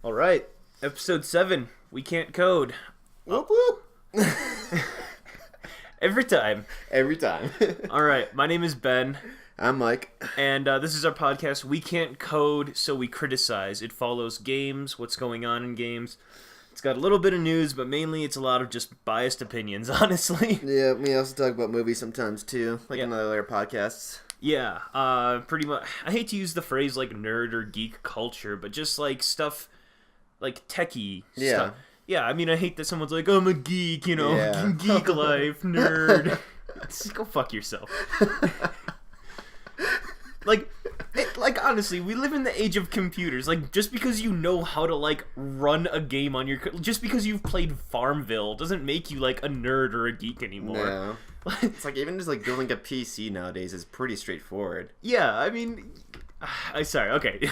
All right, episode 7. We can't code. Whoop whoop. Every time. Every time. All right, my name is Ben, I'm Mike. and this is our podcast. We can't code, so we criticize. It follows games, what's going on in games. It's got a little bit of news, but mainly it's a lot of just biased opinions, honestly. Yeah, we also talk about movies sometimes too, like in other podcasts. Yeah, pretty much. I hate to use the phrase like nerd or geek culture, but just like stuff like techie stuff. Yeah, I mean, I hate that someone's like, I'm a geek, you know, geek life, nerd. Just go fuck yourself. Like honestly, we live in the age of computers. Like, just because you know how to like run a game on your, just because you've played Farmville doesn't make you like a nerd or a geek anymore. No. It's like even just like building a PC nowadays is pretty straightforward. Yeah, I mean, sorry. Okay,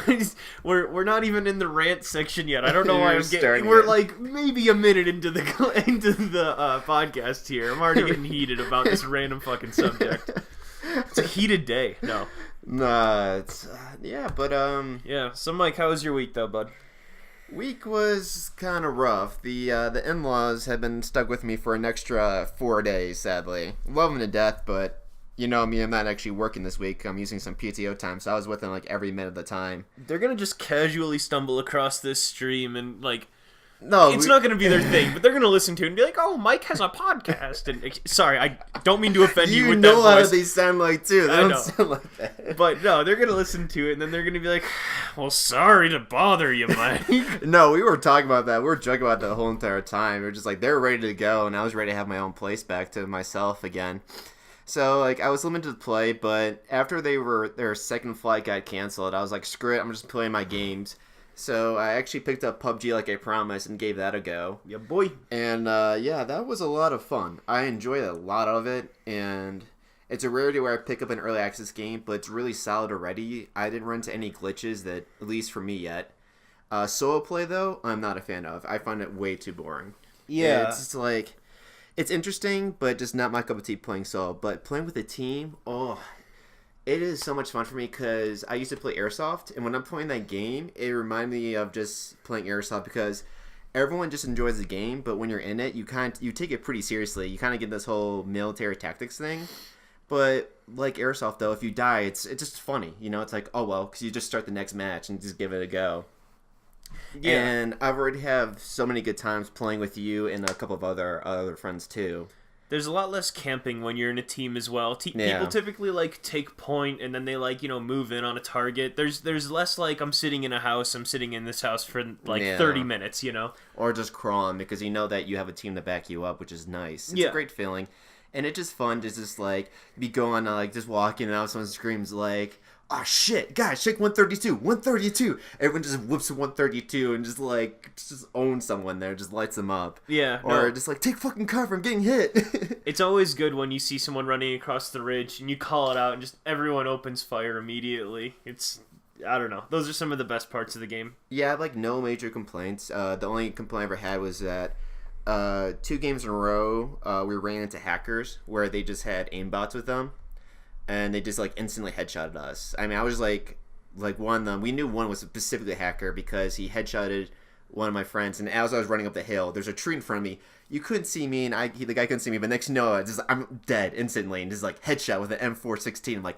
we're not even in the rant section yet. I don't know why I'm getting. We're like maybe a minute into the podcast here. I'm already getting heated about this random fucking subject. It's a heated day. No. Nah, it's but Yeah. So Mike, how was your week though, bud? week was kind of rough. The in-laws have been stuck with me for an extra 4 days. Sadly, love them to death, but you know me, I'm not actually working this week. I'm using some PTO time, so I was with them like every minute of the time. They're gonna just casually stumble across this stream and like. No, it's not going to be their thing, but they're going to listen to it and be like, "Oh, Mike has a podcast." And sorry, I don't mean to offend you with that voice. You know how they sound like too. They don't sound like that. But no, they're going to listen to it and then they're going to be like, "Well, sorry to bother you, Mike." No, we were talking about that. We were joking about that the whole entire time. We were just like, they're ready to go, and I was ready to have my own place back to myself again. So like, I was limited to play, but after their second flight got canceled, I was like, screw it, I'm just playing my games. So I actually picked up PUBG like I promised and gave that a go. Yeah, boy. And that was a lot of fun. I enjoyed a lot of it, and it's a rarity where I pick up an early access game, but it's really solid already. I didn't run into any glitches that, at least for me yet. Solo play though, I'm not a fan of. I find it way too boring. Yeah. It's just like, it's interesting, but just not my cup of tea playing solo. But playing with a team, it is so much fun for me because I used to play Airsoft, and when I'm playing that game, it reminded me of just playing Airsoft because everyone just enjoys the game, but when you're in it, you take it pretty seriously. You kind of get this whole military tactics thing. But like Airsoft, though, if you die, it's just funny. You know, it's like, oh well, because you just start the next match and just give it a go. Yeah. And I've already have so many good times playing with you and a couple of other friends too. There's a lot less camping when you're in a team as well. People typically like take point and then they like, you know, move in on a target. There's less like I'm sitting in this house for like 30 minutes, you know? Or just crawling because you know that you have a team to back you up, which is nice. It's a great feeling. And it's just fun to just like be going like just walking and out someone screams like, "Oh shit, guys, shake 132. Everyone just whoops 132 and just owns someone there, just lights them up. Yeah. Or just like, take fucking cover, I'm getting hit. It's always good when you see someone running across the ridge and you call it out and just everyone opens fire immediately. I don't know. Those are some of the best parts of the game. Yeah, like no major complaints. The only complaint I ever had was that 2 games in a row, we ran into hackers where they just had aimbots with them. And they just like instantly headshotted us. I mean, I was like one of them. We knew one was specifically a hacker because he headshotted one of my friends. And as I was running up the hill, there's a tree in front of me. You couldn't see me, and the guy couldn't see me. But next, you know, I'm dead instantly, and just like headshot with an M416. I'm like,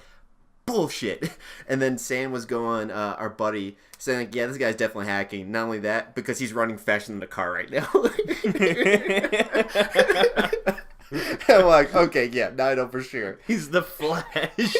bullshit. And then Sam was going, our buddy, saying like, yeah, this guy's definitely hacking. Not only that, because he's running faster than the car right now. I'm like, okay, yeah, now I know for sure. He's the Flash.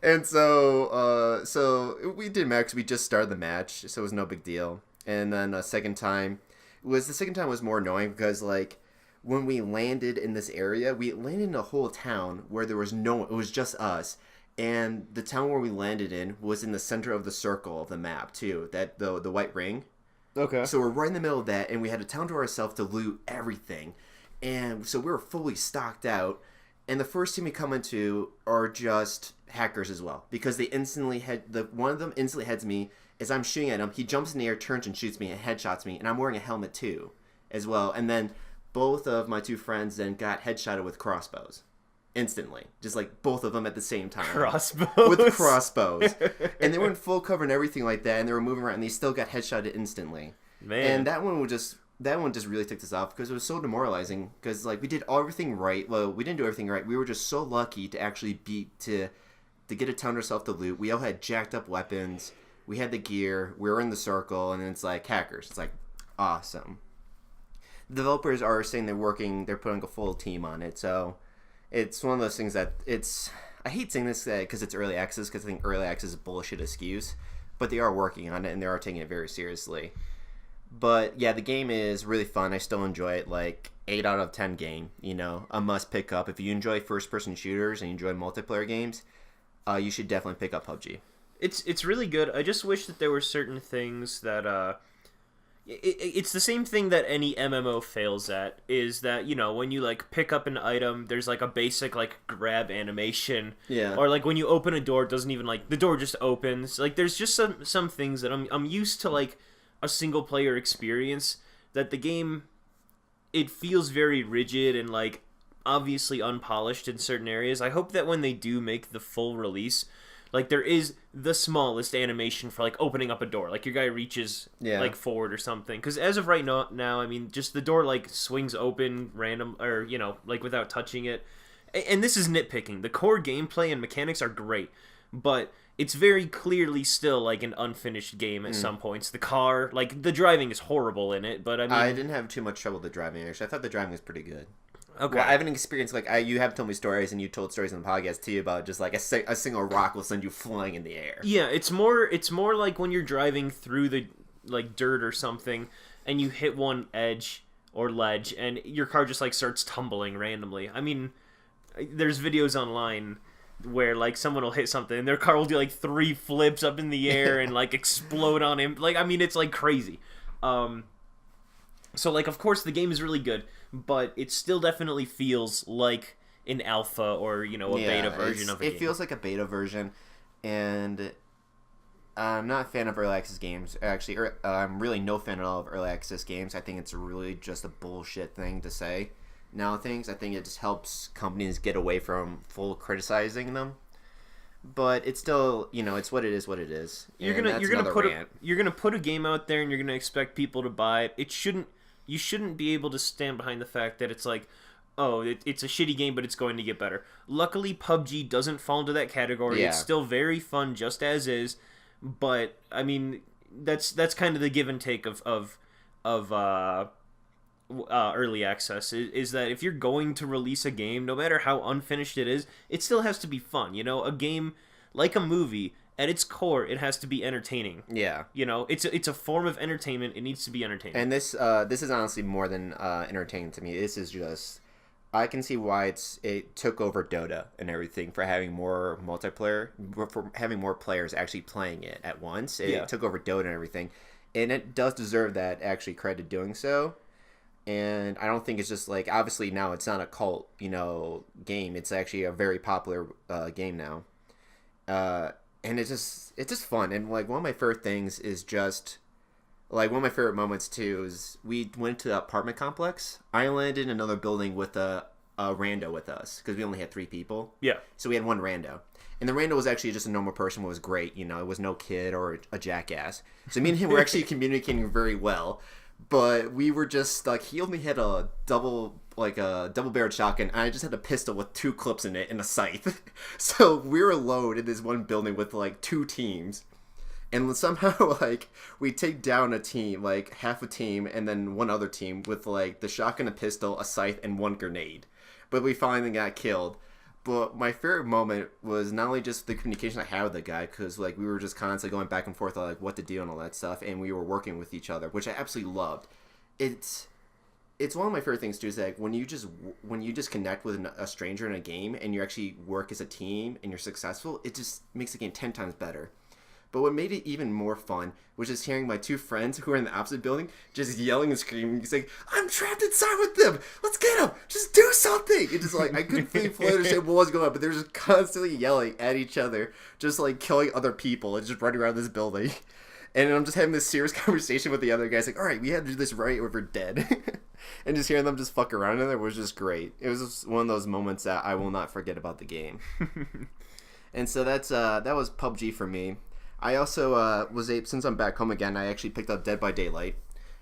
And so we did max. We just started the match, so it was no big deal. And then the second time was more annoying because like when we landed in this area, we landed in a whole town where there was no one. It was just us. And the town where we landed in was in the center of the circle of the map too. That the white ring. Okay. So we're right in the middle of that, and we had a town to ourselves to loot everything. And so we were fully stocked out, and the first team we come into are just hackers as well, because they one of them instantly heads me as I'm shooting at him. He jumps in the air, turns and shoots me, and headshots me, and I'm wearing a helmet too, as well. And then both of my 2 friends then got headshotted with crossbows. instantly. Just like both of them at the same time. Crossbows. With crossbows. And they were in full cover and everything like that, and they were moving around, and they still got headshotted instantly. Man. And that one just really ticked us off because it was so demoralizing. Because like we did everything right. Well, we didn't do everything right. We were just so lucky to actually to get a ton of ourselves to loot. We all had jacked up weapons. We had the gear. We were in the circle, and then it's like hackers. It's like awesome. The developers are saying they're putting a full team on it. So it's one of those things that I hate saying this because it's early access, because I think early access is bullshit excuse. But they are working on it, and they are taking it very seriously. But yeah, the game is really fun. I still enjoy it. Like 8 out of 10 game. You know, a must pick up. If you enjoy first-person shooters and you enjoy multiplayer games, you should definitely pick up PUBG. It's really good. I just wish that there were certain things that it's the same thing that any MMO fails at, is that, you know, when you like pick up an item, there's like a basic like grab animation. Yeah. Or like when you open a door, it doesn't even like the door just opens. Like there's just some things that I'm used to, like a single player experience, that the game, it feels very rigid and like obviously unpolished in certain areas. I hope that when they do make the full release, like there is the smallest animation for like opening up a door, like your guy reaches like forward or something. Because as of right now, I mean, just the door like swings open random, or you know, like without touching it. And this is nitpicking. The core gameplay and mechanics are great, but it's very clearly still like an unfinished game at some points. The car, like the driving is horrible in it, but I mean, I didn't have too much trouble with the driving. Actually, I thought the driving was pretty good. Okay. Well, I haven't experienced, like, you have told me stories, and you told stories on the podcast, too, about just, like, a single rock will send you flying in the air. Yeah, it's more like when you're driving through the, like, dirt or something, and you hit one edge or ledge, and your car just, like, starts tumbling randomly. I mean, there's videos online where, like, someone will hit something, and their car will do, like, 3 flips up in the air and, like, explode on him. Like, I mean, it's, like, crazy. So, like, of course, the game is really good, but it still definitely feels like an alpha or, you know, a beta version of a game. It feels like a beta version, and I'm not a fan of early access games. Actually, I'm really no fan at all of early access games. I think it's really just a bullshit thing to say nowadays. I think it just helps companies get away from full criticizing them. But it's still, you know, it's what it is. You're gonna put a game out there, and you're gonna expect people to buy it. You shouldn't be able to stand behind the fact that it's like, oh, it's a shitty game, but it's going to get better. Luckily, PUBG doesn't fall into that category. Yeah. It's still very fun, just as is. But I mean, that's kind of the give and take of early access. Is that if you're going to release a game, no matter how unfinished it is, it still has to be fun. You know, a game, like a movie, at its core, it has to be entertaining. Yeah. You know, it's a form of entertainment. It needs to be entertaining. And this is honestly more than entertaining to me. This is just, I can see why it took over Dota and everything for having more multiplayer, for having more players actually playing it at once. It took over Dota and everything. And it does deserve that actually credit doing so. And I don't think it's just like, obviously now it's not a cult, you know, game. It's actually a very popular game now. And it's just fun. And like one of my favorite things is just, like one of my favorite moments too is we went to the apartment complex. I landed in another building with a rando with us because we only had 3 people. Yeah. So we had 1 rando. And the rando was actually just a normal person, was great. You know, it was no kid or a jackass. So me and him were actually communicating very well. But we were just stuck. He only had a double-barreled shotgun, and I just had a pistol with 2 clips in it and a scythe. So we were alone in this one building with, like, 2 teams. And somehow, like, we take down a team, like, half a team, and then one other team with, like, the shotgun, a pistol, a scythe, and 1 grenade. But we finally got killed. But my favorite moment was not only just the communication I had with the guy, because like we were just constantly going back and forth on like what to do and all that stuff, and we were working with each other, which I absolutely loved. It's one of my favorite things too. Is that when you just connect with a stranger in a game and you actually work as a team and you're successful, it just makes the game 10 times better. But what made it even more fun was just hearing my 2 friends who were in the opposite building just yelling and screaming, saying, "I'm trapped inside with them! Let's get them! Just do something!" It's just like, I couldn't fully understand what was going on, but they were just constantly yelling at each other, just like killing other people and just running around this building. And I'm just having this serious conversation with the other guys, like, all right, we had to do this right or we're dead. And just hearing them just fuck around in there was just great. It was just one of those moments that I will not forget about the game. And so that was PUBG for me. I also since I'm back home again, I actually picked up Dead by Daylight.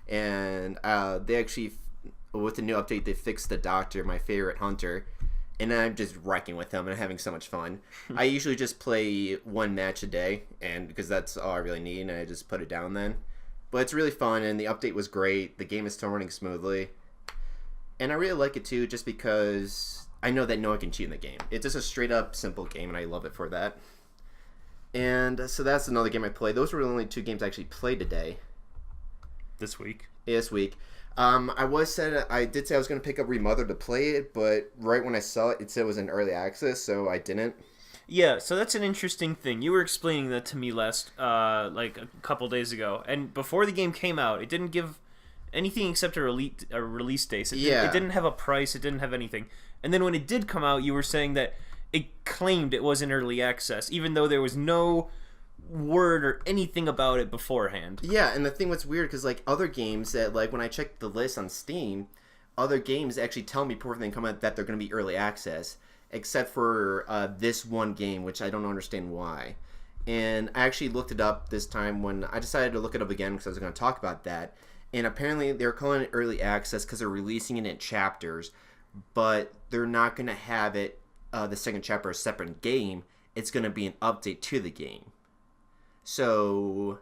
And they actually, with the new update, they fixed the Doctor, my favorite hunter. And I'm just wrecking with him and having so much fun. I usually just play one match a day, and because that's all I really need, and I just put it down then. But it's really fun, and the update was great. The game is still running smoothly. And I really like it too, just because I know that no one can cheat in the game. It's just a straight up simple game, and I love it for that. And so that's another game I played. Those were the only 2 games I actually played today. This week? Yeah, this week. I did say I was going to pick up Remother to play it, but right when I saw it, it said it was in early access, so I didn't. Yeah, so that's an interesting thing. You were explaining that to me last, like a couple days ago, and before the game came out, it didn't give anything except a release date. It didn't have a price. It didn't have anything. And then when it did come out, you were saying that it claimed it was in early access, even though there was no word or anything about it beforehand. Yeah, and the thing what's weird, because like other games that, like when I checked the list on Steam, other games actually tell me before they come out that they're going to be early access, except for this one game, which I don't understand why. And I actually looked it up this time when I decided to look it up again because I was going to talk about that. And apparently they're calling it early access because they're releasing it in chapters, but they're not going to have it, the second chapter, a separate game. It's going to be an update to the game. So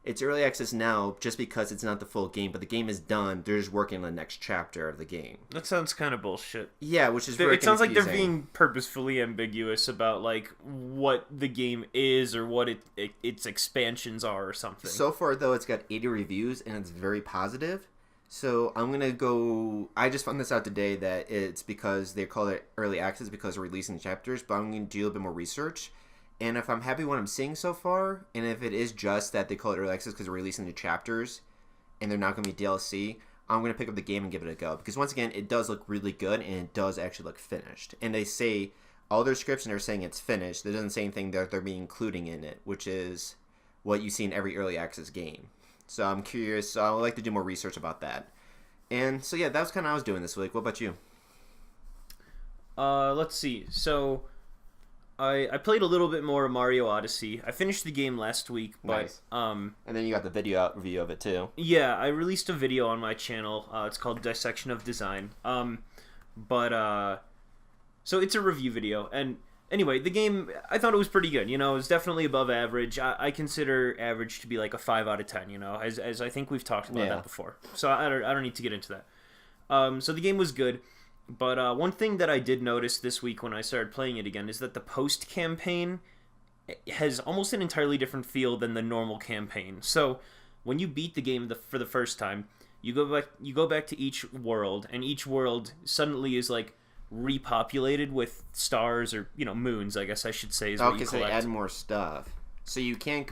it's early access now just because it's not the full game, but the game is done. They're just working on the next chapter of the game. That sounds kind of bullshit. Yeah, which is very It sounds confusing. like they're being purposefully ambiguous about like what the game is or what its expansions are or something. So far, though, it's got 80 reviews and it's very positive. So I'm going to go... I just found this out today that it's because they call it early access because they're releasing chapters, but I'm going to do a little bit more research. And if I'm happy with what I'm seeing so far, and if it is just that they call it early access because they're releasing the chapters and they're not going to be DLC, I'm going to pick up the game and give it a go. Because once again, it does look really good and it does actually look finished. And they say all their scripts and they're saying it's finished. It doesn't say anything that they're being including in it, which is what you see in every early access game. So I'm curious. So I would like to do more research about that. And so yeah, that was kind of what I was doing this week. What about you? Let's see. So I played a little bit more of Mario Odyssey. I finished the game last week, but Nice. And then you got the video out review of it too. Yeah, I released a video on my channel. It's called Dissection of Design. So it's a review video, and anyway, the game, I thought it was pretty good. You know, it was definitely above average. I consider average to be like a 5 out of 10. You know, as I think we've talked about that before. So I don't need to get into that. So the game was good. But one thing that I did notice this week when I started playing it again is that the post-campaign has almost an entirely different feel than the normal campaign. So when you beat the game for the first time, you go back to each world, and each world suddenly is like repopulated with stars or moons, I guess I should say, is what you collect. So they add more stuff. So you can't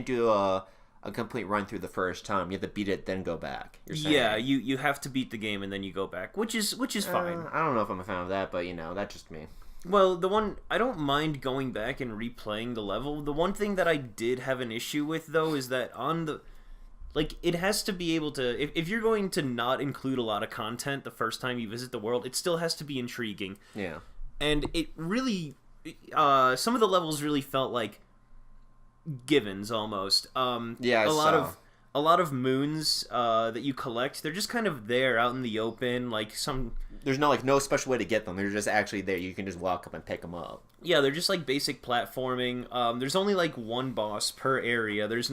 do a complete run through the first time. You have to beat it, then go back. Yeah, you have to beat the game and then you go back, which is fine. I don't know if I'm a fan of that, but that's just me. Well, I don't mind going back and replaying the level. The one thing that I did have an issue with, though, is that it has to be able to, if you're going to not include a lot of content the first time you visit the world, it still has to be intriguing. Yeah. And it really, some of the levels really felt like givens almost. Yeah, a lot of moons that you collect, they're just kind of there out in the open, like some... There's no special way to get them. They're just actually there. You can just walk up and pick them up. Yeah, they're just like basic platforming. There's only like one boss per area. There's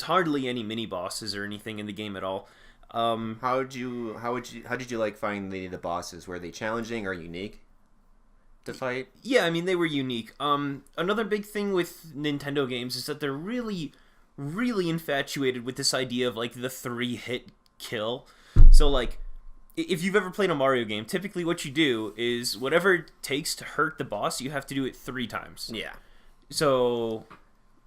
hardly any mini bosses or anything in the game at all. How did you like finding the bosses? Were they challenging or unique to fight? Yeah, I mean, they were unique. Another big thing with Nintendo games is that they're really, really infatuated with this idea of like the 3-hit kill. So like, if you've ever played a Mario game, typically what you do is whatever it takes to hurt the boss, you have to do it 3 times. Yeah. So,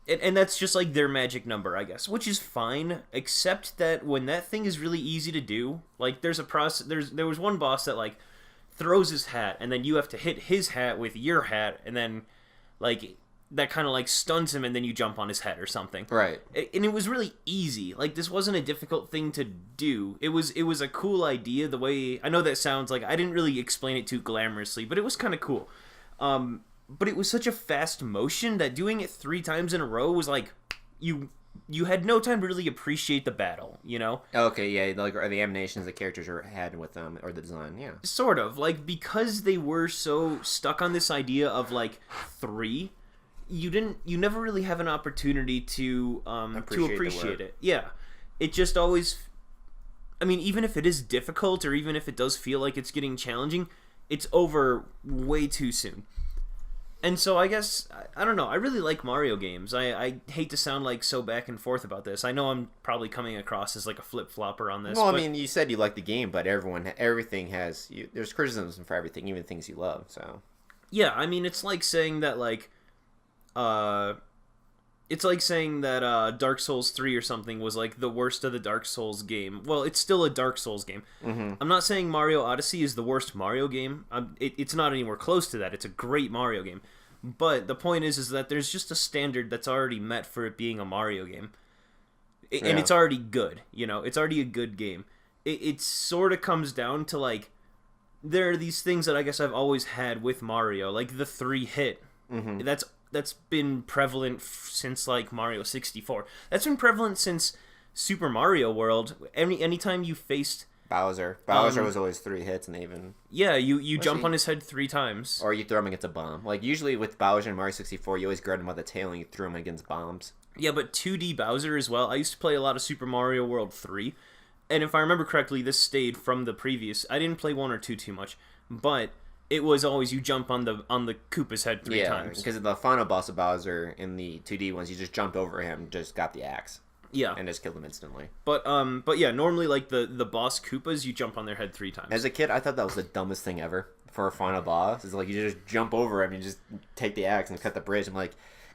and that's just like their magic number, I guess, which is fine, except that when that thing is really easy to do, like there's a process. There was one boss that like throws his hat, and then you have to hit his hat with your hat, and then like that kind of like stuns him, and then you jump on his head or something. Right. And it was really easy. Like, this wasn't a difficult thing to do. It was a cool idea. The way, I know that sounds like I didn't really explain it too glamorously, but it was kind of cool. But it was such a fast motion that doing it 3 times in a row was like you had no time to really appreciate the battle, you know? Okay, yeah, like the animations the characters had with them, or the design, yeah. Sort of. Like, because they were so stuck on this idea of, like, 3, you never really have an opportunity to appreciate it. Yeah. It just always, I mean, even if it is difficult, or even if it does feel like it's getting challenging, it's over way too soon. And so I guess, I don't know, I really like Mario games. I hate to sound like so back and forth about this. I know I'm probably coming across as like a flip-flopper on this. Well, I mean, you said you like the game, but everything has, there's criticism for everything, even things you love, so. Yeah, I mean, it's like saying that, like, Dark Souls 3 or something was like the worst of the Dark Souls game. Well, it's still a Dark Souls game. Mm-hmm. I'm not saying Mario Odyssey is the worst Mario game. It's not anywhere close to that. It's a great Mario game. But the point is that there's just a standard that's already met for it being a Mario game. And it's already good, you know? It's already a good game. It sort of comes down to, like, there are these things that I guess I've always had with Mario, like the 3-hit. Mm-hmm. That's been prevalent since, like, Mario 64. That's been prevalent since Super Mario World. Anytime you faced Bowser was always 3 hits, and even... Yeah, you jump on his head 3 times. Or you throw him against a bomb. Like, usually with Bowser and Mario 64, you always guard him by the tail and you throw him against bombs. Yeah, but 2D Bowser as well. I used to play a lot of Super Mario World 3, and if I remember correctly, this stayed from the previous... I didn't play 1 or 2 too much, but... It was always you jump on the Koopa's head 3 times. Because the final boss of Bowser in the 2D ones, you just jumped over him, just got the axe. Yeah. And just killed him instantly. But yeah, normally, like, the boss Koopas, you jump on their head 3 times. As a kid, I thought that was the dumbest thing ever for a final boss. It's like, you just jump over him and just take the axe and cut the bridge. I'm like,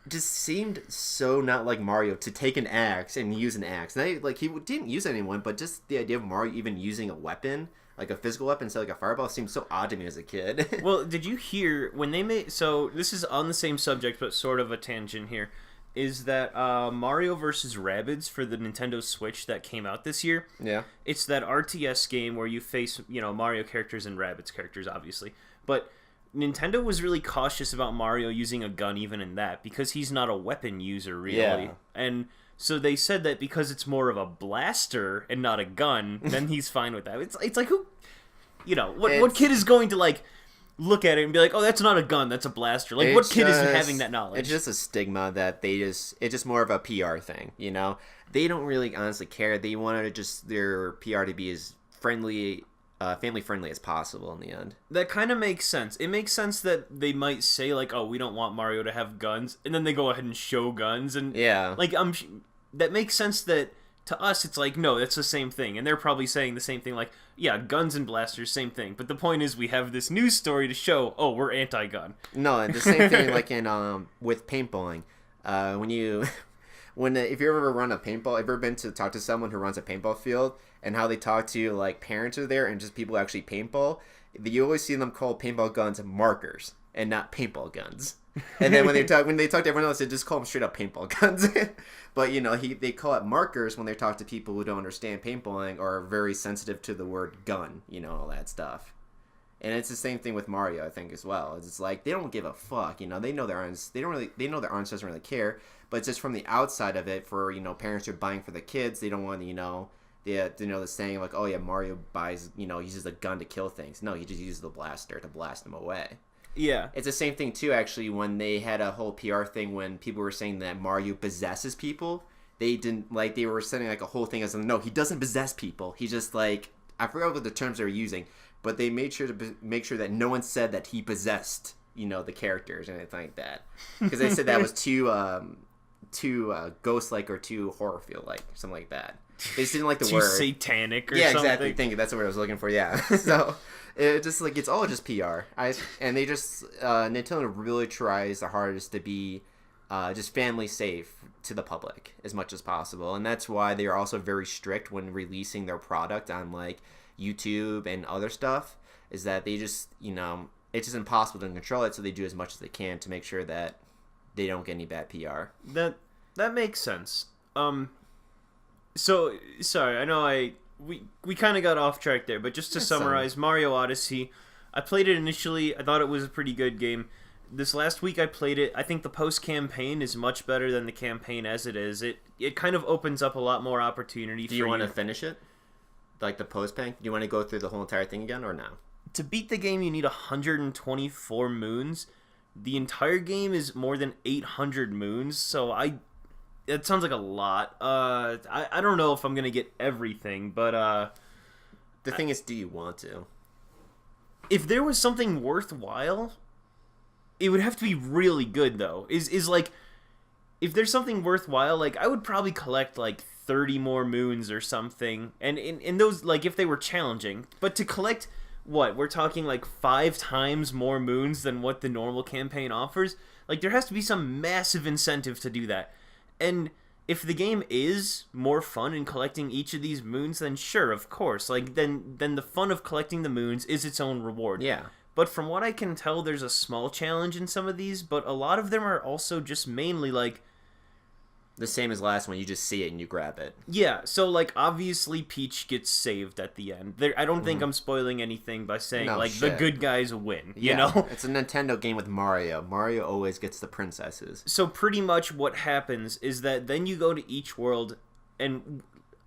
it just seemed so not like Mario to take an axe and use an axe. And he didn't use anyone, but just the idea of Mario even using a weapon... Like a physical weapon instead of like a fireball seemed so odd to me as a kid. Well, did you hear when they made... So, this is on the same subject, but sort of a tangent here. Is that Mario vs. Rabbids for the Nintendo Switch that came out this year? Yeah. It's that RTS game where you face, you know, Mario characters and Rabbids characters, obviously. But Nintendo was really cautious about Mario using a gun even in that, because he's not a weapon user, really. Yeah. And... So they said that because it's more of a blaster and not a gun, then he's fine with that. It's like, who, you know, what kid is going to, like, look at it and be like, oh, that's not a gun, that's a blaster. Like, what kid isn't having that knowledge? It's just a stigma that it's just more of a PR thing, you know? They don't really honestly care. They wanted just their PR to be as friendly, family-friendly as possible in the end. That kind of makes sense. It makes sense that they might say, like, oh, we don't want Mario to have guns, and then they go ahead and show guns, and... Yeah. Like, that makes sense that, to us, it's like, no, that's the same thing, and they're probably saying the same thing, like, yeah, guns and blasters, same thing, but the point is we have this news story to show, oh, we're anti-gun. No, and the same thing, like, in, with paintballing. If you ever run a paintball, ever been to talk to someone who runs a paintball field, and how they talk to, like, parents are there and just people who actually paintball, you always see them call paintball guns markers and not paintball guns. And then when they talk to everyone else, they just call them straight up paintball guns. But, you know, they call it markers when they talk to people who don't understand paintballing or are very sensitive to the word gun, you know, all that stuff. And it's the same thing with Mario, I think, as well. It's like, they don't give a fuck, you know, they know their arms doesn't really care, but it's just from the outside of it for, you know, parents who are buying for the kids, they don't want to, you know, the saying, like, oh yeah, Mario uses a gun to kill things. No, he just uses the blaster to blast them away. Yeah. It's the same thing, too, actually, when they had a whole PR thing when people were saying that Mario possesses people. They didn't, like, they were sending, like, a whole thing as, no, he doesn't possess people. He just, like, I forgot what the terms they were using, but they made sure to make sure that no one said that he possessed, you know, the characters and anything like that. Because they said that was too ghost-like or too horror-feel-like, something like that. They just didn't like the too word. Too satanic or something. something. Yeah, exactly. Thank you. That's the word I was looking for, yeah. So... It just, like, it's all just PR. And they just, Nintendo really tries the hardest to be just family safe to the public as much as possible. And that's why they are also very strict when releasing their product on, like, YouTube and other stuff, is that they just, you know, it's just impossible to control it, so they do as much as they can to make sure that they don't get any bad PR. That makes sense. So sorry, I know we kind of got off track there, but just to summarize, Mario Odyssey, I played it initially. I thought it was a pretty good game. This last week I played it. I think the post-campaign is much better than the campaign as it is. It kind of opens up a lot more opportunity for you. Do you want to finish it? Like the post-pan? Do you want to go through the whole entire thing again or no? To beat the game, you need 124 moons. The entire game is more than 800 moons, so it sounds like a lot. I don't know if I'm going to get everything, but... The thing is, do you want to? If there was something worthwhile, it would have to be really good, though. Is like, if there's something worthwhile, like, I would probably collect, like, 30 more moons or something. And in those, like, if they were challenging. But to collect, what, we're talking, like, 5 times more moons than what the normal campaign offers? Like, there has to be some massive incentive to do that. And if the game is more fun in collecting each of these moons, then sure, of course. Like, then the fun of collecting the moons is its own reward. Yeah. But from what I can tell, there's a small challenge in some of these, but a lot of them are also just mainly, like... The same as last one, you just see it and you grab it. Yeah, so, like, obviously Peach gets saved at the end. I don't think I'm spoiling anything by saying, the good guys win, you know? It's a Nintendo game with Mario. Mario always gets the princesses. So pretty much what happens is that then you go to each world, and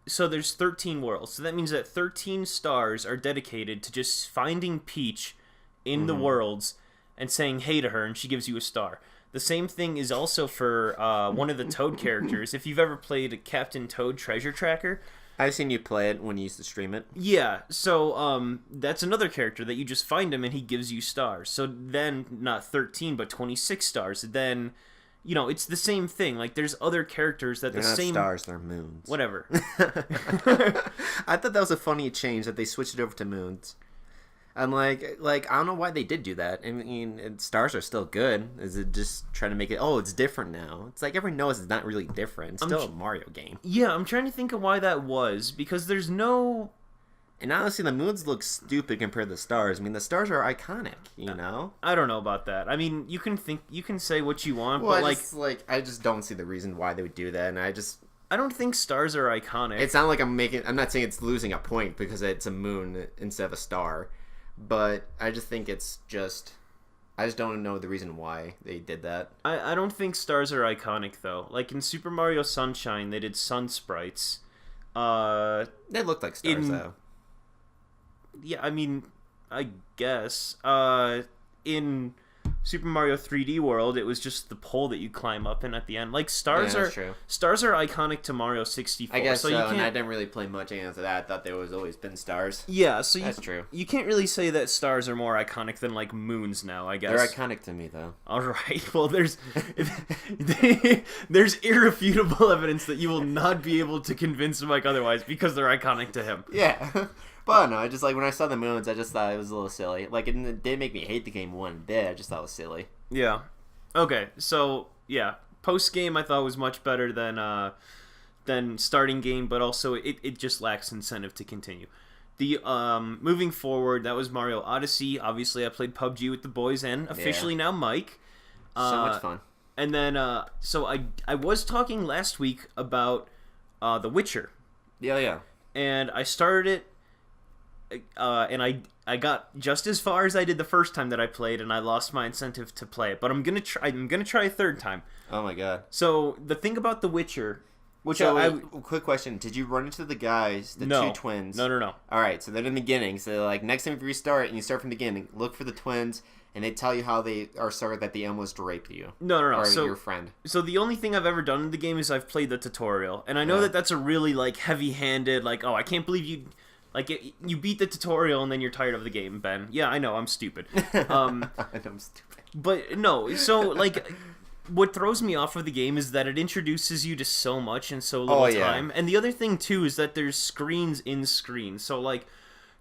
so there's 13 worlds. So that means that 13 stars are dedicated to just finding Peach in the worlds and saying hey to her, and she gives you a star. The same thing is also for one of the Toad characters. If you've ever played Captain Toad Treasure Tracker... I've seen you play it when you used to stream it. Yeah, so that's another character that you just find him and he gives you stars. So then, not 13, but 26 stars. Then, you know, it's the same thing. Like, there's other characters that they're not stars, they're moons. Whatever. I thought that was a funny change that they switched it over to moons. I'm like I don't know why they did do that. I mean, stars are still good. Is it just trying to make it, it's different now? It's like everyone knows it's not really different. It's still a Mario game. Yeah, I'm trying to think of why that was, because there's no... And honestly, the moons look stupid compared to the stars. I mean, the stars are iconic, you know? I don't know about that. I mean, you can say what you want, well, but I just don't see the reason why they would do that, and I don't think stars are iconic. It's not like I'm not saying it's losing a point because it's a moon instead of a star. But I just think I just don't know the reason why they did that. I don't think stars are iconic, though. Like, in Super Mario Sunshine, they did sun sprites. They looked like stars, though. Yeah, I mean, I guess. In Super Mario 3D World, it was just the pole that you climb up in at the end. Like, stars are iconic to Mario 64. I guess so, and I didn't really play much after that. I thought there was always been stars. Yeah, so that's true. You can't really say that stars are more iconic than, like, moons now, I guess. They're iconic to me, though. Alright, well, there's irrefutable evidence that you will not be able to convince Mike otherwise because they're iconic to him. Yeah. But no, I just when I saw the moons, I just thought it was a little silly. Like, it didn't make me hate the game one bit. I just thought it was silly. Yeah. Okay, so yeah, post game I thought was much better than starting game, but also it just lacks incentive to continue. The moving forward, that was Mario Odyssey. Obviously, I played PUBG with the boys and officially now Mike. So much fun. And then so I was talking last week about The Witcher. Yeah. And I started it. And I got just as far as I did the first time that I played, and I lost my incentive to play it. But I'm gonna try a third time. Oh my god! So the thing about The Witcher, quick question: did you run into the guys, two twins? No. All right, so they're in the beginning. So like next time if you restart and you start from the beginning, look for the twins, and they tell you how they are sorry that they almost raped you. No. Or so your friend. So the only thing I've ever done in the game is I've played the tutorial, and I know that that's a really like heavy-handed, like I can't believe you. Like, you beat the tutorial and then you're tired of the game, Ben. Yeah, I know, I'm stupid. I'm stupid. But, no, so, like, what throws me off of the game is that it introduces you to so much in so little time. And the other thing, too, is that there's screens in screens. So, like,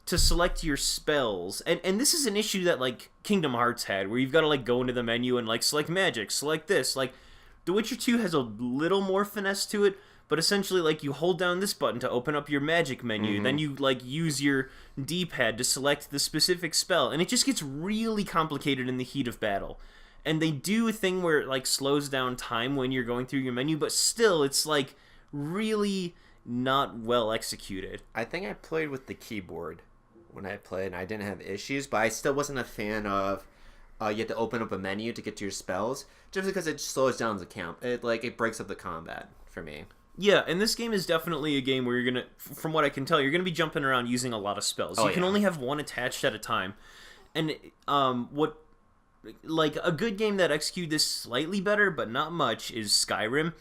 to select your spells, and this is an issue that, like, Kingdom Hearts had, where you've got to, like, go into the menu and, like, select magic, select this. Like, The Witcher 2 has a little more finesse to it, but essentially, like, you hold down this button to open up your magic menu, then you, like, use your D-pad to select the specific spell, and it just gets really complicated in the heat of battle. And they do a thing where it, like, slows down time when you're going through your menu, but still, it's, like, really not well executed. I think I played with the keyboard when I played, and I didn't have issues, but I still wasn't a fan of you have to open up a menu to get to your spells, just because it slows down the count. It breaks up the combat for me. Yeah, and this game is definitely a game where you're going to, from what I can tell, you're going to be jumping around using a lot of spells. You can only have one attached at a time. And a good game that executed this slightly better, but not much, is Skyrim.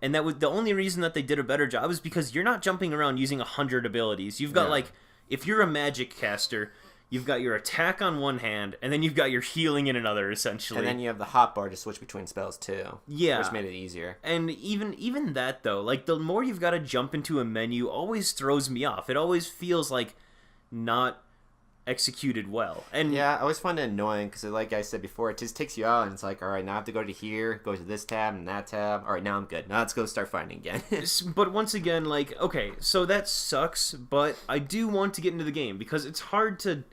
And that was the only reason that they did a better job is because you're not jumping around using 100 abilities. You've got, if you're a magic caster, you've got your attack on one hand, and then you've got your healing in another, essentially. And then you have the hotbar to switch between spells, too. Yeah. Which made it easier. And even that, though, like, the more you've got to jump into a menu always throws me off. It always feels like not executed well. And yeah, I always find it annoying because, like I said before, it just takes you out and it's like, all right, now I have to go to here, go to this tab and that tab. All right, now I'm good. Now let's go start fighting again. But once again, like, okay, so that sucks, but I do want to get into the game because it's hard to,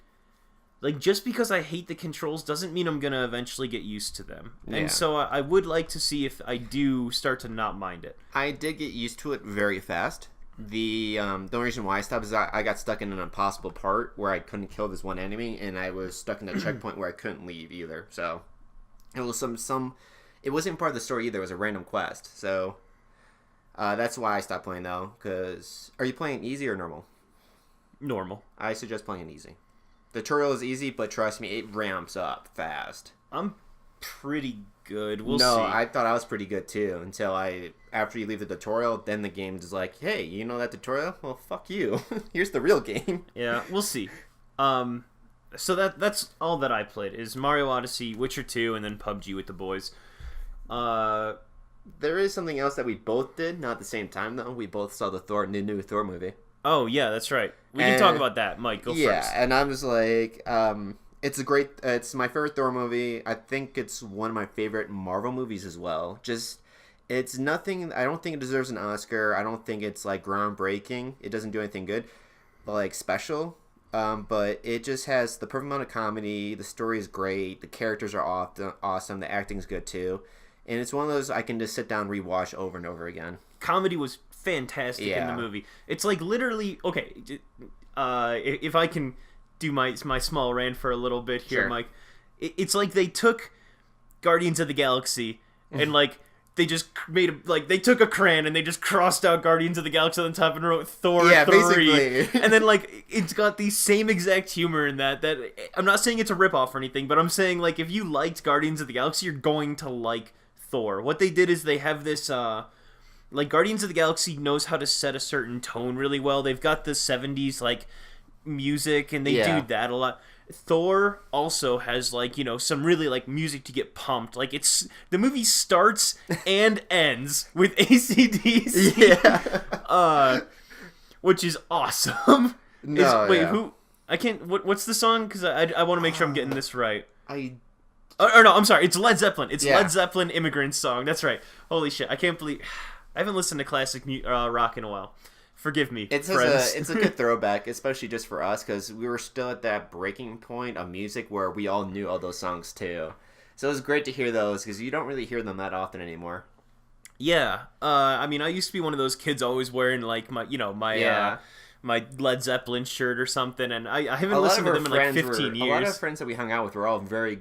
like, just because I hate the controls doesn't mean I'm going to eventually get used to them. Yeah. And so I would like to see if I do start to not mind it. I did get used to it very fast. The only reason why I stopped is I got stuck in an impossible part where I couldn't kill this one enemy, and I was stuck in a checkpoint where I couldn't leave either. So it was it wasn't part of the story either. It was a random quest. So that's why I stopped playing though. Because are you playing easy or normal? Normal. I suggest playing easy. The tutorial is easy, but trust me, it ramps up fast. I'm pretty good. We'll see. No, I thought I was pretty good too until after you leave the tutorial, then the game is like, hey, you know that tutorial? Well, fuck you. Here's the real game. Yeah, we'll see. So that's all that I played is Mario Odyssey, Witcher 2, and then PUBG with the boys. There is something else that we both did, not at the same time though. We both saw the new Thor movie. Oh yeah, that's right. We can talk about that. Mike, go first. Yeah, and I was like, it's my favorite Thor movie. I think it's one of my favorite Marvel movies as well. It's nothing, I don't think it deserves an Oscar. I don't think it's, like, groundbreaking. It doesn't do anything good, but, like, special. But it just has the perfect amount of comedy. The story is great. The characters are awesome. The acting's good, too. And it's one of those I can just sit down and rewatch over and over again. Comedy was fantastic in the movie. It's, like, literally, okay, if I can do my small rant for a little bit here, sure. Mike. It's like they took Guardians of the Galaxy and, like, they just they took a crayon and they just crossed out Guardians of the Galaxy on the top and wrote Thor 3. Basically. And then, like, it's got the same exact humor in that I'm not saying it's a ripoff or anything, but I'm saying, like, if you liked Guardians of the Galaxy, you're going to like Thor. What they did is they have this, like, Guardians of the Galaxy knows how to set a certain tone really well. They've got the 70s, like, music, and they do that a lot. Thor also has, like, you know, some really, like, music to get pumped. Like, the movie starts and ends with AC/DC. Yeah. Which is awesome. Who? I can't. What's the song? Because I want to make sure I'm getting this right. Or no, I'm sorry. It's Led Zeppelin. It's Led Zeppelin Immigrant Song. That's right. Holy shit! I can't believe I haven't listened to classic rock in a while. Forgive me, it's a good throwback, especially just for us, because we were still at that breaking point of music where we all knew all those songs too. So it was great to hear those, because you don't really hear them that often anymore. Yeah, I mean, I used to be one of those kids always wearing, like, my Led Zeppelin shirt or something, and I haven't listened to them in like 15 years. A lot of friends that we hung out with were all very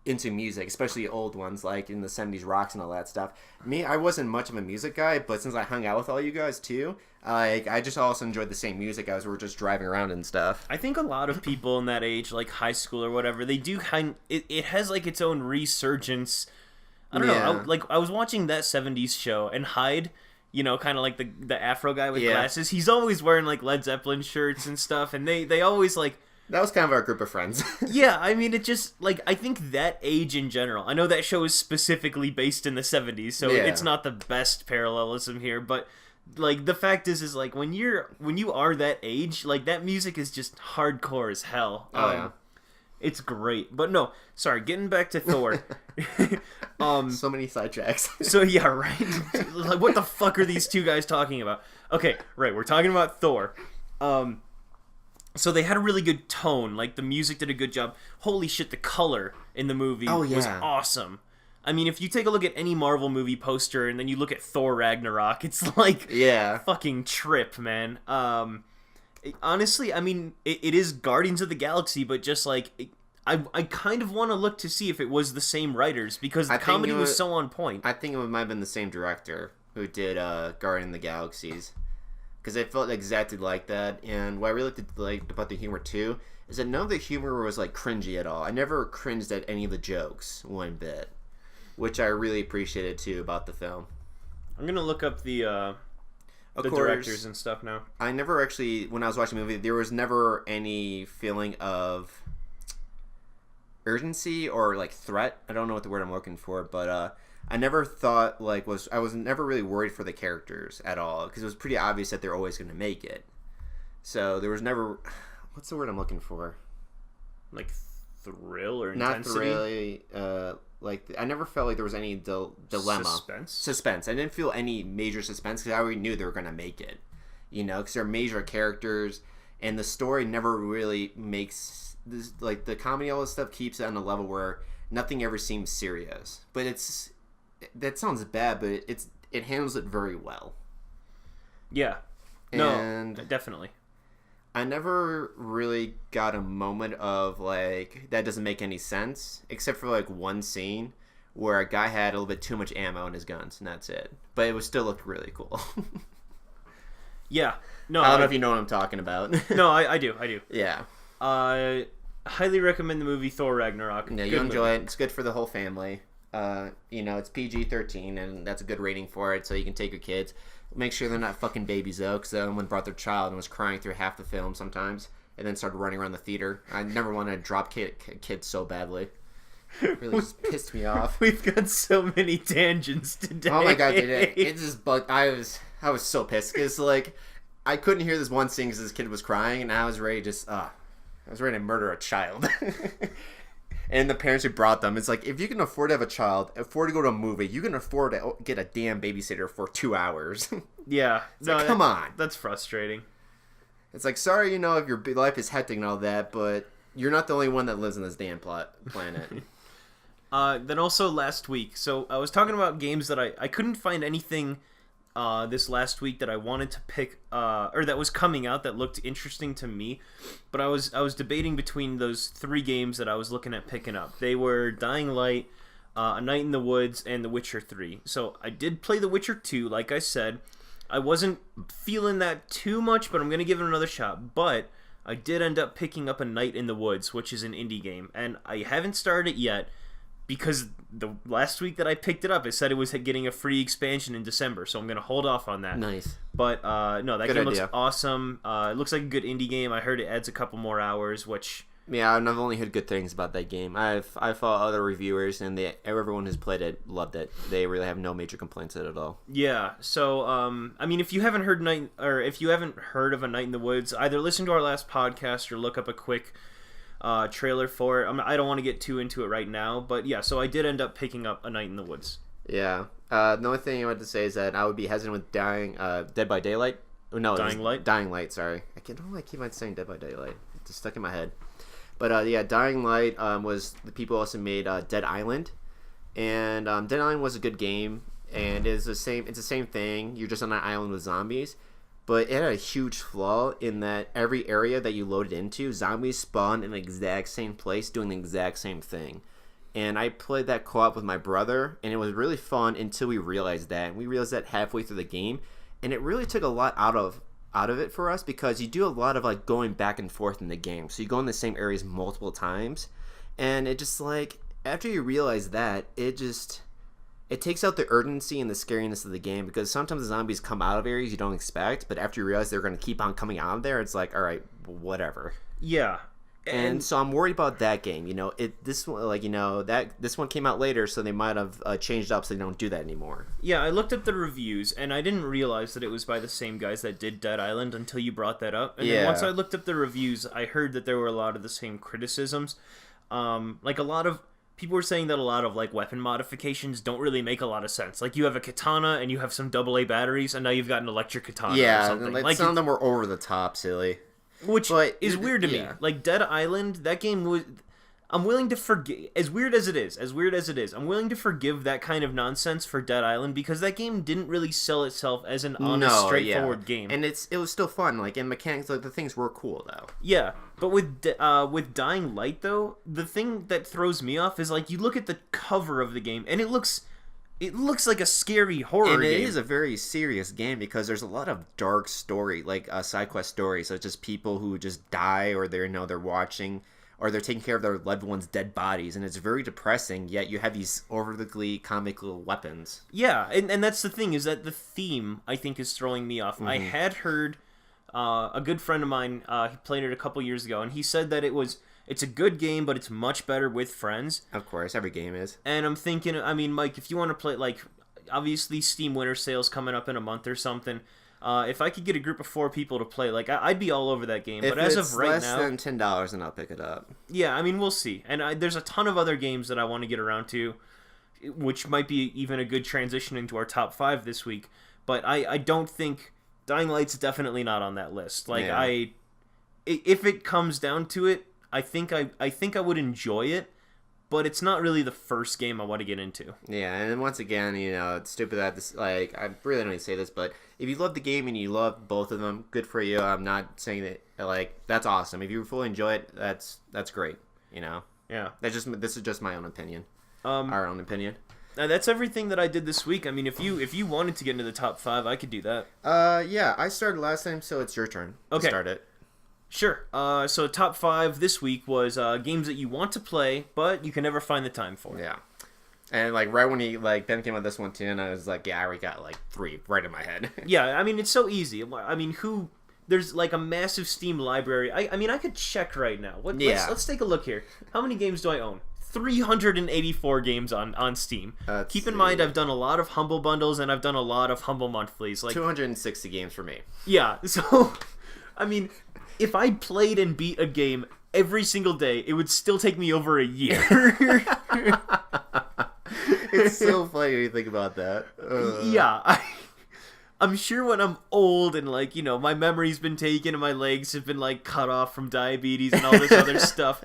into music, especially old ones like in the 70s rocks and all that stuff. Me, I wasn't much of a music guy, but since I hung out with all you guys too, I just also enjoyed the same music as we were just driving around and stuff. I think a lot of people in that age, like high school or whatever, they do it has like its own resurgence. I don't know. I was watching that 70s show, and Hyde, you know, kind of like the Afro guy with glasses, he's always wearing like Led Zeppelin shirts and stuff, and they always like. That was kind of our group of friends. Yeah, I mean, it just, like, I think that age in general, I know that show is specifically based in the 70s, so it's not the best parallelism here, but, like, the fact is like, when you are that age, like, that music is just hardcore as hell. It's great. But no, sorry, getting back to Thor. So many sidetracks. So, yeah, right? Like, what the fuck are these two guys talking about? Okay, right, we're talking about Thor. So they had a really good tone. Like, the music did a good job. Holy shit, the color in the movie was awesome. I mean, if you take a look at any Marvel movie poster and then you look at Thor Ragnarok, it's like fucking trip, man. Honestly, I mean, it is Guardians of the Galaxy, but just like... I kind of want to look to see if it was the same writers, because the comedy was so on point. I think it might have been the same director who did Guardians of the Galaxies. Because it felt exactly like that, and what I really liked about the humor too is that none of the humor was like cringy at all. I never cringed at any of the jokes one bit, which I really appreciated too about the film. I'm gonna look up the directors and stuff now. I never actually, when I was watching the movie, there was never any feeling of urgency or like threat. I don't know what the word I'm looking for, but I never thought I was never really worried for the characters at all, because it was pretty obvious that they're always going to make it. So there was never, what's the word I'm looking for? Like thrill or intensity? Not really. I never felt like there was any dilemma. Suspense. I didn't feel any major suspense because I already knew they were going to make it. You know, because they're major characters, and the story never really makes this, like, the comedy, all this stuff keeps it on a level where nothing ever seems serious. But that sounds bad, but it handles it very well. Yeah. No, definitely. I never really got a moment of, like, that doesn't make any sense, except for, like, one scene where a guy had a little bit too much ammo in his guns, and that's it. But it still looked really cool. Yeah. No, I don't know if you know what I'm talking about. No, I do. Yeah. Highly recommend the movie Thor Ragnarok. Yeah, you enjoy it. It's good for the whole family. It's PG-13, and that's a good rating for it, so you can take your kids. Make sure they're not fucking babies, though, because someone brought their child and was crying through half the film sometimes, and then started running around the theater. I never wanted to drop kids so badly. It really just pissed me off. We've got so many tangents today. Oh my god, it just bugged. I was so pissed, because, like, I couldn't hear this one scene because this kid was crying, and I was ready to murder a child. And the parents who brought them, it's like, if you can afford to have a child, afford to go to a movie, you can afford to get a damn babysitter for 2 hours. Yeah. Come on. That's frustrating. It's like, sorry, if your life is hectic and all that, but you're not the only one that lives on this damn planet. Then also last week, so I was talking about games that I couldn't find anything this last week that I wanted to pick, or that was coming out that looked interesting to me, but I was debating between those 3 games that I was looking at picking up. They were Dying Light, A Night in the Woods, and The Witcher 3. So I did play The Witcher 2, like I said. I wasn't feeling that too much, but I'm going to give it another shot. But I did end up picking up A Night in the Woods, which is an indie game, and I haven't started it yet, because the last week that I picked it up, it said it was getting a free expansion in December, so I'm going to hold off on that. Nice. But, no, that game looks awesome. It looks like a good indie game. I heard it adds a couple more hours, which... Yeah, I've only heard good things about that game. I follow other reviewers, and everyone who's played it loved it. They really have no major complaints at all. Yeah, so, I mean, if you haven't heard of A Night in the Woods, either listen to our last podcast or look up a quick... trailer for it. I don't want to get too into it right now, but yeah, so I did end up picking up A Night in the Woods. Yeah. The only thing I wanted to say is that I would be hesitant with Dead by Daylight. Oh, no, Dying Light? Dying Light, sorry. I don't know why I keep on saying Dead by Daylight. It's just stuck in my head. But yeah, Dying Light was the people also made Dead Island, and Dead Island was a good game, and it's the same thing. You're just on an island with zombies. But it had a huge flaw in that every area that you loaded into, zombies spawned in the exact same place doing the exact same thing. And I played that co-op with my brother, and it was really fun until we realized that. And we realized that halfway through the game, and it really took a lot out of it for us, because you do a lot of, like, going back and forth in the game. So you go in the same areas multiple times, and it just, like, after you realize that, it takes out the urgency and the scariness of the game, because sometimes the zombies come out of areas you don't expect, but after you realize they're going to keep on coming out of there, it's like, all right, whatever. Yeah. And so I'm worried about that game. This one came out later, so they might have changed up so they don't do that anymore. Yeah, I looked up the reviews, and I didn't realize that it was by the same guys that did Dead Island until you brought that up. And then once I looked up the reviews, I heard that there were a lot of the same criticisms. Like, a lot of... People were saying that a lot of, like, weapon modifications don't really make a lot of sense. Like, you have a katana and you have some AA batteries, and now you've got an electric katana or something. Like, some of them were over the top silly. Which is weird to me. Like, Dead Island, that game was... I'm willing to forgive... As weird as it is, I'm willing to forgive that kind of nonsense for Dead Island because that game didn't really sell itself as an honest, straightforward game. And it was still fun. Like, in mechanics, like, the things were cool, though. Yeah, but with Dying Light, though, the thing that throws me off is, like, you look at the cover of the game, and it looks like a scary horror game. And it is a very serious game because there's a lot of dark story, like side quest stories, such as people who just die or they're watching or they're taking care of their loved ones' dead bodies, and it's very depressing, yet you have these overly comical weapons. Yeah, and that's the thing, is that the theme, I think, is throwing me off. Mm-hmm. I had heard a good friend of mine, he played it a couple years ago, and he said that it's a good game, but it's much better with friends. Of course, every game is. And I'm thinking, I mean, Mike, if you want to play, like, obviously Steam Winter Sale's coming up in a month or something. If I could get a group of 4 people to play, like, I'd be all over that game. But as of right now... If it's less than $10, then I'll pick it up. Yeah, I mean, we'll see. And there's a ton of other games that I want to get around to, which might be even a good transition into our top 5 this week. But I don't think... Dying Light's definitely not on that list. Like, yeah. If it comes down to it, I think I would enjoy it, but it's not really the first game I want to get into. Yeah, and once again, it's stupid that this, like, I really don't need to say this, but if you love the game and you love both of them, good for you. I'm not saying that, like, that's awesome. If you fully enjoy it, that's great, Yeah. This is just my own opinion. Our own opinion. That's everything that I did this week. I mean, if you wanted to get into the top 5, I could do that. Yeah, I started last time, so it's your turn to start it. Sure. So top 5 this week was games that you want to play, but you can never find the time for. Yeah. And, like, right when Ben came out this one, too, and I was like, yeah, I already got, like, 3 right in my head. Yeah, I mean, it's so easy. I mean, there's, like, a massive Steam library. I mean, I could check right now. Let's take a look here. How many games do I own? 384 games on Steam. Keep in mind, I've done a lot of Humble Bundles, and I've done a lot of Humble Monthlies. Like 260 games for me. Yeah, so, I mean... If I played and beat a game every single day, it would still take me over a year. It's so funny when you think about that. Yeah, I'm sure when I'm old and, like, my memory's been taken and my legs have been, like, cut off from diabetes and all this other stuff,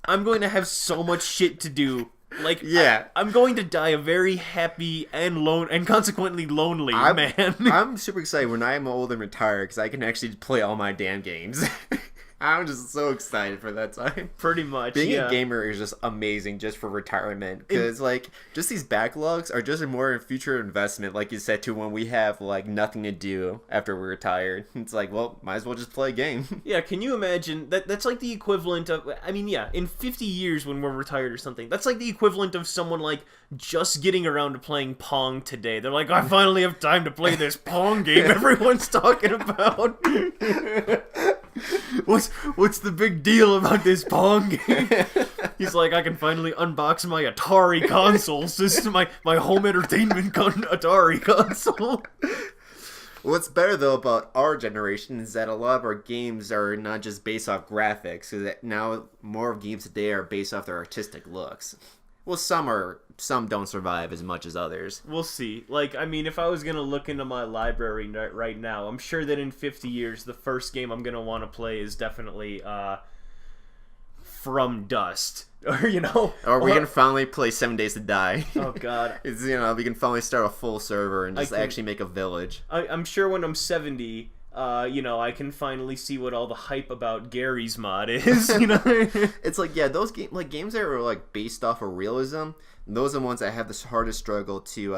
I'm going to have so much shit to do. Like, yeah, I'm going to die a very happy and consequently lonely man. I'm super excited when I'm old and retired because I can actually play all my damn games. I'm just so excited for that time. Pretty much, Being a gamer is just amazing just for retirement. Because, like, just these backlogs are just a more future investment, like you said, to when we have, like, nothing to do after we're retired. It's like, well, might as well just play a game. Yeah, can you imagine? That's like the equivalent of, I mean, yeah, in 50 years when we're retired or something, that's like the equivalent of someone, like, just getting around to playing Pong today. They're like, I finally have time to play this Pong game everyone's talking about. What's the big deal about this Pong game? He's like, I can finally unbox my Atari console system, my home entertainment Atari console. What's better, though, about our generation is that a lot of our games are not just based off graphics, so that now more of games today are based off their artistic looks. Well, some don't survive as much as others. We'll see. Like, I mean, if I was going to look into my library right now, I'm sure that in 50 years, the first game I'm going to want to play is definitely From Dust. Or, Or we can finally play 7 Days to Die. Oh, God. It's, we can finally start a full server and just actually make a village. I'm sure when I'm 70... I can finally see what all the hype about Gary's mod is, It's like, yeah, those games that are, like, based off of realism, those are the ones that have the hardest struggle to,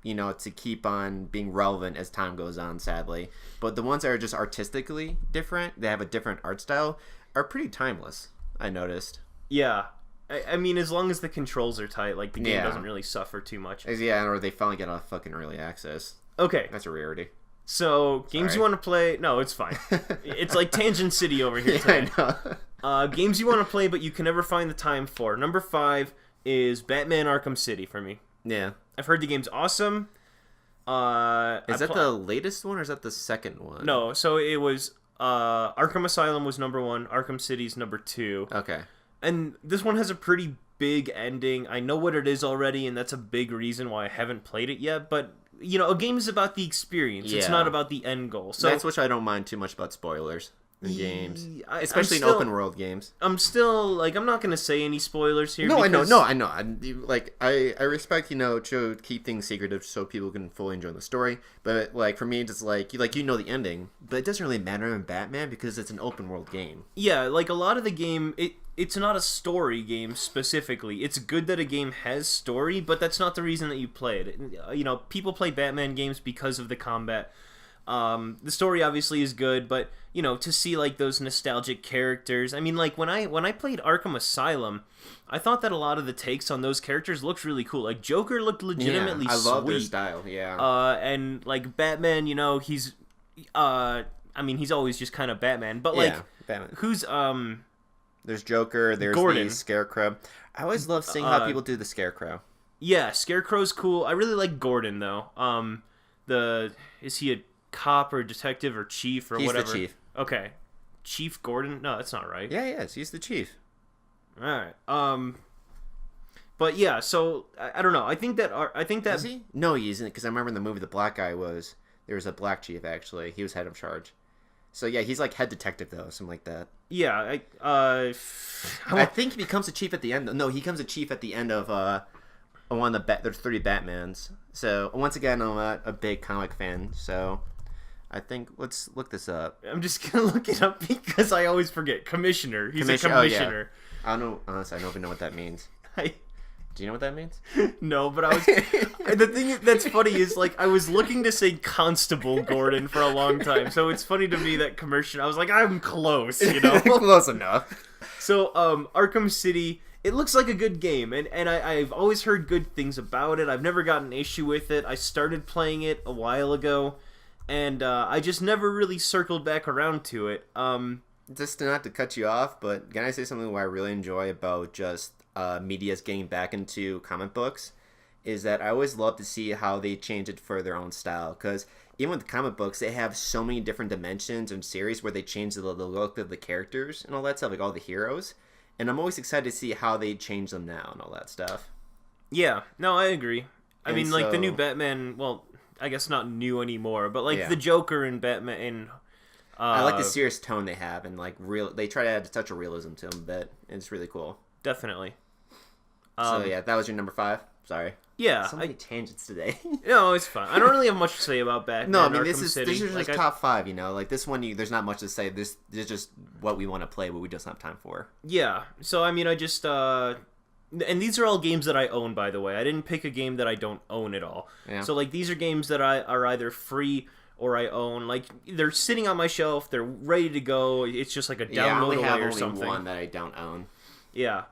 to keep on being relevant as time goes on, sadly. But the ones that are just artistically different, they have a different art style, are pretty timeless, I noticed. Yeah. I mean, as long as the controls are tight, like, the game doesn't really suffer too much. Yeah, or they finally get a fucking early access. Okay. That's a rarity. So, games you want to play... No, it's fine. It's like Tangent City over here today. Yeah, I know. Games you want to play, but you can never find the time for. Number 5 is Batman Arkham City for me. Yeah. I've heard the game's awesome. Is that the latest one, or is that the second one? No, so it was... Arkham Asylum was number 1. Arkham City's number 2. Okay. And this one has a pretty big ending. I know what it is already, and that's a big reason why I haven't played it yet, but... a game is about the experience. Yeah. It's not about the end goal. So that's which I don't mind too much about spoilers. in games, especially in open world games. I'm still like, I'm not gonna say any spoilers here. No, I know. I respect to keep things secretive so people can fully enjoy the story. But like for me, it's like the ending, but it doesn't really matter in Batman because it's an open world game. Yeah, like a lot of the game, it's not a story game specifically. It's good that a game has story, but that's not the reason that you play it. People play Batman games because of the combat. The story obviously is good, but to see like those nostalgic characters. I mean, like when I played Arkham Asylum, I thought that a lot of the takes on those characters looked really cool. Like Joker looked legitimately sweet. I love their style. Yeah. And like Batman, he's he's always just kind of Batman, but like Batman. Who's There's Joker. There's Gordon. The Scarecrow. I always love seeing how people do the Scarecrow. Yeah, Scarecrow's cool. I really like Gordon though. Is he a cop or detective or chief or whatever? He's the chief. Okay. Chief Gordon? No, that's not right. Yeah, he is. He's the chief. Alright. But yeah, so I don't know. I think that Is he? No, he isn't, because I remember in the movie the black guy was there was a black chief actually. He was head of charge. So yeah, he's like head detective though, something like that. Yeah, I think he becomes a chief at the end. No, he becomes a chief at the end of one of the there's 30 Batmans. So once again, I'm not a big comic fan, so I think let's look this up. I'm just gonna look it up because I always forget. Commissioner. He's a commissioner. Oh, yeah. I don't know. Honestly, I don't even know what that means. Do you know what that means? No, but I was. The thing that's funny is like I was looking to say Constable Gordon for a long time, so it's funny to me that commissioner. I was like, I'm close, Close enough. So, Arkham City. It looks like a good game, and I've always heard good things about it. I've never got an issue with it. I started playing it a while ago, and I just never really circled back around to it. Just not to cut you off, but can I say something what I really enjoy about just media's getting back into comic books is that I always love to see how they change it for their own style, because even with the comic books, they have so many different dimensions and series where they change the look of the characters and all that stuff, like all the heroes. And I'm always excited to see how they change them now and all that stuff. Yeah, no, I agree. I mean, like, the new Batman, well, I guess not new anymore, but, like, the Joker and Batman and... I like the serious tone they have, and, like, they try to add a touch of realism to them a bit, and it's really cool. Definitely. So, yeah, that was your number 5? Sorry. Yeah. So many tangents today. No, it's fine. I don't really have much to say about Batman. No, I mean, this is just top 5, Like, this one, there's not much to say. This is just what we want to play, but we just don't have time for. Yeah. So, I mean, I just... And these are all games that I own, by the way. I didn't pick a game that I don't own at all. Yeah. So, like, these are games that are either free or I own. Like, they're sitting on my shelf. They're ready to go. It's just like a download away or something. I only have one that I don't own. Yeah.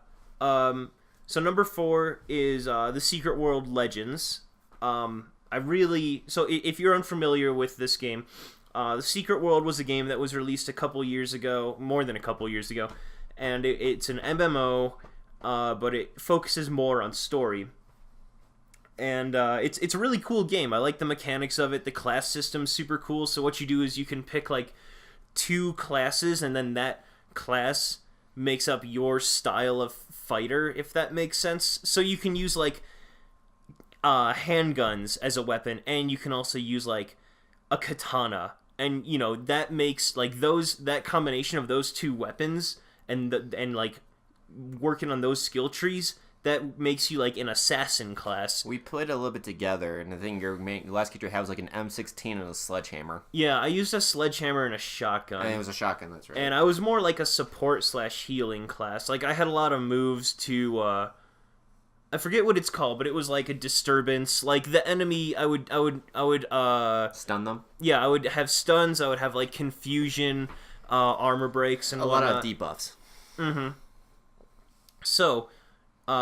So number 4 is The Secret World Legends. So if you're unfamiliar with this game, The Secret World was a game that was released a couple years ago, more than a couple years ago, and it's an MMO, but it focuses more on story. And it's a really cool game. I like the mechanics of it. The class system's super cool. So what you do is you can pick like 2 classes, and then that class makes up your style of fighter, if that makes sense. So you can use like handguns as a weapon, and you can also use like a katana, and that makes like that combination of those 2 weapons and like working on those skill trees, that makes you like an assassin class. We played a little bit together, and I think your last character has like an M16 and a sledgehammer. Yeah, I used a sledgehammer and a shotgun. And it was a shotgun, that's right. And I was more like a support/healing class. Like, I had a lot of moves to, I forget what it's called, but it was like a disturbance. Like, the enemy, I would stun them? Yeah, I would have stuns, I would have like confusion, armor breaks, and a lot of debuffs. Mm-hmm. So...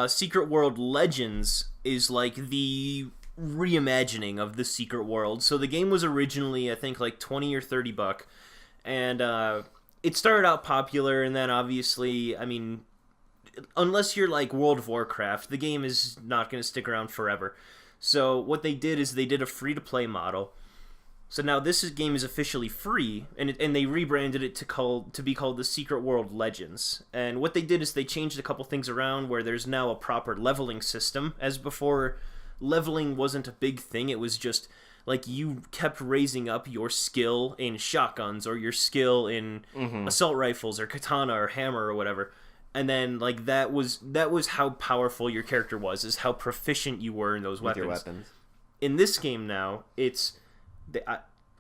Secret World Legends is like the reimagining of the Secret World. So the game was originally, I think, like $20 or $30, and it started out popular, and then obviously, I mean, unless you're like World of Warcraft, the game is not going to stick around forever. So what they did is they did a free-to-play model. So now this game is officially free, and they rebranded it to be called The Secret World Legends. And what they did is they changed a couple things around, where there's now a proper leveling system. As before, leveling wasn't a big thing. It was just like you kept raising up your skill in shotguns or your skill in assault rifles or katana or hammer or whatever. And then like that was how powerful your character was, is how proficient you were in those weapons. With your weapons. In this game now, it's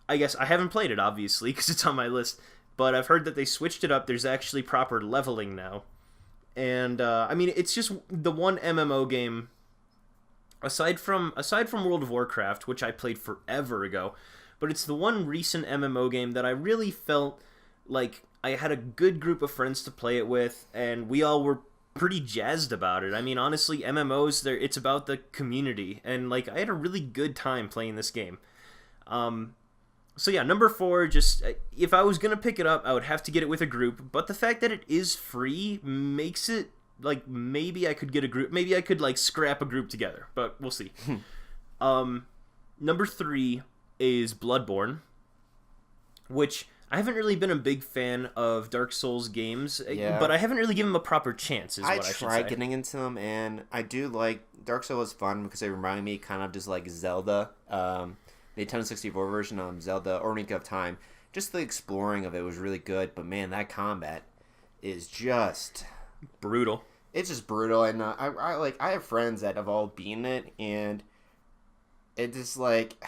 I guess I haven't played it obviously because it's on my list, but I've heard that they switched it up. There's actually proper leveling now. And I mean, it's just the one MMO game aside from World of Warcraft, which I played forever ago, but it's the one recent MMO game that I really felt like I had a good group of friends to play it with, and we all were pretty jazzed about it. I mean, honestly, MMOs, it's about the community, and like I had a really good time playing this game. So yeah, number 4, just if I was gonna pick it up, I would have to get it with a group. But the fact that it is free makes it like maybe I could get a group. Maybe I could like scrap a group together, but we'll see. Number 3 is Bloodborne, which I haven't really been a big fan of Dark Souls games, but I haven't really given them a proper chance, is what I should say. I tried getting into them, and I do like... Dark Souls is fun because they remind me kind of just like Zelda, the Nintendo 64 version of Zelda, Ocarina of Time. Just the exploring of it was really good, but man, that combat is just... brutal. It's just brutal, and I have friends that have all beaten it, and it just like...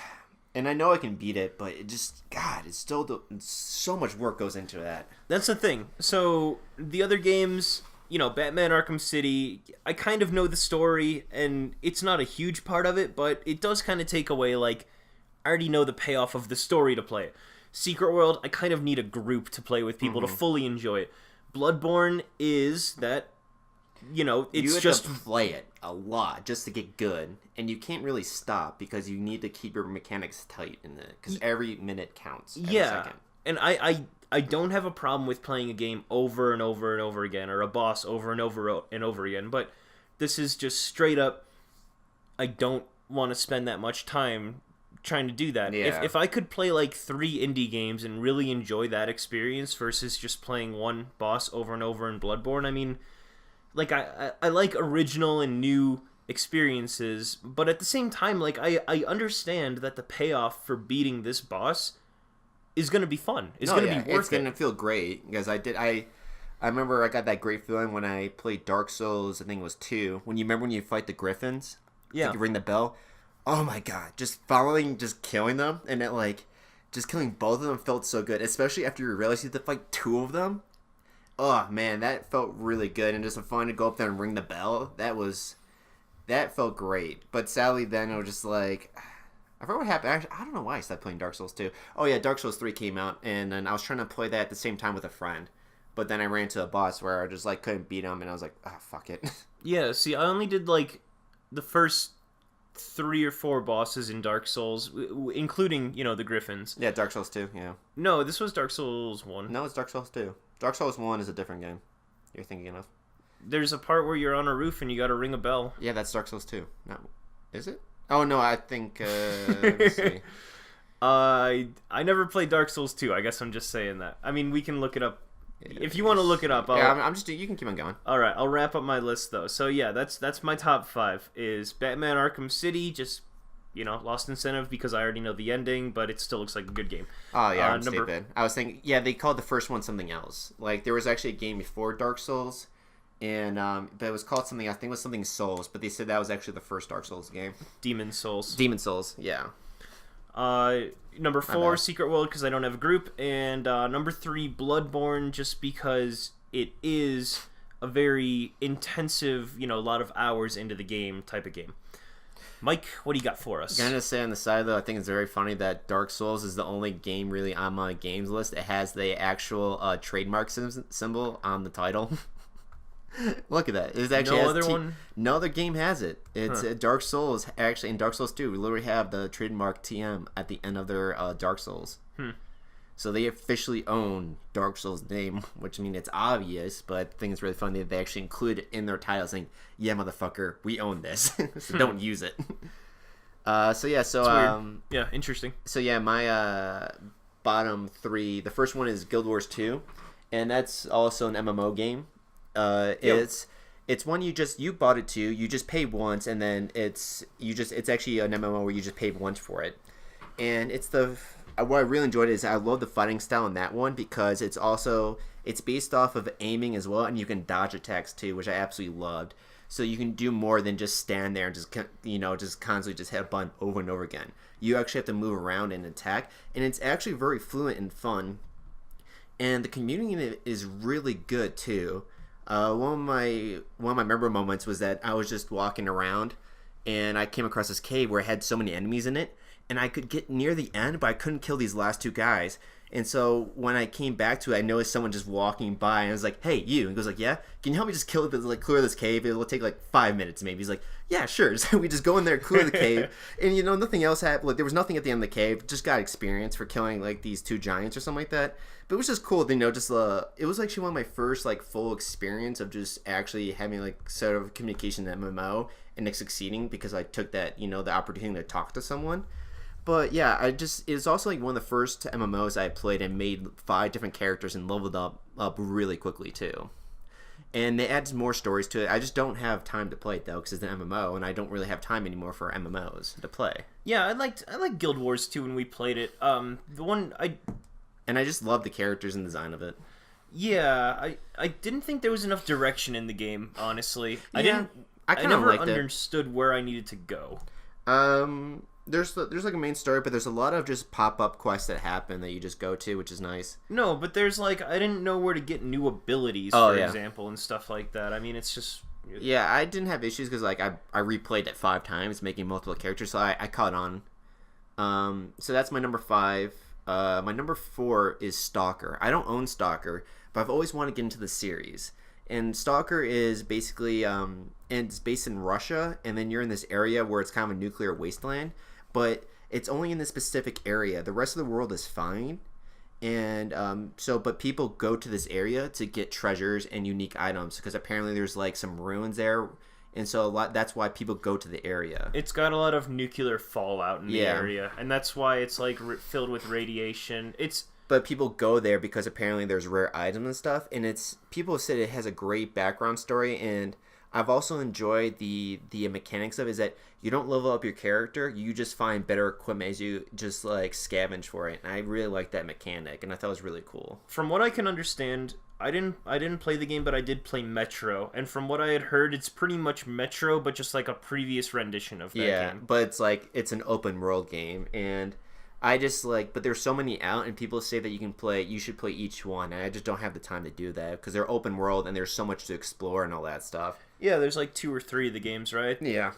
And I know I can beat it, but it just, God, it's still, so much work goes into that. That's the thing. So, the other games, Batman Arkham City, I kind of know the story, and it's not a huge part of it, but it does kind of take away, like, I already know the payoff of the story to play it. Secret World, I kind of need a group to play with people to fully enjoy it. Bloodborne is that, it's just... to play it a lot just to get good, and you can't really stop because you need to keep your mechanics tight in it, because every minute counts. Every second. And I don't have a problem with playing a game over and over and over again, or a boss over and over and over again, but this is just straight up, I don't want to spend that much time trying to do that. Yeah. If I could play like 3 indie games and really enjoy that experience versus just playing one boss over and over in Bloodborne, I mean... Like, I like original and new experiences, but at the same time, like, I understand that the payoff for beating this boss is going to be fun. It's going to be worth it. It's going to feel great, because I remember I got that great feeling when I played Dark Souls, I think it was 2, when you fight the Griffins, yeah, you ring the bell. Oh my god, just killing them, and it, like, just killing both of them felt so good, especially after you realize you have to fight 2 of them. Oh man, that felt really good, and just fun to go up there and ring the bell. That felt great. But sadly, then it was just like, I forgot what happened. Actually, I don't know why I stopped playing Dark Souls 2. Oh yeah, Dark Souls 3 came out, and then I was trying to play that at the same time with a friend. But then I ran into a boss where I just like couldn't beat him, and I was like, oh fuck it. Yeah, see, I only did like the first 3 or 4 bosses in Dark Souls, including the Griffins. Yeah, Dark Souls 2. Yeah. No, this was Dark Souls 1. No, it's Dark Souls 2. Dark Souls 1 is a different game you're thinking of. There's a part where you're on a roof and you gotta ring a bell. Yeah, that's Dark Souls 2. No, is it? Oh, no, I think... let's see. I never played Dark Souls 2. I guess I'm just saying that. I mean, we can look it up. If you want to look it up, you can keep on going. All right, I'll wrap up my list, though. So, yeah, that's my top 5. Is Batman Arkham City, just... lost incentive because I already know the ending, but it still looks like a good game. Oh, yeah, I'm stupid. I was thinking, they called the first one something else. Like, there was actually a game before Dark Souls, and but it was called something, I think it was something Souls, but they said that was actually the first Dark Souls game. Demon Souls, yeah. Number 4, Secret World, because I don't have a group, and number 3, Bloodborne, just because it is a very intensive, a lot of hours into the game type of game. Mike, what do you got for us? I'm going to say on the side, though, I think it's very funny that Dark Souls is the only game really on my games list. It has the actual trademark symbol on the title. Look at that. It actually no other game has it. It's Dark Souls. Actually, in Dark Souls 2, we literally have the trademark TM at the end of their Dark Souls. So they officially own Dark Souls' name, which, I mean, it's obvious, but I think it's really funny that they actually include it in their title saying, yeah, motherfucker, we own this, so don't use it. Yeah, interesting. So, yeah, my bottom 3, the first one is Guild Wars 2, and that's also an MMO game. It's one you bought it to, you just paid once, and then it's actually an MMO where you just paid once for it. And what I really enjoyed is I love the fighting style in that one because it's based off of aiming as well, and you can dodge attacks too, which I absolutely loved. So you can do more than just stand there and just constantly just hit a button over and over again. You actually have to move around and attack, and it's actually very fluent and fun. And the community in it is really good too. One of my memorable moments was that I was just walking around, and I came across this cave where it had so many enemies in it, and I could get near the end, but I couldn't kill these last two guys. And so when I came back to it, I noticed someone just walking by, and I was like, "Hey, you!" And he goes like, "Yeah, can you help me just clear this cave? It will take like 5 minutes, maybe." He's like, "Yeah, sure." So we just go in there, clear the cave, and nothing else happened. Like there was nothing at the end of the cave. Just got experience for killing like these two giants or something like that. But it was just cool, it was actually one of my first like full experience of just actually having like sort of communication in MMO and like succeeding because I took that the opportunity to talk to someone. But yeah, it's also like one of the first MMOs I played and made 5 different characters and leveled up really quickly too. And they added more stories to it. I just don't have time to play it though because it's an MMO and I don't really have time anymore for MMOs to play. Yeah, I liked Guild Wars 2 when we played it. And I just love the characters and design of it. Yeah, I didn't think there was enough direction in the game, honestly. Yeah, I never understood where I needed to go. There's like a main story, but there's a lot of just pop-up quests that happen that you just go to, which is nice. No, but there's like I didn't know where to get new abilities, for example, and stuff like that. I mean, it's just... Yeah, I didn't have issues because like I replayed it 5 times, making multiple characters, so I caught on. So that's my number 5. My number 4 is Stalker. I don't own Stalker, but I've always wanted to get into the series. And Stalker is basically, and it's based in Russia, and then you're in this area where it's kind of a nuclear wasteland, but it's only in this specific area. The rest of the world is fine, and but people go to this area to get treasures and unique items because apparently there's like some ruins there, and so that's why people go to the area. It's got a lot of nuclear fallout in the area, and that's why it's like filled with radiation. But people go there because apparently there's rare items and stuff, and people said it has a great background story, and I've also enjoyed the mechanics of it is that you don't level up your character, you just find better equipment as you just like scavenge for it, and I really like that mechanic, and I thought it was really cool. From what I can understand, I didn't play the game, but I did play Metro, and from what I had heard, it's pretty much Metro, but just like a previous rendition of that game. Yeah, but it's an open world game, and I just but there's so many out, and people say that you should play each one, and I just don't have the time to do that because they're open world and there's so much to explore and all that stuff. Yeah, there's like 2 or 3 of the games, right? Yeah,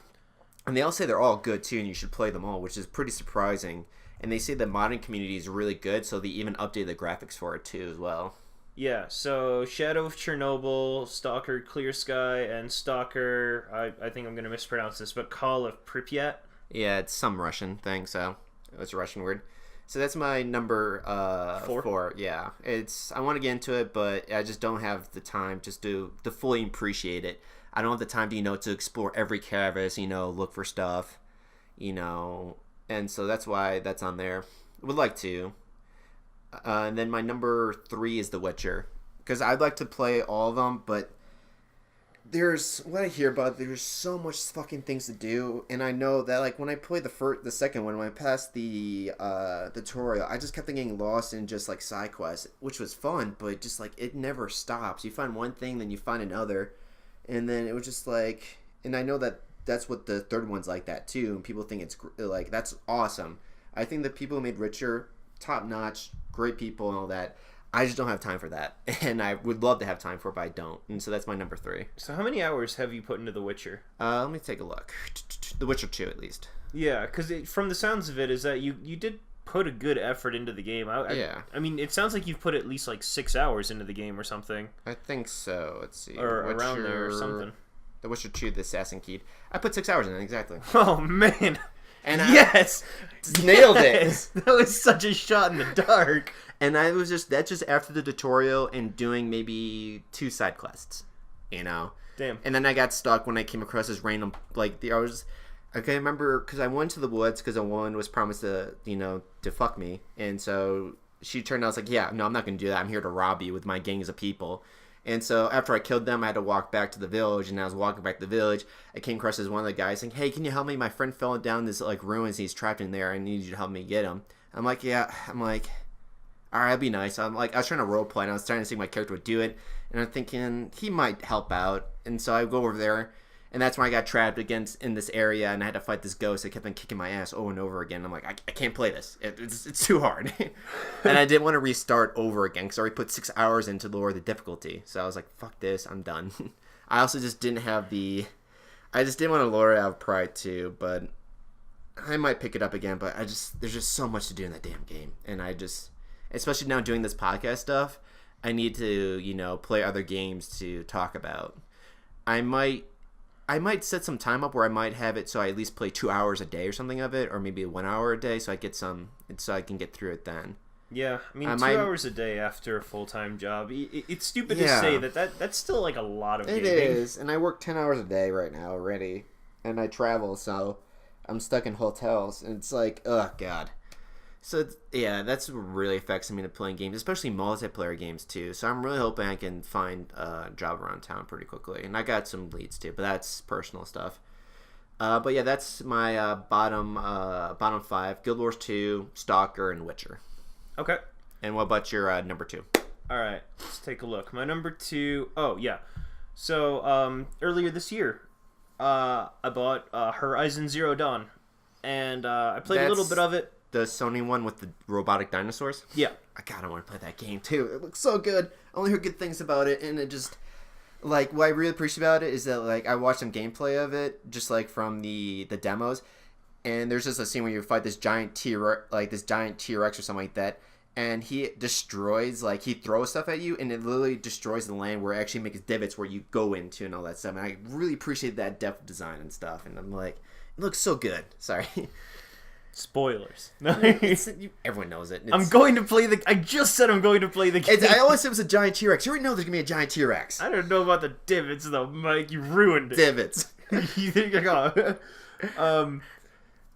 and they all say they're all good too, and you should play them all, which is pretty surprising. And they say the modding community is really good, so they even updated the graphics for it too as well. Yeah, so Shadow of Chernobyl, Stalker Clear Sky, and Stalker, I think I'm going to mispronounce this, but Call of Pripyat. Yeah, it's some Russian thing, so it's a Russian word. So that's my number 4. Yeah, I want to get into it, but I just don't have the time just to fully appreciate it. I don't have the time to explore every crevice, look for stuff, and so that's why that's on there. Would like to. And then my number 3 is The Witcher, because I'd like to play all of them, but there's so much fucking things to do, and I know that like when I played the second one, when I passed the tutorial, I just kept getting lost in just like side quests, which was fun, but just like it never stops. You find one thing, then you find another, and then it was just like, and I know that that's what the third one's like that too, and people think it's like that's awesome. I think the people who made Witcher, top notch, great people and all that. I just don't have time for that, and I would love to have time for it, but I don't, and so that's my number 3. So how many hours have you put into The Witcher? Let me take a look. The Witcher 2, at least. Yeah, because from the sounds of it, is that you did put a good effort into the game. I mean, it sounds like you've put at least like 6 hours into the game or something. I think so. Let's see. Or around there or something. The Witcher 2, the Assassin Key. I put 6 hours in it, exactly. Oh, man. And yes! Nailed it! That was such a shot in the dark. And that's just after the tutorial and doing maybe 2 side quests, Damn. And then I got stuck when I came across this random, I remember, because I went to the woods because a woman was promised to fuck me. And so she turned out, I was like, yeah, no, I'm not going to do that. I'm here to rob you with my gangs of people. And so after I killed them, I had to walk back to the village. And I was walking back to the village. I came across this one of the guys saying, "Hey, can you help me? My friend fell down this like ruins. He's trapped in there. I need you to help me get him." I'm like, "Yeah." I'm like, "All right, that'd be nice." I'm like, I was trying to roleplay, and I was trying to see if my character would do it. And I'm thinking he might help out. And so I go over there. And that's when I got trapped in this area, and I had to fight this ghost that kept on kicking my ass over and over again. I'm like, I can't play this. It's too hard. And I didn't want to restart over again because I already put 6 hours into lower the difficulty. So I was like, fuck this, I'm done. I also just didn't have I just didn't want to lower it out of pride too, but I might pick it up again. But there's just so much to do in that damn game. And especially now doing this podcast stuff, I need to, play other games to talk about. I might set some time up where I might have it so I at least play 2 hours a day or something of it, or maybe 1 hour a day so I can get through it then. Yeah, I mean, 2 hours a day after a full-time job. It's stupid to say that's still like a lot of gaming. It is, and I work 10 hours a day right now already, and I travel, so I'm stuck in hotels, and it's like, oh god. So that's what really affects me to playing games, especially multiplayer games too. So I'm really hoping I can find a job around town pretty quickly, and I got some leads too, but that's personal stuff. But yeah, that's my bottom 5: Guild Wars 2, Stalker, and Witcher. Okay. And what about your number 2? All right, let's take a look. My number 2. Oh yeah. So earlier this year, I bought Horizon Zero Dawn, and I played a little bit of it. The Sony one with the robotic dinosaurs? Yeah. I want to play that game too. It looks so good. I only heard good things about it, and it just, like, what I really appreciate about it is that, like, I watched some gameplay of it, just, like, from the demos, and there's just a scene where you fight this giant T-Rex or something like that, and he destroys, like, he throws stuff at you, and it literally destroys the land where it actually makes divots where you go into and all that stuff, and I really appreciate that depth design and stuff, and I'm like, it looks so good. Sorry. Spoilers. Everyone knows it. I'm going to play I just said I'm going to play the game. I always said it was a giant T-Rex. You already know there's going to be a giant T-Rex. I don't know about the divots, though, Mike. You ruined it. Divots. You think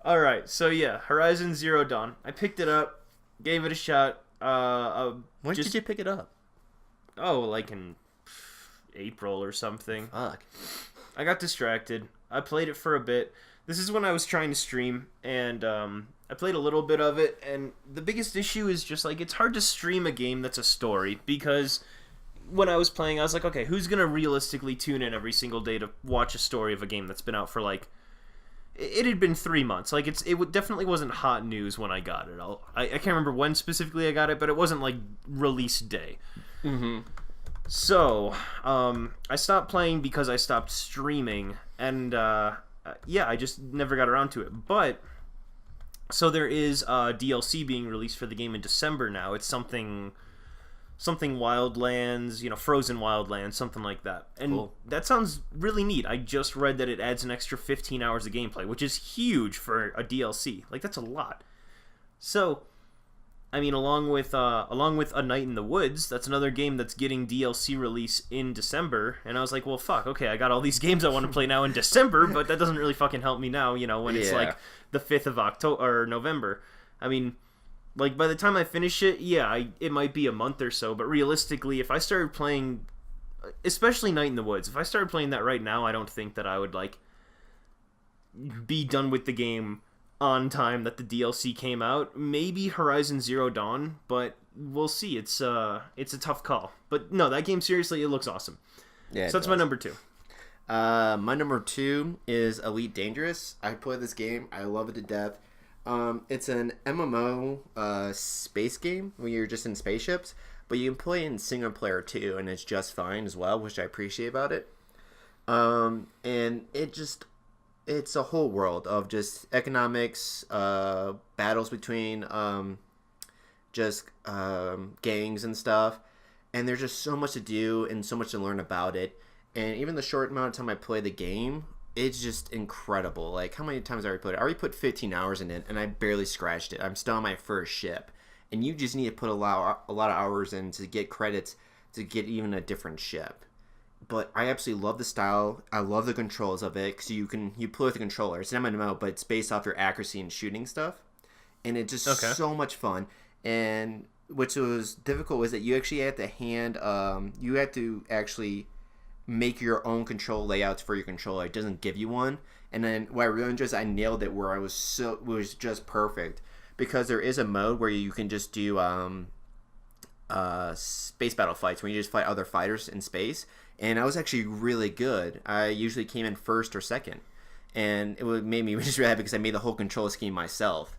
Alright, so yeah, Horizon Zero Dawn. I picked it up, gave it a shot. When did you pick it up? Oh, like in April or something. Fuck. I got distracted. I played it for a bit. This is when I was trying to stream, and I played a little bit of it, and the biggest issue is just, like, it's hard to stream a game that's a story, because when I was playing, I was like, okay, who's going to realistically tune in every single day to watch a story of a game that's been out for, like, it had been 3 months. Like, it definitely wasn't hot news when I got it. I can't remember when specifically I got it, but it wasn't, like, release day. Mm-hmm. So, I stopped playing because I stopped streaming, and, I just never got around to it. But, so there is DLC being released for the game in December now. It's something Wildlands, Frozen Wildlands, something like that. And cool. That sounds really neat. I just read that it adds an extra 15 hours of gameplay, which is huge for a DLC. Like, that's a lot. So, I mean, along with A Night in the Woods, that's another game that's getting DLC release in December, and I was like, well, fuck, okay, I got all these games I want to play now in December, but that doesn't really fucking help me now, when it's like the 5th of October or November. I mean, like, by the time I finish it, it might be a month or so, but realistically, if I started playing, especially Night in the Woods, if I started playing that right now, I don't think that I would, like, be done with the game on time that the DLC came out. Maybe Horizon Zero Dawn, but we'll see. It's a tough call. But no, that game, seriously, it looks awesome. Yeah. So that's my number 2. My number 2 is Elite Dangerous. I play this game. I love it to death. It's an MMO space game where you're just in spaceships, but you can play in single player too, and it's just fine as well, which I appreciate about it. And it's a whole world of just economics, battles between gangs and stuff, and there's just so much to do and so much to learn about it. And even the short amount of time I play the game, it's just incredible. Like, how many times have I already played it? I already put 15 hours in it, and I barely scratched it. I'm still on my first ship, and you just need to put a lot of hours in to get credits to get even a different ship. But I absolutely love the style. I love the controls of it, because you play with the controller. It's an MMO, but it's based off your accuracy and shooting stuff, and it's just so much fun. And which was difficult, was that you actually had to you had to actually make your own control layouts for your controller. It doesn't give you one. And then what I really enjoyed is I nailed it where it was just perfect, because there is a mode where you can just do space battle fights where you just fight other fighters in space, and I was actually really good. I usually came in first or second, and it made me just really happy because I made the whole control scheme myself.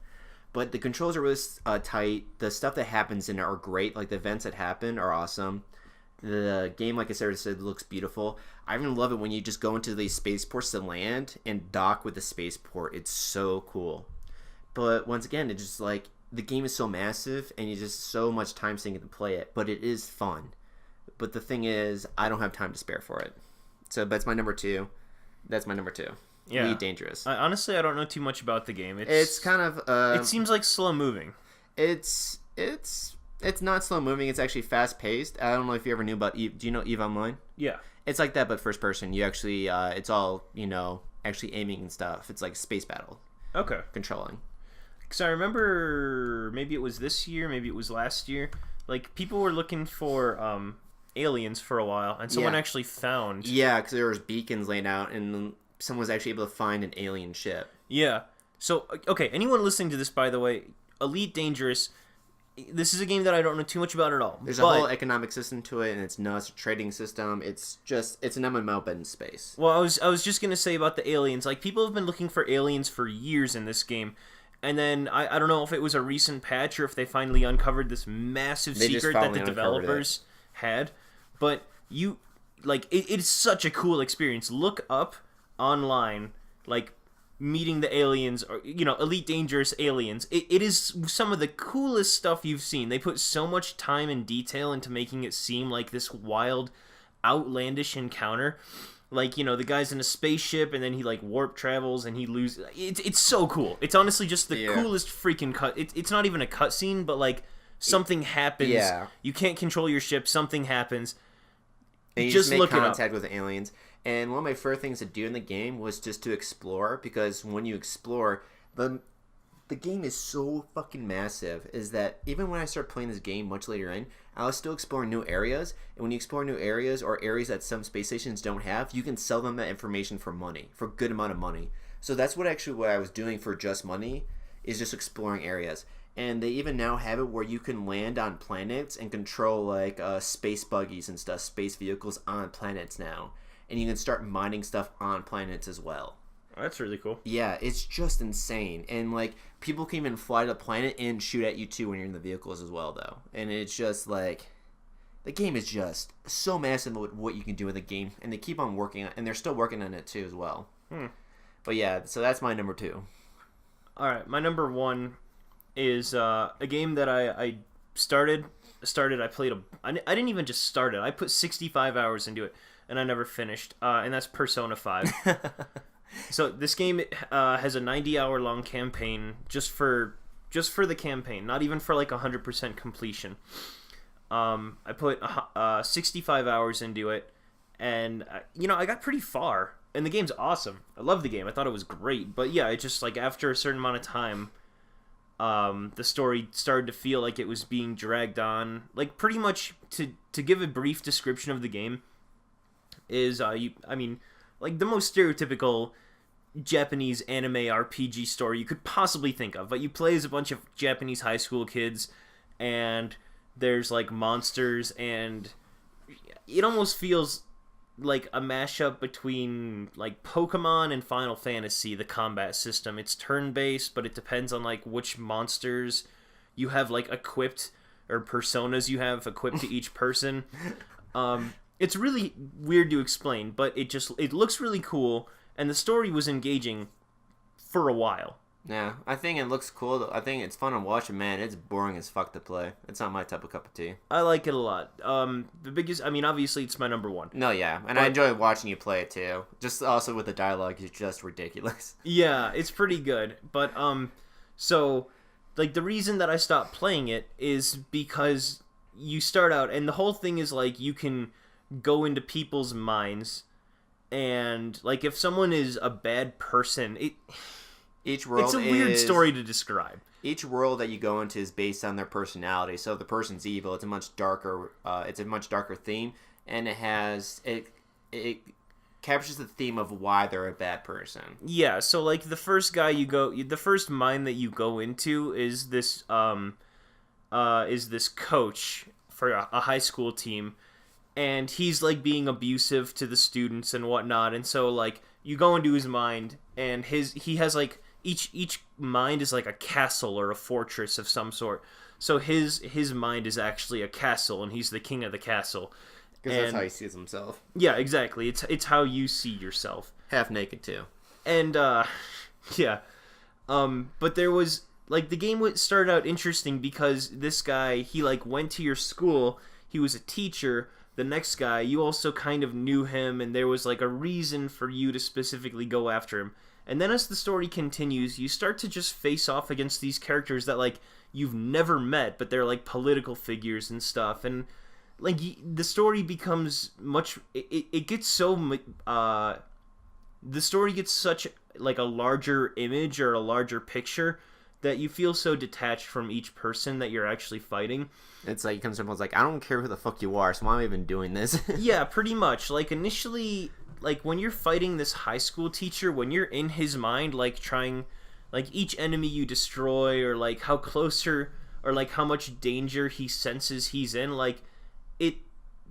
But the controls are really tight. The stuff that happens in it are great. Like the events that happen are awesome. The game, like I said, looks beautiful. I even love it when you just go into these spaceports to land and dock with the spaceport. It's so cool. But once again, it's just like the game is so massive and you just so much time sinking to play it. But it is fun. But the thing is, I don't have time to spare for it. So that's my number 2. That's my number 2. Yeah. Elite Dangerous. Honestly, I don't know too much about the game. It's kind of... it seems like slow moving. It's not slow moving. It's actually fast paced. I don't know if you ever knew about Eve. Do you know Eve Online? Yeah. It's like that, but first person. You actually, it's all, actually aiming and stuff. It's like space battle. Okay. Controlling. Because I remember, maybe it was this year, maybe it was last year, like, people were looking for aliens for a while, and someone actually found... Yeah, because there was beacons laid out, and someone was actually able to find an alien ship. Yeah. So, okay, anyone listening to this, by the way, Elite Dangerous... This is a game that I don't know too much about at all. There's a whole economic system to it, and it's nuts. A trading system. It's an MMO but in space. Well, I was just gonna say about the aliens. Like, people have been looking for aliens for years in this game, and then I don't know if it was a recent patch or if they finally uncovered this massive secret that the developers had. But it's such a cool experience. Look up online, like, meeting the aliens, or Elite Dangerous aliens. It is some of the coolest stuff you've seen. They put so much time and detail into making it seem like this wild, outlandish encounter. Like, the guy's in a spaceship and then he like warp travels and he loses. It's so cool. It's honestly just the coolest freaking cut. It's not even a cutscene, but like something happens. Yeah. You can't control your ship. Something happens. And you just make contact with the aliens. And one of my favorite things to do in the game was just to explore, because when you explore, the game is so fucking massive, is that even when I started playing this game much later in, I was still exploring new areas, and when you explore new areas or areas that some space stations don't have, you can sell them that information for money, for a good amount of money. So that's what I was doing for just money, is just exploring areas. And they even now have it where you can land on planets and control like space buggies and stuff, space vehicles on planets now. And you can start mining stuff on planets as well. Oh, that's really cool. Yeah, it's just insane. And, like, people can even fly to the planet and shoot at you, too, when you're in the vehicles as well, though. And it's just, like... The game is just so massive with what you can do with the game. And they keep on working on it. And they're still working on it, too, as well. But, yeah, so that's my number 2. Alright, my number 1 is a game that I started. I played I didn't even just start it. I put 65 hours into it. And I never finished, and that's Persona 5. So this game has a 90-hour-long campaign just for the campaign, not even for like 100% completion. I put 65 hours into it, and I got pretty far, and the game's awesome. I love the game. I thought it was great, but yeah, it just like after a certain amount of time, the story started to feel like it was being dragged on. Like pretty much to give a brief description of the game. Is like the most stereotypical Japanese anime RPG story you could possibly think of. But you play as a bunch of Japanese high school kids, and there's like monsters, and it almost feels like a mashup between like Pokemon and Final Fantasy. The combat system, it's turn-based, but it depends on like which monsters you have like equipped, or personas you have equipped to each person. It's really weird to explain, but it looks really cool, and the story was engaging for a while. Yeah, I think it looks cool, though. I think it's fun to watch, and man, it's boring as fuck to play. It's not my type of cup of tea. I like it a lot. The biggest, obviously it's my number 1. No, yeah, and I enjoy watching you play it, too. Just also with the dialogue, it's just ridiculous. Yeah, it's pretty good, but, so, like, the reason that I stopped playing it is because you start out, and the whole thing is, like, you can go into people's minds, and like if someone is a bad person, each world it's a weird story to describe. Each world that you go into is based on their personality. So if the person's evil, it's a much darker theme, and it captures the theme of why they're a bad person. Yeah, so like the first mine that you go into is this coach for a high school team, and he's like being abusive to the students and whatnot, and so like you go into his mind, and he has like each mind is like a castle or a fortress of some sort. So his mind is actually a castle, and he's the king of the castle. Because that's how he sees himself. Yeah, exactly. It's how you see yourself. Half naked too. And yeah, but there was like the game started out interesting because this guy, he like went to your school. He was a teacher. The next guy, you also kind of knew him, and there was like a reason for you to specifically go after him. And then as the story continues, you start to just face off against these characters that like you've never met, but they're like political figures and stuff. And like the story becomes it gets so the story gets such like a larger image or a larger picture that you feel so detached from each person that you're actually fighting. It's like, it comes from, like, I don't care who the fuck you are, so why am I even doing this? Yeah, pretty much. Like, initially, like, when you're fighting this high school teacher, when you're in his mind, like, trying, like, each enemy you destroy, or, like, how closer, or, like, how much danger he senses he's in, like, it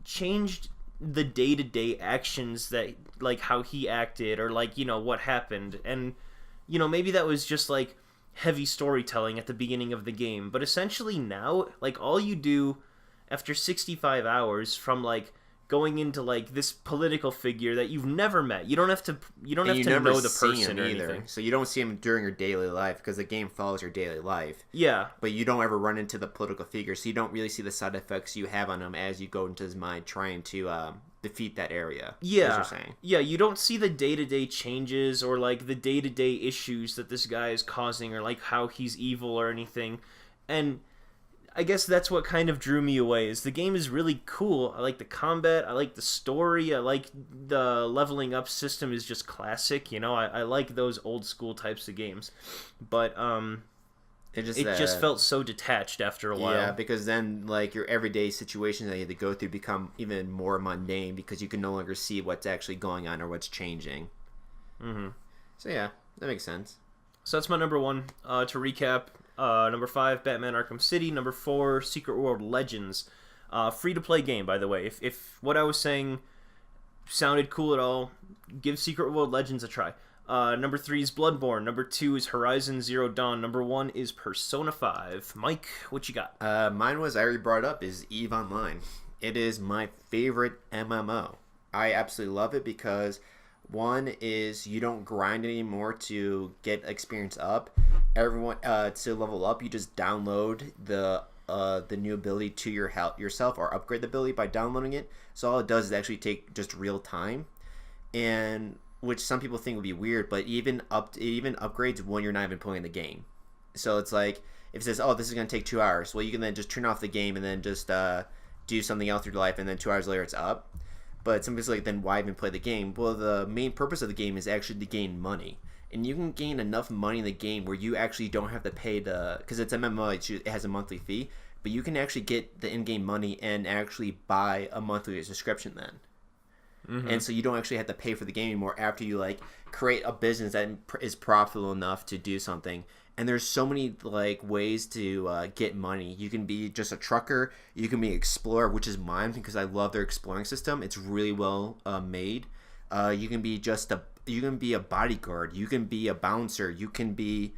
changed the day-to-day actions that, like, how he acted, or, like, you know, what happened. And, you know, maybe that was just, like, heavy storytelling at the beginning of the game, but essentially now, like, all you do after 65 hours from like going into like this political figure that you've never met, you don't have to know the person or anything. So you don't see him during your daily life because the game follows your daily life. Yeah, but you don't ever run into the political figure, so you don't really see the side effects you have on him as you go into his mind trying to defeat that area. Yeah, you're saying. Yeah, you don't see the day-to-day changes or like the day-to-day issues that this guy is causing, or like how he's evil or anything. And I guess that's what kind of drew me away, is the game is really cool. I like the combat, I like the story, I like the leveling up system is just classic, you know. I like those old school types of games. But it just felt so detached after a while. Yeah, because then like your everyday situations that you have to go through become even more mundane because you can no longer see what's actually going on or what's changing. Mm-hmm. So yeah, that makes sense. So that's my number one. To recap, number 5, Batman Arkham City. Number 4, Secret World Legends. Free-to-play game, by the way. If what I was saying sounded cool at all, give Secret World Legends a try. Number 3 is Bloodborne. Number 2 is Horizon Zero Dawn. Number 1 is Persona 5. Mike, what you got? Mine was, I already brought up, is EVE Online. It is my favorite MMO. I absolutely love it because one is you don't grind anymore to get experience up. Everyone to level up, you just download the new ability to yourself or upgrade the ability by downloading it. So all it does is actually take just real time, and which some people think would be weird, but it even upgrades when you're not even playing the game. So it's like, if it says, oh, this is going to take 2 hours, well, you can then just turn off the game and then just do something else with your life, and then 2 hours later it's up. But some people like, then why even play the game? Well, the main purpose of the game is actually to gain money. And you can gain enough money in the game where you actually don't have to pay because it's MMO, it has a monthly fee, but you can actually get the in-game money and actually buy a monthly subscription then. Mm-hmm. And so you don't actually have to pay for the game anymore after you like create a business that is profitable enough to do something. And there's so many like ways to get money. You can be just a trucker. You can be an explorer, which is mine because I love their exploring system. It's really well made. You can be a bodyguard. You can be a bouncer. You can be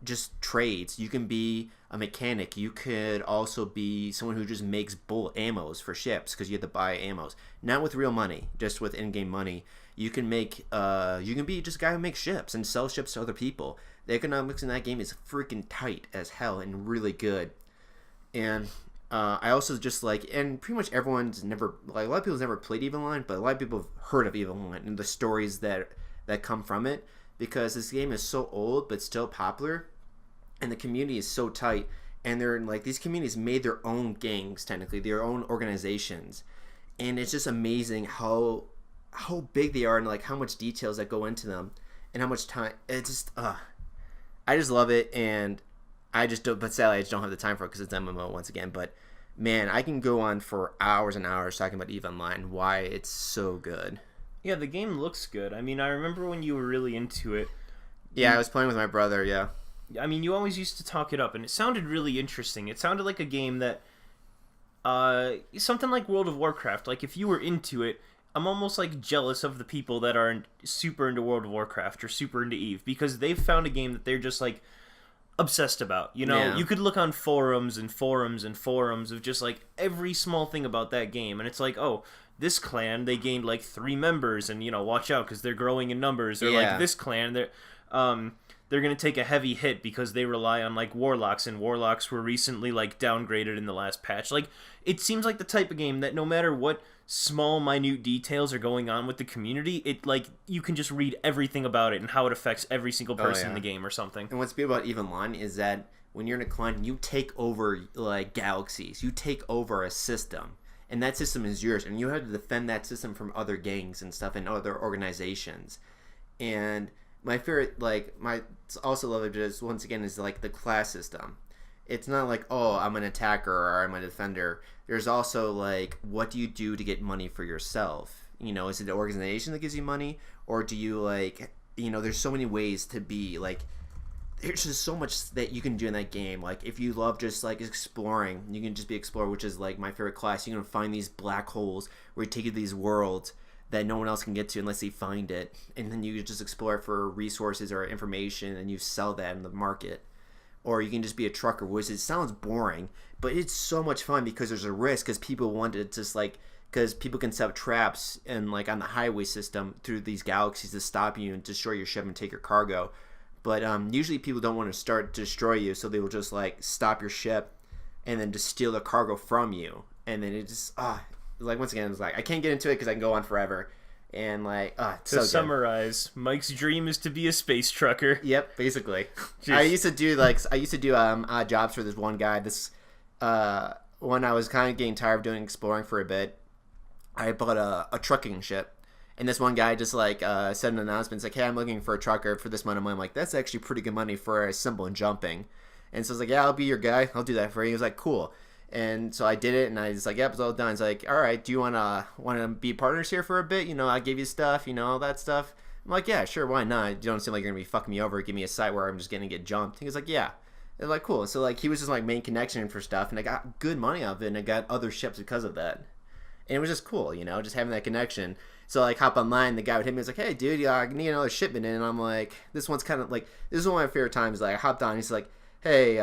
just trades. You can be a mechanic. You could also be someone who just makes bullet ammos for ships because you have to buy ammos. Not with real money, just with in-game money. You can make you can be just a guy who makes ships and sell ships to other people. The economics in that game is freaking tight as hell and really good. And I also just like, and pretty much everyone's never, like, a lot of people's never played EVE Online, but a lot of people have heard of EVE Online and the stories that come from it, because this game is so old but still popular, and the community is so tight, and they're like, these communities made their own gangs, technically their own organizations, and it's just amazing how big they are and like how much details that go into them and how much time. It's just I just love it. And I just don't. But sadly, I just don't have the time for it because it's MMO once again. But man, I can go on for hours and hours talking about EVE Online. Why it's so good. Yeah, the game looks good. I mean, I remember when you were really into it. Yeah, I was playing with my brother. Yeah. I mean, you always used to talk it up, and it sounded really interesting. It sounded like a game that, something like World of Warcraft. Like, if you were into it, I'm almost, like, jealous of the people that are super into World of Warcraft or super into EVE, because they've found a game that they're just, like, obsessed about. You know, Yeah. You could look on forums and forums and forums of just, like, every small thing about that game, and it's like, oh, this clan, they gained, like, 3 members, and, you know, watch out, because they're growing in numbers. Or, like, this clan, they're going to take a heavy hit because they rely on, like, warlocks, and warlocks were recently, like, downgraded in the last patch. Like, it seems like the type of game that no matter what small, minute details are going on with the community, it, like, you can just read everything about it and how it affects every single person in the game or something. And what's beautiful about EVE Online is that when you're in a clan, you take over, like, galaxies. You take over a system. And that system is yours. And you have to defend that system from other gangs and stuff and other organizations. And my favorite, like, my also love it just, once again, is, like, the class system. It's not like, oh, I'm an attacker or I'm a defender. There's also, like, what do you do to get money for yourself? You know, is it the organization that gives you money? Or do you, like, you know, there's so many ways to be, like, there's just so much that you can do in that game. Like, if you love just, like, exploring, you can just be explorer, which is, like, my favorite class. You can find these black holes where you take you to these worlds that no one else can get to unless they find it, and then you just explore for resources or information, and you sell that in the market. Or you can just be a trucker, which it sounds boring, but it's so much fun because there's a risk, because people want to just, like, because people can set up traps and, like, on the highway system through these galaxies to stop you and destroy your ship and take your cargo. But usually people don't want to start to destroy you, so they will just, like, stop your ship and then just steal the cargo from you, and then it just like, once again, it's like, I can't get into it because I can go on forever. And, like, it's to so summarize, Mike's dream is to be a space trucker. Yep, basically. Jeez. I used to do odd jobs for this one guy. When I was kind of getting tired of doing exploring for a bit, I bought a trucking ship. And this one guy just, like, said an announcement. It's like, hey, I'm looking for a trucker for this amount of money. I'm like, that's actually pretty good money for a simple and jumping. And so I was like, yeah, I'll be your guy. I'll do that for you. He was like, cool. And so I did it, and I was like, yep, it's all done. It's like, all right, do you want to be partners here for a bit? You know, I give you stuff, you know, all that stuff. I'm like, yeah, sure, why not? You don't seem like you're going to be fucking me over. Give me a site where I'm just going to get jumped. He was like, yeah. They're like, cool. So, like, he was just, like, main connection for stuff, and I got good money out of it, and I got other ships because of that. And it was just cool, you know, just having that connection. So, like, hop online, the guy would hit me, he's like, hey, dude, I need another shipment in. And I'm like, this one's kind of, like, this is one of my favorite times. Like, I hopped on, he's like, hey,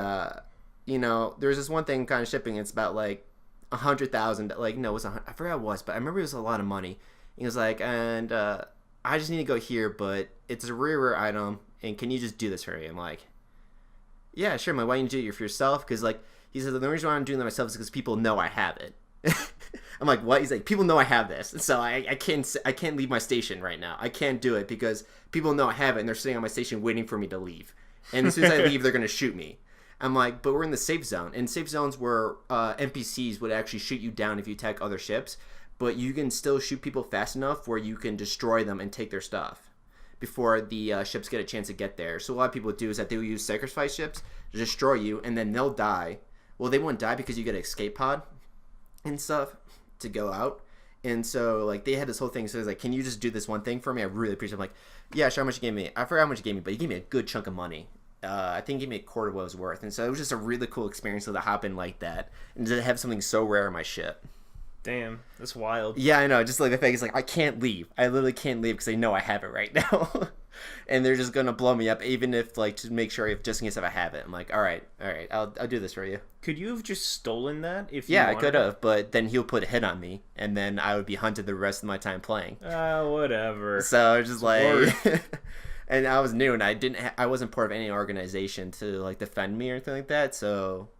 you know, there's this one thing kind of shipping, it's about, like, 100,000, like, no, it was I forgot what it was, but I remember it was a lot of money. He was like, and I just need to go here, but it's a rare item, and can you just do this for me? I'm like, yeah, sure. Why don't you do it for yourself? Because, like, he said, the reason why I'm doing that myself is because people know I have it. I'm like, what? He's like, people know I have this, so I can't leave my station right now. I can't do it because people know I have it, and they're sitting on my station waiting for me to leave. And as soon as I leave, they're gonna shoot me. I'm like, but we're in the safe zone. And safe zones where NPCs would actually shoot you down if you attack other ships, but you can still shoot people fast enough where you can destroy them and take their stuff before the ships get a chance to get there. So a lot of people do is that they will use sacrifice ships to destroy you, and then they'll die. Well, they won't die because you get an escape pod and stuff to go out. And so, like, they had this whole thing. So it's like, can you just do this one thing for me? I really appreciate it. I'm like, yeah, sure, how much you gave me? I forgot how much you gave me, but you gave me a good chunk of money. I think he gave me a quarter of what it was worth. And so it was just a really cool experience to happen like that and to have something so rare in my ship. Damn, that's wild. Yeah, I know. Just like the fact is, like, I can't leave. I literally can't leave because they know I have it right now. And they're just going to blow me up, even if, like, to make sure, just in case if I have it. I'm like, all right, I'll do this for you. Could you have just stolen that if you Yeah, I could have, but then he'll put a hit on me, and then I would be hunted the rest of my time playing. Whatever. So I was just like... And I was new, and I wasn't part of any organization to, like, defend me or anything like that. So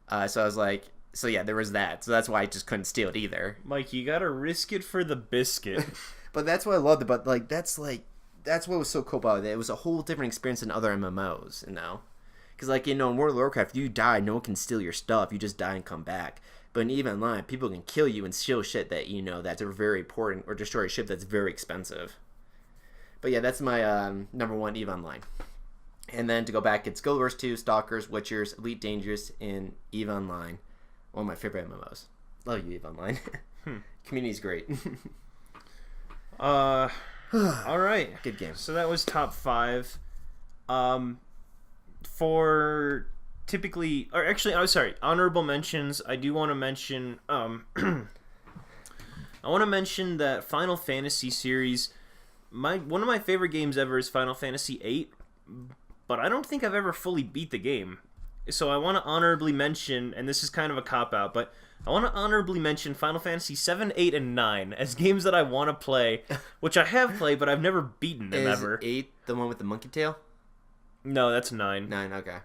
I was like, so yeah, there was that. So that's why I just couldn't steal it either. Mike, you gotta risk it for the biscuit. But that's what I loved about, like, that's what was so cool about it. It was a whole different experience than other MMOs, you know. Because, like, you know, in World of Warcraft, you die, no one can steal your stuff. You just die and come back. But in EVE Online, people can kill you and steal shit that, you know, that's very important, or destroy a ship that's very expensive. But yeah, that's my number one EVE Online. And then to go back, it's Guild Wars 2, Stalkers, Witchers, Elite Dangerous, and EVE Online. One of my favorite MMOs. Love you, EVE Online. Community's great. All right. Good game. So that was top 5. For typically, or actually, I'm sorry, honorable mentions. I do want to mention. I want to mention that Final Fantasy series. One of my favorite games ever is Final Fantasy VIII, but I don't think I've ever fully beat the game. So I want to honorably mention, and this is kind of a cop-out, but I want to honorably mention Final Fantasy 7, 8, and 9 as games that I want to play, which I have played, but I've never beaten them ever. Is 8 the one with the monkey tail? No, that's 9. 9, okay.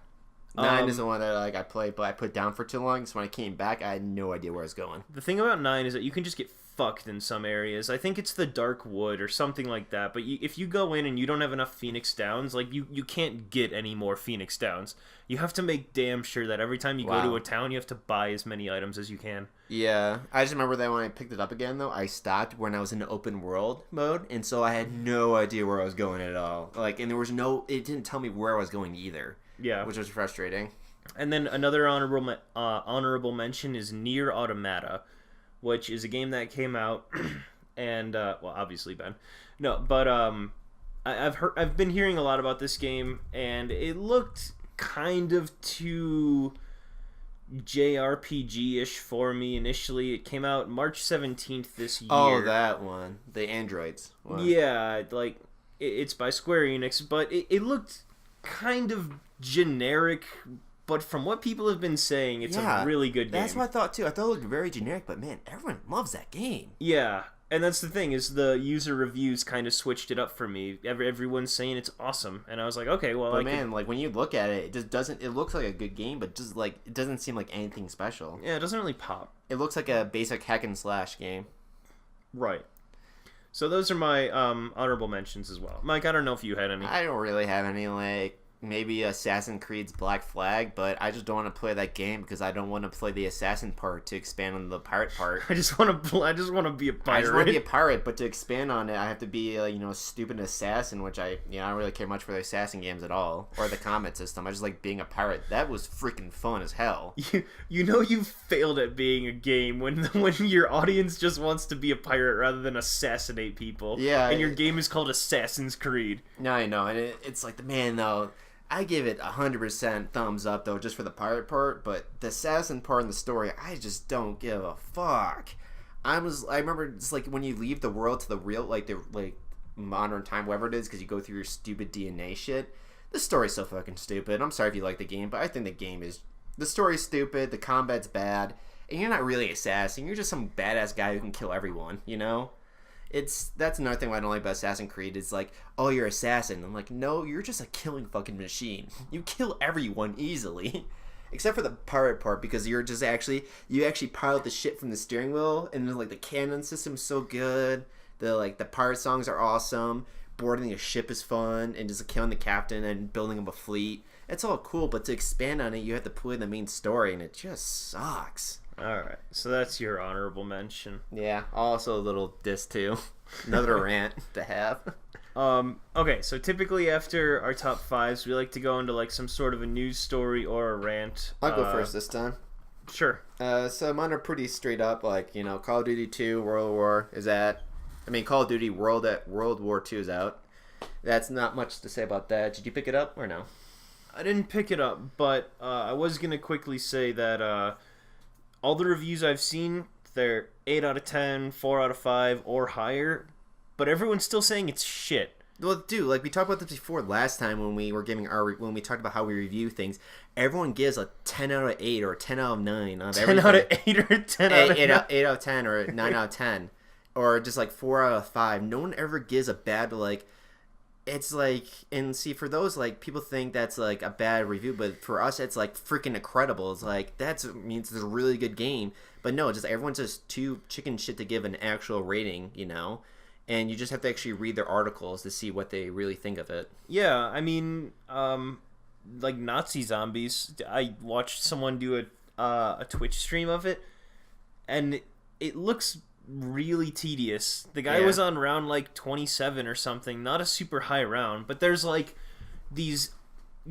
9 is the one that I played, but I put down for too long, so when I came back, I had no idea where I was going. The thing about 9 is that you can just get fucked in some areas. I think it's the Dark Wood or something like that, but if you go in and you don't have enough Phoenix Downs, like, you can't get any more Phoenix Downs. You have to make damn sure that every time you go to a town, you have to buy as many items as you can. Yeah, I just remember that when I picked it up again, though, I stopped when I was in the open world mode, and so I had no idea where I was going at all. Like, and it didn't tell me where I was going either. Yeah. Which was frustrating. And then another honorable mention is Nier Automata, which is a game that came out, and well, obviously Ben, no, but I've been hearing a lot about this game, and it looked kind of too JRPG-ish for me initially. It came out March 17th this year. Oh, that one, the androids one. Yeah, like it's by Square Enix, but it looked kind of generic. But from what people have been saying, it's a really good game. That's what I thought, too. I thought it looked very generic, but, man, everyone loves that game. Yeah, and that's the thing, is the user reviews kind of switched it up for me. Everyone's saying it's awesome, and I was like, okay, well... But, like, when you look at it, it just doesn't... It looks like a good game, but just, like, it doesn't seem like anything special. Yeah, it doesn't really pop. It looks like a basic hack-and-slash game. Right. So those are my honorable mentions as well. Mike, I don't know if you had any. I don't really have any, like... Maybe Assassin's Creed's Black Flag, but I just don't want to play that game because I don't want to play the assassin part to expand on the pirate part. I just want to be a pirate. I just want to be a pirate, but to expand on it, I have to be a stupid assassin, which I don't really care much for the assassin games at all, or the combat system. I just like being a pirate. That was freaking fun as hell. You failed at being a game when your audience just wants to be a pirate rather than assassinate people. Yeah, and your game is called Assassin's Creed. No, I know, and it's like though. I give it 100% thumbs up though, just for the pirate part. But the assassin part in the story, I just don't give a fuck. I remember it's like when you leave the world to the real, like modern time, whatever it is, because you go through your stupid DNA shit. The story's so fucking stupid. I'm sorry if you like the game, but I think the story's stupid. The combat's bad, and you're not really an assassin. You're just some badass guy who can kill everyone. That's another thing I don't like about Assassin's Creed is like, oh, you're assassin. I'm like, no, you're just a killing fucking machine. You kill everyone easily, except for the pirate part because you actually pilot the shit from the steering wheel, and then, like the cannon system's so good. The pirate songs are awesome. Boarding a ship is fun, and just killing the captain and building up a fleet. It's all cool, but to expand on it, you have to play the main story, and it just sucks. Alright, so that's your honorable mention. Yeah, also a little diss too. Another rant to have. Okay, so typically after our top fives, we like to go into like some sort of a news story or a rant. I'll go first this time. Sure. So mine are pretty straight up, like, Call of Duty 2, Call of Duty World War 2 is out. That's not much to say about that. Did you pick it up or no? I didn't pick it up, but I was going to quickly say that all the reviews I've seen, they're 8 out of 10, 4 out of 5, or higher, but everyone's still saying it's shit. Well, dude, like we talked about this before last time when we were when we talked about how we review things. Everyone gives a 10 out of 8 or a 10 out of 9 on 10 out of 8 or 10 out of 9? 8 out of 10 or 9 out of 10. Or just like 4 out of 5. No one ever gives a bad, like... It's like, and see, for those, like, people think that's, like, a bad review, but for us, it's, like, freaking incredible. It's, like, that means it's a really good game. But no, just everyone's just too chicken shit to give an actual rating, And you just have to actually read their articles to see what they really think of it. Yeah, I mean, like, Nazi zombies, I watched someone do a Twitch stream of it, and it looks... really tedious. The guy was on round like 27 or something, not a super high round, but there's like these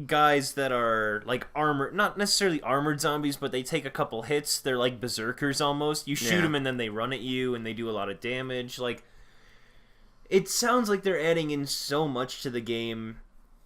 guys that are like armored, not necessarily armored zombies, but they take a couple hits. They're like berserkers almost. You shoot them and then they run at you and they do a lot of damage. Like, it sounds like they're adding in so much to the game,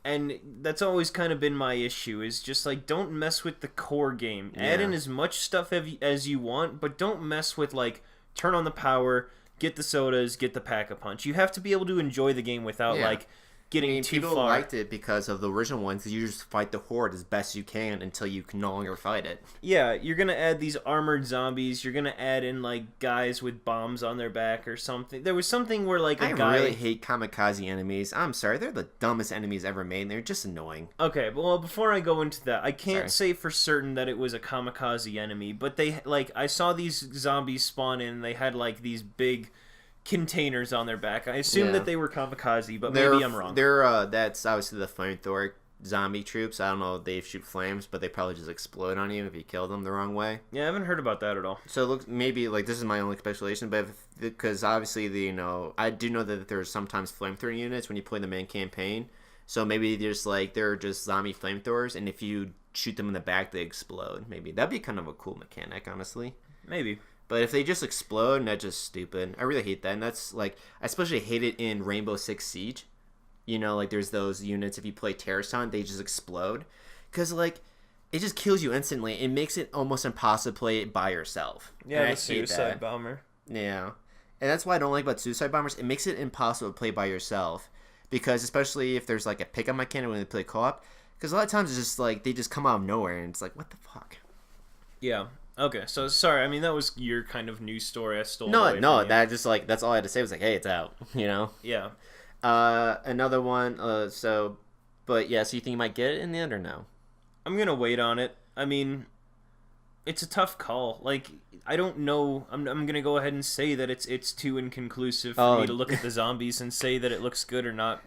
and that's always kind of been my issue, is just like, don't mess with the core game. Add in as much stuff as you want, but don't mess with like, turn on the power, get the sodas, get the pack-a-punch. You have to be able to enjoy the game without like getting too far. People liked it because of the original ones. You just fight the horde as best you can until you can no longer fight it. Yeah, you're gonna add these armored zombies. You're gonna add in like guys with bombs on their back or something. There was something where like I really hate kamikaze enemies. I'm sorry, they're the dumbest enemies ever made. They're just annoying. Okay, well, before I go into that, I can't say for certain that it was a kamikaze enemy, but they like, I saw these zombies spawn in. And they had like these big containers on their back. I assume that they were kamikaze, but maybe I'm wrong. That's obviously the flamethrower zombie troops. I don't know if they shoot flames, but they probably just explode on you if you kill them the wrong way. Yeah, I haven't heard about that at all. So it looks, maybe like this is my only speculation, but because obviously I do know that there's sometimes flamethrower units when you play the main campaign. So maybe they're just zombie flamethrowers, and if you shoot them in the back, they explode. Maybe that'd be kind of a cool mechanic, honestly. Maybe. But if they just explode, that's just stupid. I really hate that. And that's like, I especially hate it in Rainbow Six Siege. You know, like there's those units, if you play Terrorist on, they just explode. Because like, it just kills you instantly. It makes it almost impossible to play it by yourself. Yeah, the suicide bomber. Yeah. And that's what I don't like about suicide bombers. It makes it impossible to play by yourself. Because especially if there's like a pickup mechanic when they play co-op. Because a lot of times it's just like, they just come out of nowhere and it's like, what the fuck? Yeah. Okay, so sorry. I mean, that was your kind of news story. I stole. No, that just like, that's all I had to say was like, hey, it's out. You know. Yeah. Another one. But yeah. So you think you might get it in the end or no? I'm gonna wait on it. I mean, it's a tough call. Like, I don't know. I'm gonna go ahead and say that it's too inconclusive for me to look at the zombies and say that it looks good or not.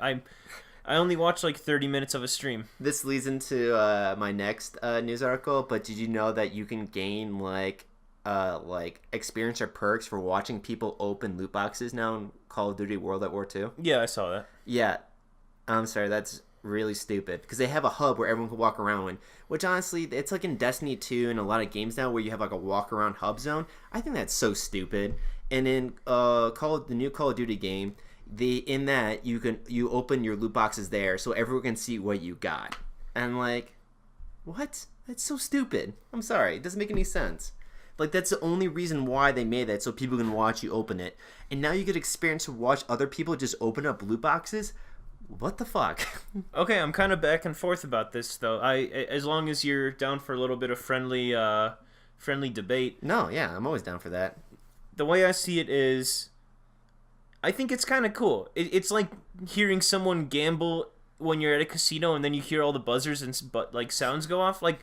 I only watched like 30 minutes of a stream. This leads into my next news article, but did you know that you can gain like experience or perks for watching people open loot boxes now in Call of Duty World at War II? Yeah, I saw that. Yeah. I'm sorry, that's really stupid. Because they have a hub where everyone can walk around in, which honestly, it's like in Destiny 2 and a lot of games now where you have like a walk around hub zone. I think that's so stupid. And in the new Call of Duty game, you open your loot boxes there so everyone can see what you got. And like, what? That's so stupid. I'm sorry, it doesn't make any sense. Like, that's the only reason why they made that, so people can watch you open it. And now you get experience to watch other people just open up loot boxes? What the fuck? Okay, I'm kind of back and forth about this though. As long as you're down for a little bit of friendly debate. No, yeah, I'm always down for that. The way I see it is, I think it's kind of cool. It's like hearing someone gamble when you're at a casino and then you hear all the buzzers and like sounds go off. Like,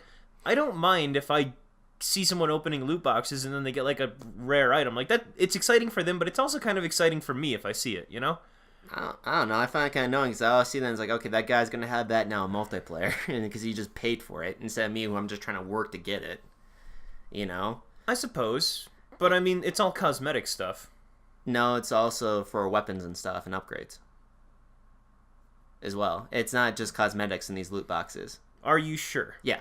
I don't mind if I see someone opening loot boxes and then they get like a rare item. Like that, it's exciting for them, but it's also kind of exciting for me if I see it, you know? I don't know. I find it kind of annoying because I'll see that and it's like, okay, that guy's going to have that now in multiplayer because he just paid for it instead of me who I'm just trying to work to get it, you know? I suppose. But I mean, it's all cosmetic stuff. No, it's also for weapons and stuff and upgrades as well. It's not just cosmetics in these loot boxes. Are you sure? Yeah.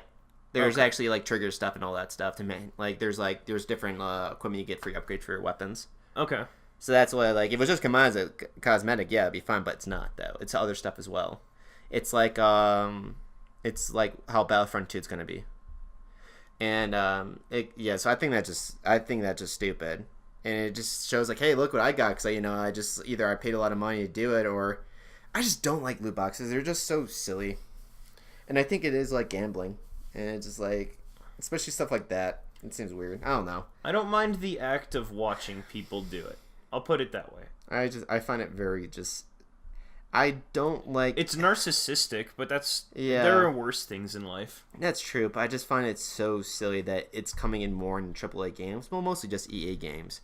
There's actually like trigger stuff and all that stuff to make. Like there's different equipment you get for your upgrade for your weapons. Okay. So that's why, like, if it was just combined as a cosmetic, yeah, it'd be fine, but it's not though. It's other stuff as well. It's like how Battlefront 2 is gonna be. And so I think that's just stupid. And it just shows like, hey, look what I got, because I just either I paid a lot of money to do it, or I just don't like loot boxes. They're just so silly, and I think it is like gambling, and it's just like, especially stuff like that. It seems weird. I don't know. I don't mind the act of watching people do it. I'll put it that way. I find it very just. I don't like. It's narcissistic, but there are worse things in life. That's true, but I just find it so silly that it's coming in more in AAA games. Well, mostly just EA games.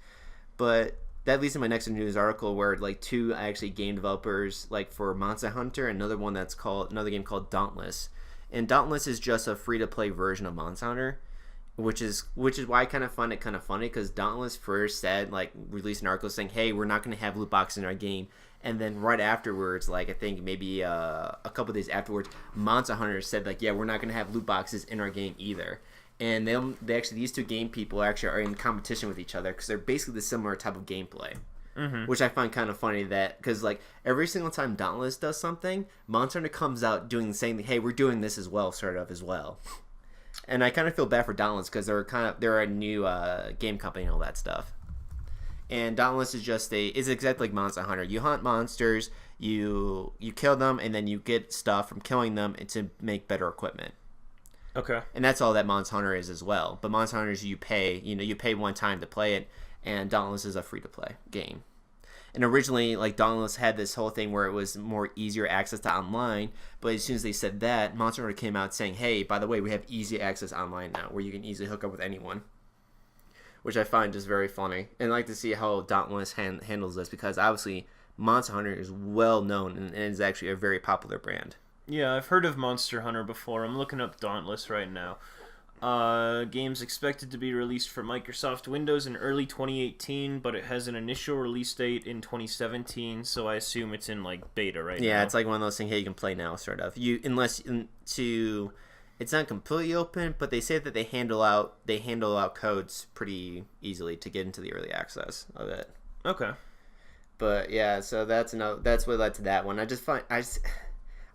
But that leads to my next news article where like two actually game developers, like for Monster Hunter, another game called Dauntless. And Dauntless is just a free to play version of Monster Hunter. Which is why I kind of find it kind of funny, because Dauntless first said, like, released an article saying, hey, we're not going to have loot boxes in our game. And then right afterwards, like, I think maybe a couple of days afterwards, Monster Hunter said, like, yeah, we're not going to have loot boxes in our game either. And they actually, these two game people actually are in competition with each other, because they're basically the similar type of gameplay. Mm-hmm. Which I find kind of funny, that because like every single time Dauntless does something, Monster Hunter comes out doing the same thing. Hey, we're doing this as well, sort of as well. And I kind of feel bad for Dauntless, because they're a new game company and all that stuff. And Dauntless is is exactly like Monster Hunter. You hunt monsters, you kill them, and then you get stuff from killing them to make better equipment. Okay. And that's all that Monster Hunter is as well. But Monster Hunter is you pay one time to play it. And Dauntless is a free-to-play game. And originally, like, Dauntless had this whole thing where it was more easier access to online, but as soon as they said that, Monster Hunter came out saying, hey, by the way, we have easy access online now, where you can easily hook up with anyone. Which I find just very funny. And I like to see how Dauntless handles this, because obviously Monster Hunter is well-known and is actually a very popular brand. Yeah, I've heard of Monster Hunter before. I'm looking up Dauntless right now. Game's expected to be released for Microsoft Windows in early 2018, but it has an initial release date in 2017, so I assume it's in like beta right now. Yeah, it's like one of those things, hey, you can play now, sort of. It's not completely open, but they say that they handle out codes pretty easily to get into the early access of it. Okay. But yeah, so that's what led to that one.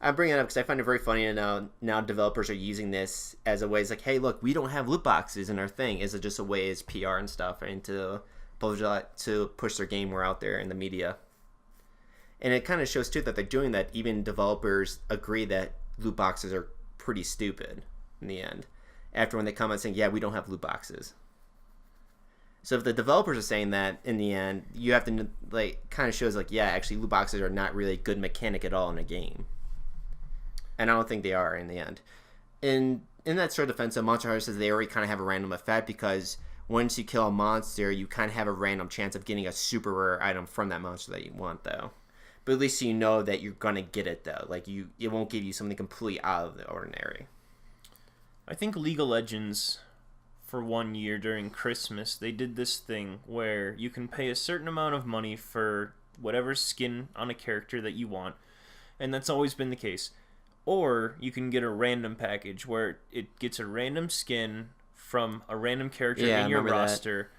I bring it up because I find it very funny, and now developers are using this as a way. It's like, hey, look, we don't have loot boxes in our thing. Is it just a way as PR and stuff, and to push their game more out there in the media? And it kind of shows too that they're doing that. Even developers agree that loot boxes are pretty stupid in the end. After when they come out saying, yeah, we don't have loot boxes. So if the developers are saying that in the end, you have to like kind of shows like, yeah, actually loot boxes are not really a good mechanic at all in a game. And I don't think they are in the end. In that sort of defense, Monster Hunter says they already kind of have a random effect, because once you kill a monster, you kind of have a random chance of getting a super rare item from that monster that you want, though. But at least you know that you're gonna get it, though. Like it won't give you something completely out of the ordinary. I think League of Legends, for 1 year during Christmas, they did this thing where you can pay a certain amount of money for whatever skin on a character that you want, and that's always been the case. Or you can get a random package where it gets a random skin from a random character in your roster,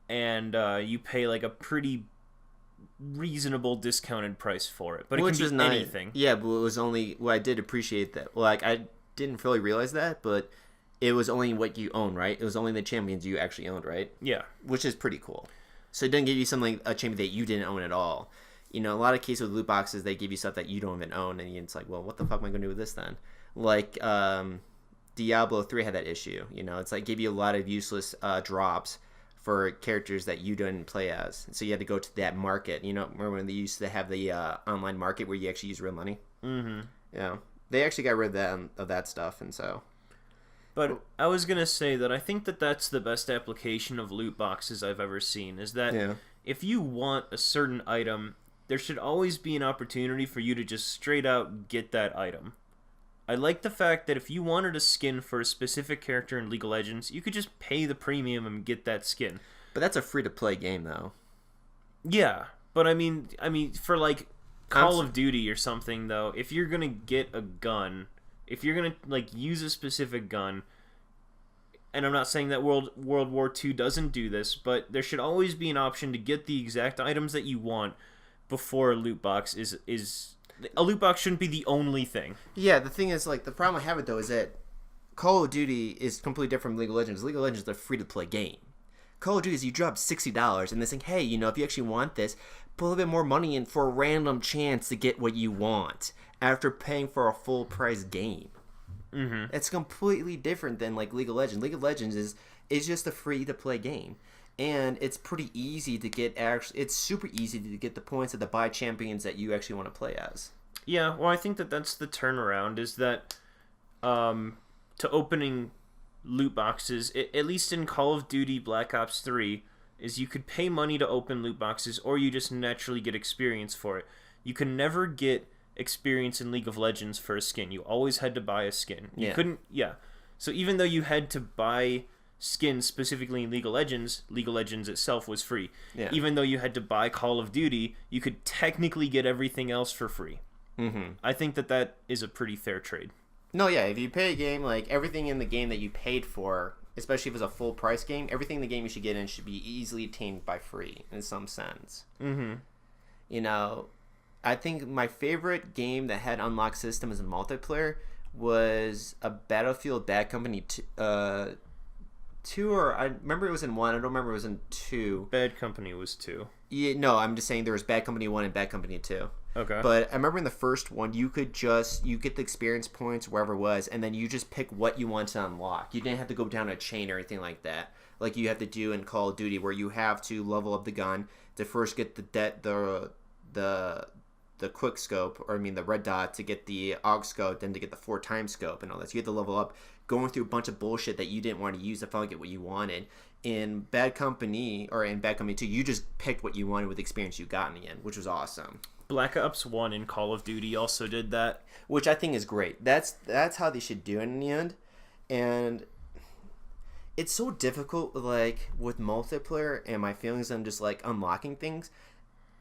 and you pay like a pretty reasonable discounted price for it. But it can be anything. Yeah, but it was only... Well, I did appreciate that. Well, like, I didn't really realize that, but it was only what you own, right? It was only the champions you actually owned, right? Yeah. Which is pretty cool. So it didn't give you a champion that you didn't own at all. You know, a lot of cases with loot boxes, they give you stuff that you don't even own, and it's like, well, what the fuck am I going to do with this then? Like, Diablo 3 had that issue. You know, it's like, gave you a lot of useless drops for characters that you didn't play as. So you had to go to that market. You know, remember when they used to have the online market where you actually use real money? Mm-hmm. Yeah. They actually got rid of that stuff, and so... But I was going to say that I think that that's the best application of loot boxes I've ever seen, is that if you want a certain item, there should always be an opportunity for you to just straight out get that item. I like the fact that if you wanted a skin for a specific character in League of Legends, you could just pay the premium and get that skin. But that's a free-to-play game, though. Yeah, but I mean, for like Call of Duty or something, though, if you're gonna get a gun, if you're gonna like use a specific gun, and I'm not saying that World War II doesn't do this, but there should always be an option to get the exact items that you want before a loot box is a loot box shouldn't be the only thing. Yeah, the thing is, like, the problem I have with it, though, is that Call of Duty is completely different from League of Legends. League of Legends is a free-to-play game. Call of Duty is you drop $60, and they're saying, hey, you know, if you actually want this, put a little bit more money in for a random chance to get what you want after paying for a full-price game. Mm-hmm. It's completely different than, like, League of Legends. League of Legends is just a free-to-play game. And it's pretty easy to get it's super easy to get the points of the buy champions that you actually want to play as. Yeah, well, I think that's the turnaround, is that to opening loot boxes, at least in Call of Duty Black Ops 3, is you could pay money to open loot boxes, or you just naturally get experience for it. You can never get experience in League of Legends for a skin. You always had to buy a skin. You couldn't, So even though you had to buy skins specifically in League of Legends itself was free. Yeah. Even though you had to buy Call of Duty, you could technically get everything else for free. Mm-hmm. I think that is a pretty fair trade. No, yeah, if you pay a game, like, everything in the game that you paid for, especially if it's a full price game, everything in the game you should get in should be easily attained by free, in some sense. Mm-hmm. You know, I think my favorite game that had unlocked system as a multiplayer was a Battlefield Bad Company 2, or I remember it was in 1, I don't remember it was in 2. Bad Company was 2. Yeah, no, I'm just saying there was Bad Company 1 and Bad Company 2. Okay. But I remember in the first one, you get the experience points wherever it was, and then you just pick what you want to unlock. You didn't have to go down a chain or anything like that, like you have to do in Call of Duty, where you have to level up the gun to first get the quick scope, or I mean the red dot, to get the AUG scope, then to get the 4x scope and all that. So you have to level up, going through a bunch of bullshit that you didn't want to use to finally get what you wanted. In Bad Company 2, you just picked what you wanted with the experience you got in the end, which was awesome. Black Ops 1 and Call of Duty also did that, which I think is great. That's how they should do it in the end. And it's so difficult, like, with multiplayer and my feelings on just, like, unlocking things.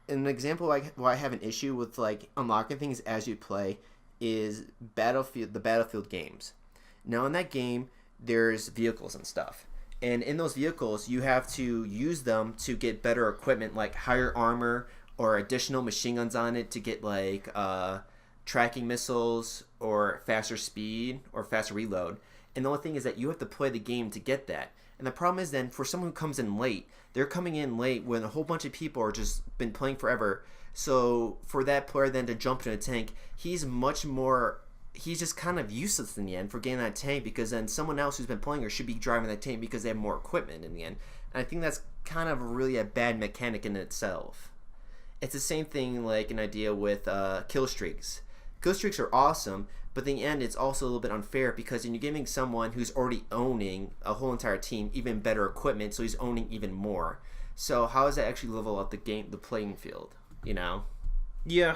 An example why I have an issue with, like, unlocking things as you play is the Battlefield games. Now, in that game, there's vehicles and stuff. And in those vehicles, you have to use them to get better equipment, like higher armor or additional machine guns on it to get, like, tracking missiles or faster speed or faster reload. And the only thing is that you have to play the game to get that. And the problem is then, for someone who comes in late, they're coming in late when a whole bunch of people are just been playing forever. So for that player then to jump into a tank, he's just kind of useless in the end for getting that tank, because then someone else who's been playing or should be driving that tank because they have more equipment in the end. And I think that's kind of really a bad mechanic in itself. It's the same thing, like an idea with kill streaks. Kill streaks are awesome, but in the end it's also a little bit unfair, because then you're giving someone who's already owning a whole entire team even better equipment, so he's owning even more. So how does that actually level up the playing field, you know? Yeah.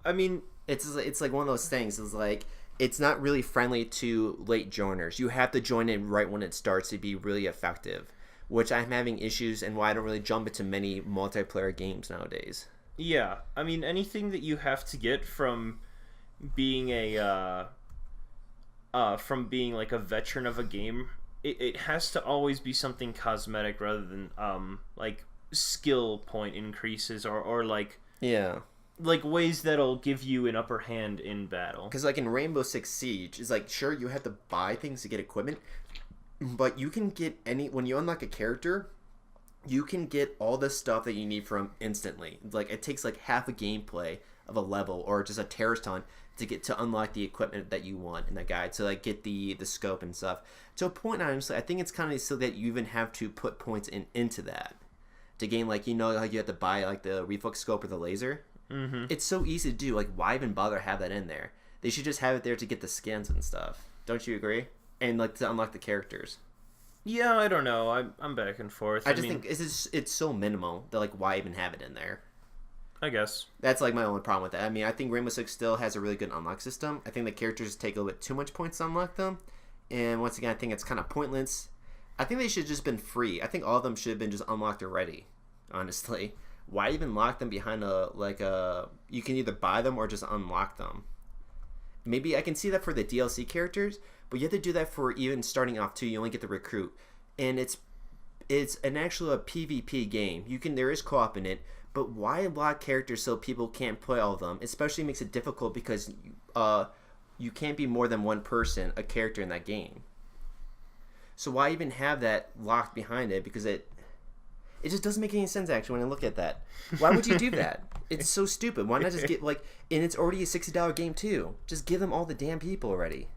I mean, it's like one of those things. It's like, it's not really friendly to late joiners. You have to join in right when it starts to be really effective, which I'm having issues, and why I don't really jump into many multiplayer games nowadays. Yeah, I mean, anything that you have to get from being like a veteran of a game, it has to always be something cosmetic rather than like skill point increases or like, yeah, like ways that'll give you an upper hand in battle. Because like in Rainbow Six Siege, it's like, sure, you have to buy things to get equipment, but you can get when you unlock a character, you can get all the stuff that you need from instantly. Like, it takes like half a gameplay of a level or just a terrorist hunt to unlock the equipment that you want in the guide, to like get the scope and stuff. To a point, honestly, I think it's kind of so that you even have to put points into that to gain, like, you know, like you have to buy like the reflex scope or the laser. Mm-hmm. It's so easy to do. Like, why even bother have that in there? They should just have it there to get the skins and stuff. Don't you agree? And like to unlock the characters. Yeah, I don't know. I'm back and forth. I just think it's so minimal that, like, why even have it in there? I guess that's like my only problem with that. I mean, I think Rainbow Six still has a really good unlock system. I think the characters take a little bit too much points to unlock them, and once again, I think it's kind of pointless. I think they should have just been free. I think all of them should have been just unlocked already. Honestly, why even lock them behind you can either buy them or just unlock them. Maybe I can see that for the DLC characters, but you have to do that for even starting off too. You only get the recruit, and it's an actual a PvP game. There is co-op in it, but why lock characters so people can't play all of them? Especially makes it difficult because you can't be more than one person, a character in that game. So why even have that locked behind it? Because it just doesn't make any sense, actually, when I look at that. Why would you do that? It's so stupid. Why not just get, like, and it's already a $60 game too. Just give them all the damn people already.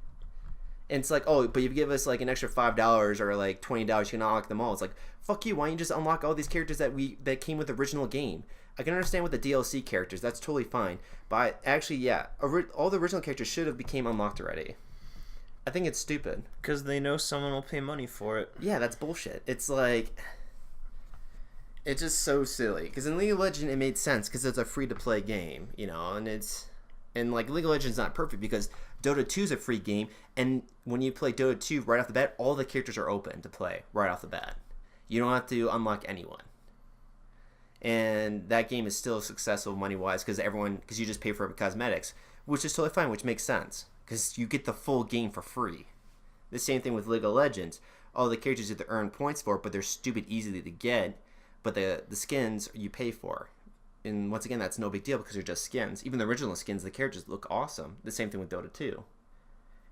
And it's like, oh, but you give us like an extra $5 or like $20, you can unlock them all. It's like, fuck you. Why don't you just unlock all these characters that came with the original game? I can understand with the DLC characters, that's totally fine. But actually, yeah, all the original characters should have became unlocked already. I think it's stupid. Because they know someone will pay money for it. Yeah, that's bullshit. It's like, it's just so silly. Because in League of Legends, it made sense because it's a free-to-play game, you know, and like League of Legends is not perfect because Dota 2 is a free game, and when you play Dota 2 right off the bat, all the characters are open to play right off the bat. You don't have to unlock anyone. And that game is still successful money-wise because you just pay for cosmetics, which is totally fine, which makes sense because you get the full game for free. The same thing with League of Legends. All the characters you have to earn points for, but they're stupid easy to get. But the skins you pay for. And once again, that's no big deal because they're just skins. Even the original skins, the characters look awesome. The same thing with Dota 2.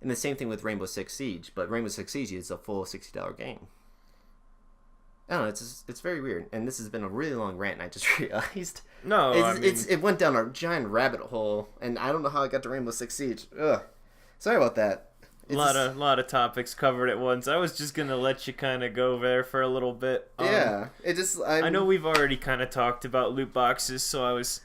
And the same thing with Rainbow Six Siege. But Rainbow Six Siege is a full $60 game. I don't know, it's very weird. And this has been a really long rant, and I just realized. No, it went down a giant rabbit hole, and I don't know how I got to Rainbow Six Siege. Ugh. Sorry about that. A lot of topics covered at once. I was just gonna let you kind of go there for a little bit. Yeah, I know we've already kind of talked about loot boxes, so I was.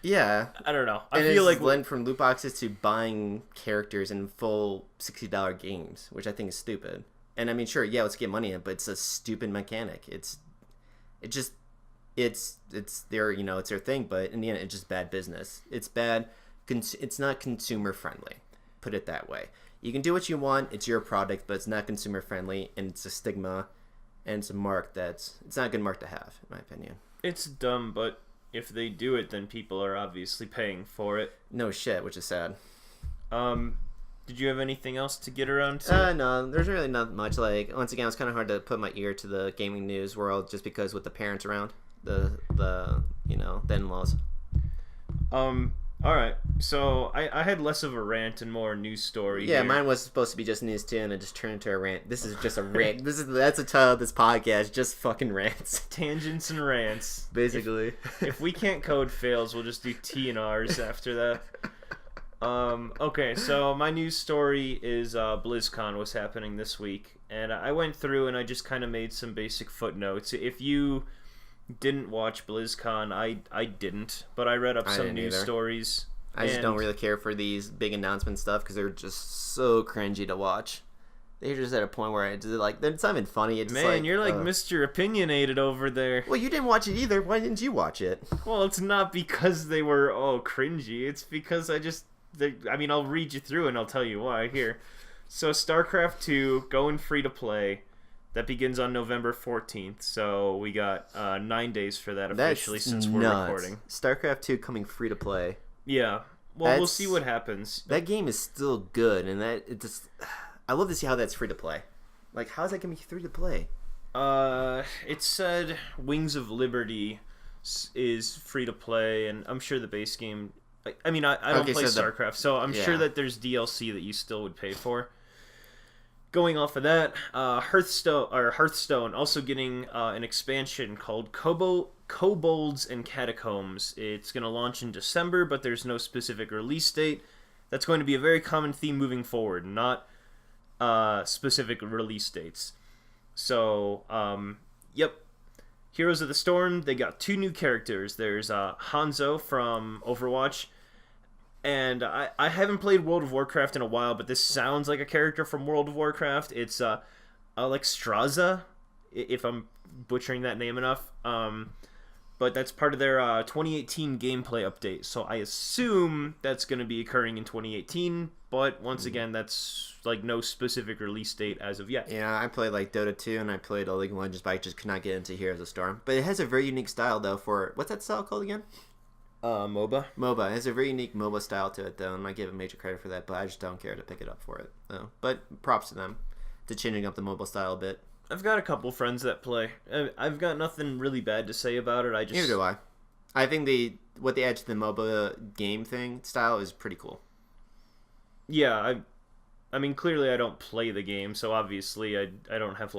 Yeah. I don't know. I feel like went from loot boxes to buying characters in full $60 games, which I think is stupid. And I mean, sure, yeah, let's get money in, but it's a stupid mechanic. It's their it's their thing, but in the end, it's just bad business. It's bad. It's not consumer friendly. Put it that way. You can do what you want. It's your product, but it's not consumer friendly, and it's a stigma, and it's a mark it's not a good mark to have, in my opinion. It's dumb, but if they do it, then people are obviously paying for it. No shit, which is sad. Did you have anything else to get around to? No, there's really not much. Like, once again, it's kind of hard to put my ear to the gaming news world just because with the parents around, the in-laws. All right, so I had less of a rant and more news story. Yeah, here. Mine was supposed to be just news too, and it just turned into a rant. This is just a rant. That's the title of this podcast, just fucking rants. Tangents and rants. Basically. If we can't code fails, we'll just do T and R's after that. Okay, so my news story is Blizzcon was happening this week, and I went through and I just kind of made some basic footnotes. If you didn't watch BlizzCon, I didn't, but I read up some news stories. I just don't really care for these big announcement stuff because they're just so cringy to watch. They're just at a point where it's not even funny. It's Man, you're like Mr. Opinionated over there. Well, you didn't watch it either. Why didn't you watch it? Well, it's not because they were all cringy. It's because I'll read you through and I'll tell you why here. So StarCraft 2 going free to play. That begins on November 14th, so we got 9 days for that officially since we're recording. StarCraft 2 coming free to play. Yeah, well, we'll see what happens. That game is still good, and I love to see how that's free to play. Like, how is that going to be free to play? It said Wings of Liberty is free to play, and I'm sure the base game. I don't play StarCraft, so I'm sure that there's DLC that you still would pay for. Going off of that, Hearthstone also getting an expansion called Kobolds and Catacombs. It's going to launch in December, but there's no specific release date. That's going to be a very common theme moving forward, not specific release dates. So, yep. Heroes of the Storm, they got 2 new characters. There's Hanzo from Overwatch. And I haven't played World of Warcraft in a while, but this sounds like a character from World of Warcraft. It's Alexstrasza, if I'm butchering that name enough. But that's part of their 2018 gameplay update. So I assume that's going to be occurring in 2018. But once again, that's no specific release date as of yet. Yeah, I played Dota 2 and I played League of Legends, but I just could not get into Heroes of the Storm. But it has a very unique style, though, what's that style called again? MOBA. MOBA. It has a very unique MOBA style to it, though, and I give it major credit for that, but I just don't care to pick it up for it. So, but props to them to changing up the MOBA style a bit. I've got a couple friends that play. I've got nothing really bad to say about it. Neither do I. I think what they add to the MOBA game style is pretty cool. Yeah, I mean, clearly I don't play the game, so obviously I don't have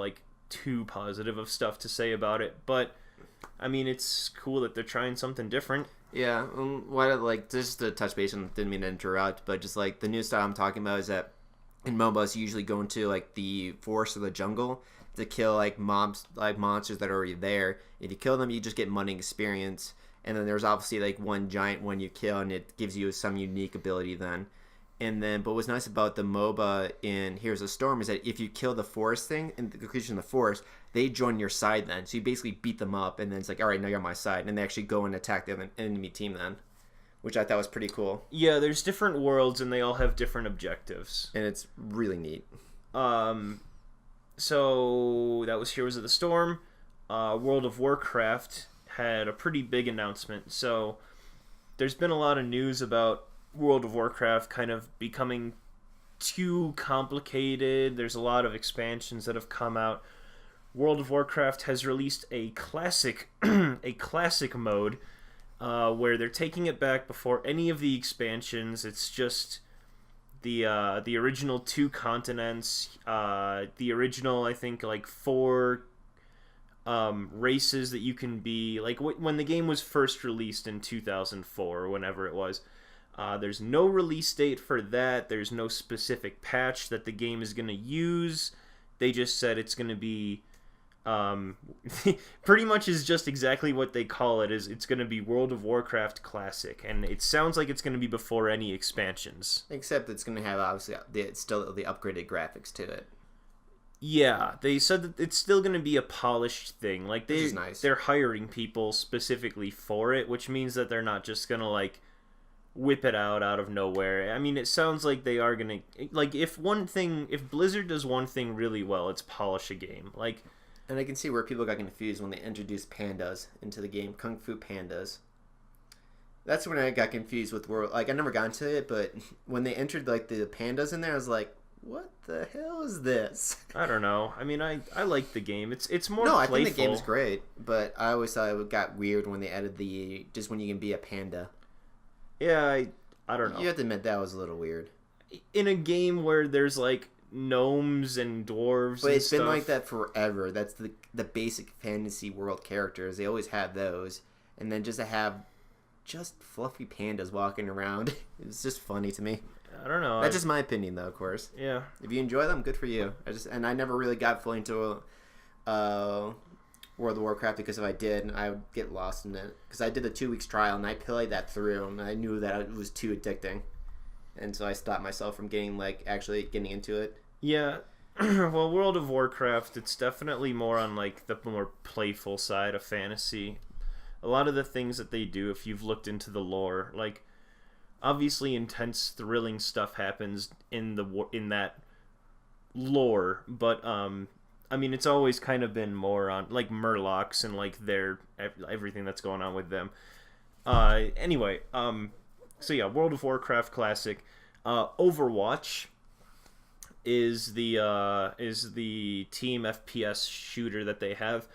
too positive of stuff to say about it, but I mean, it's cool that they're trying something different. Yeah, just to touch base on, didn't mean to interrupt, but just the new style I'm talking about is that in MOBAs you usually go into the forest or the jungle to kill mobs, monsters that are already there. If you kill them, you just get money experience, and then there's obviously one giant one you kill, and it gives you some unique ability then. And then, but what's nice about the MOBA in Heroes of the Storm is that if you kill the forest thing and the creature in the forest, they join your side then. So you basically beat them up, and then it's all right, now you're on my side, and they actually go and attack the other enemy team then, which I thought was pretty cool. Yeah, there's different worlds, and they all have different objectives. And it's really neat. So that was Heroes of the Storm. World of Warcraft had a pretty big announcement. So there's been a lot of news about World of Warcraft kind of becoming too complicated. There's a lot of expansions that have come out. World of Warcraft has released a classic mode where they're taking it back before any of the expansions. It's just the original 2 continents, the original, I think, like 4 races that you can be. Like when the game was first released in 2004 or whenever it was. There's no release date for that. There's no specific patch that the game is going to use. They just said it's going to be pretty much is just exactly what they call it. Is it's going to be World of Warcraft Classic, and it sounds like it's going to be before any expansions. Except it's going to have obviously still the upgraded graphics to it. Yeah, they said that it's still going to be a polished thing. Like they're hiring people specifically for it, which means that they're not just going to like whip it out of nowhere. I mean, it sounds like they are going to like if Blizzard does one thing really well, it's polish a game. Like. And I can see where people got confused when they introduced pandas into the game, Kung Fu Pandas. That's when I got confused with World. Like, I never got into it, but when they entered, like, the pandas in there, I was like, what the hell is this? I don't know. I mean, I like the game. It's more no, playful. I think the game's great, but I always thought it got weird when they added just when you can be a panda. Yeah, I don't know. You have to admit that was a little weird. In a game where there's, like, gnomes and dwarves but and it's stuff. Been like that forever. That's the basic fantasy world characters. They always have those. And then just to have just fluffy pandas walking around, it's just funny to me. I don't know. That's just my opinion, though, of course. Yeah. If you enjoy them, good for you. I never really got fully into World of Warcraft, because if I did, I would get lost in it. Because I did a 2 weeks trial, and I played that through, and I knew that it was too addicting. And so I stopped myself from actually getting into it. Yeah. Well, World of Warcraft, it's definitely more on like the more playful side of fantasy. A lot of the things that they do, if you've looked into the lore, like obviously intense, thrilling stuff happens in that lore, but I mean, it's always kind of been more on like Murlocs and like everything that's going on with them. Anyway, so yeah, World of Warcraft Classic. Overwatch is the team FPS shooter that they have.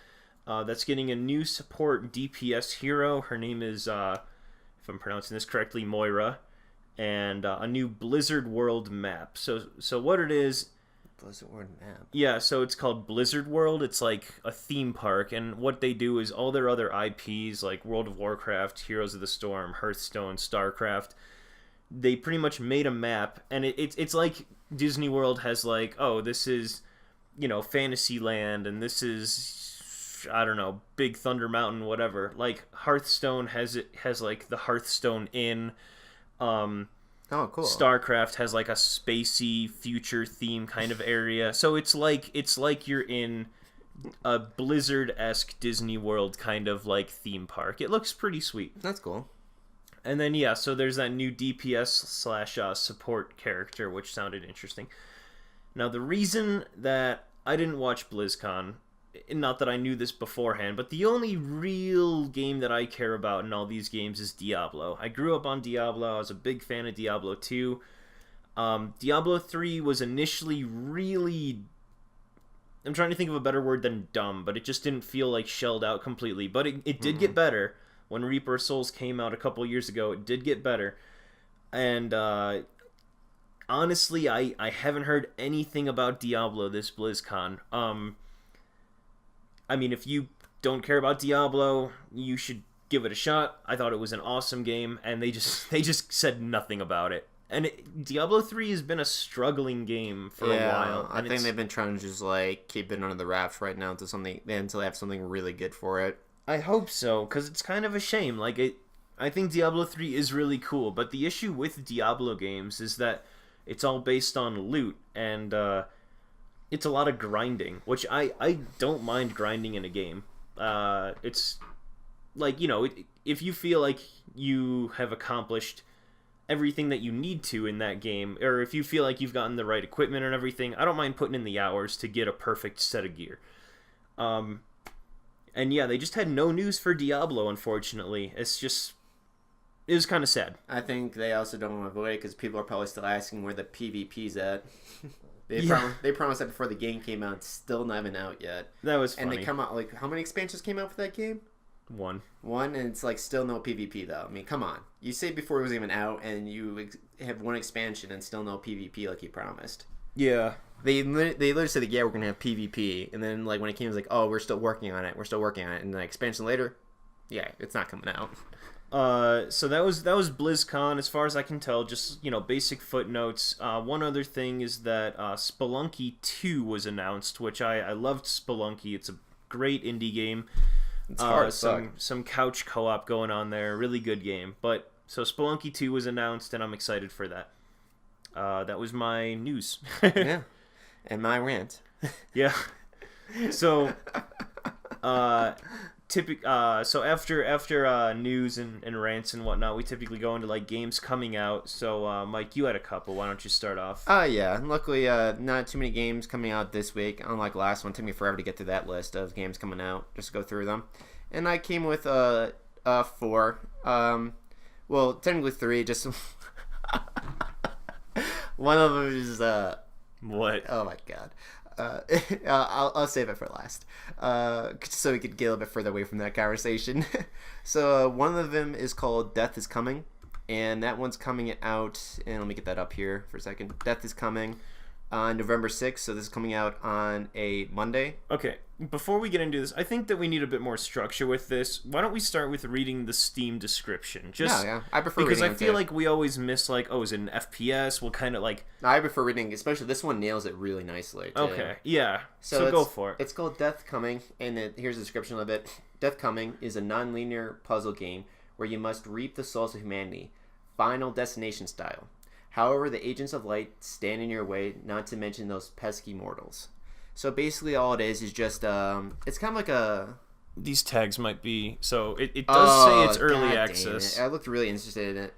That's getting a new support DPS hero. Her name is, if I'm pronouncing this correctly, Moira, and a new Blizzard World map. So what it is? Blizzard World map. Yeah, so it's called Blizzard World. It's like a theme park, and what they do is all their other IPs like World of Warcraft, Heroes of the Storm, Hearthstone, StarCraft. They pretty much made a map, and it's like Disney World has like, oh, this is, Fantasyland, and this is, I don't know, Big Thunder Mountain, whatever. Like Hearthstone has like the Hearthstone Inn. Oh, cool. StarCraft has like a spacey future theme kind of area. So it's like you're in a Blizzard-esque Disney World kind of like theme park. It looks pretty sweet. That's cool. And then, yeah, so there's that new DPS / support character, which sounded interesting. Now, the reason that I didn't watch BlizzCon, not that I knew this beforehand, but the only real game that I care about in all these games is Diablo. I grew up on Diablo. I was a big fan of Diablo 2. Diablo 3 was initially really... I'm trying to think of a better word than dumb, but it just didn't feel like shelled out completely. But it did get better. When Reaper of Souls came out a couple years ago, it did get better. And honestly, I haven't heard anything about Diablo this BlizzCon. I mean, if you don't care about Diablo, you should give it a shot. I thought it was an awesome game, and they just said nothing about it. And Diablo 3 has been a struggling game for a while. I think they've been trying to just like keep it under the wraps right now until they have something really good for it. I hope so, because it's kind of a shame. I think Diablo 3 is really cool, but the issue with Diablo games is that it's all based on loot, and it's a lot of grinding, which I don't mind grinding in a game. It's like, you know, if you feel like you have accomplished everything that you need to in that game, or if you feel like you've gotten the right equipment and everything, I don't mind putting in the hours to get a perfect set of gear. And yeah, they just had no news for Diablo, unfortunately. It was kind of sad. I think they also don't want to avoid it because people are probably still asking where the PvP's at. They promised that before the game came out. It's still not even out yet. That was funny. And they come out, like, how many expansions came out for that game? One, and it's like still no PvP though. I mean, come on. You say before it was even out, and you have one expansion and still no PvP like you promised. Yeah. They literally said, yeah, we're gonna have PvP, and then like when it came, it was like, oh, we're still working on it, and the expansion later, yeah, it's not coming out. So that was BlizzCon, as far as I can tell. Just, you know, basic footnotes. One other thing is that Spelunky 2 was announced, which I loved Spelunky. It's a great indie game. It's hard. Some couch co-op going on there. Really good game. But so Spelunky 2 was announced, and I'm excited for that. That was my news. Yeah, and my rant. Yeah. So, so after news and rants and whatnot, we typically go into like games coming out. So, Mike, you had a couple. Why don't you start off? Yeah. Luckily, not too many games coming out this week. Unlike last one, it took me forever to get through that list of games coming out. Just go through them, and I came with 4. Well, technically 3. Just one of them is what? Oh my god. I'll save it for last, so we could get a little bit further away from that conversation. So one of them is called Death is Coming, and that one's coming out, and let me get that up here for a second. Death is Coming on November 6th, so this is coming out on a Monday. Okay, before we get into this, I think that we need a bit more structure with this. Why don't we start with reading the Steam description? Yeah, I prefer because reading I feel like we always miss, like, oh, is it an FPS? We'll kind of like... I prefer reading, especially this one nails it really nicely, too. Okay, yeah, so go for it. It's called Death Coming, and here's the description of it. Death Coming is a non-linear puzzle game where you must reap the souls of humanity, Final Destination style. However, the agents of light stand in your way, not to mention those pesky mortals. So basically all it is just, it's kind of like a... These tags might be... So it does say it's early access. I looked really interested in it.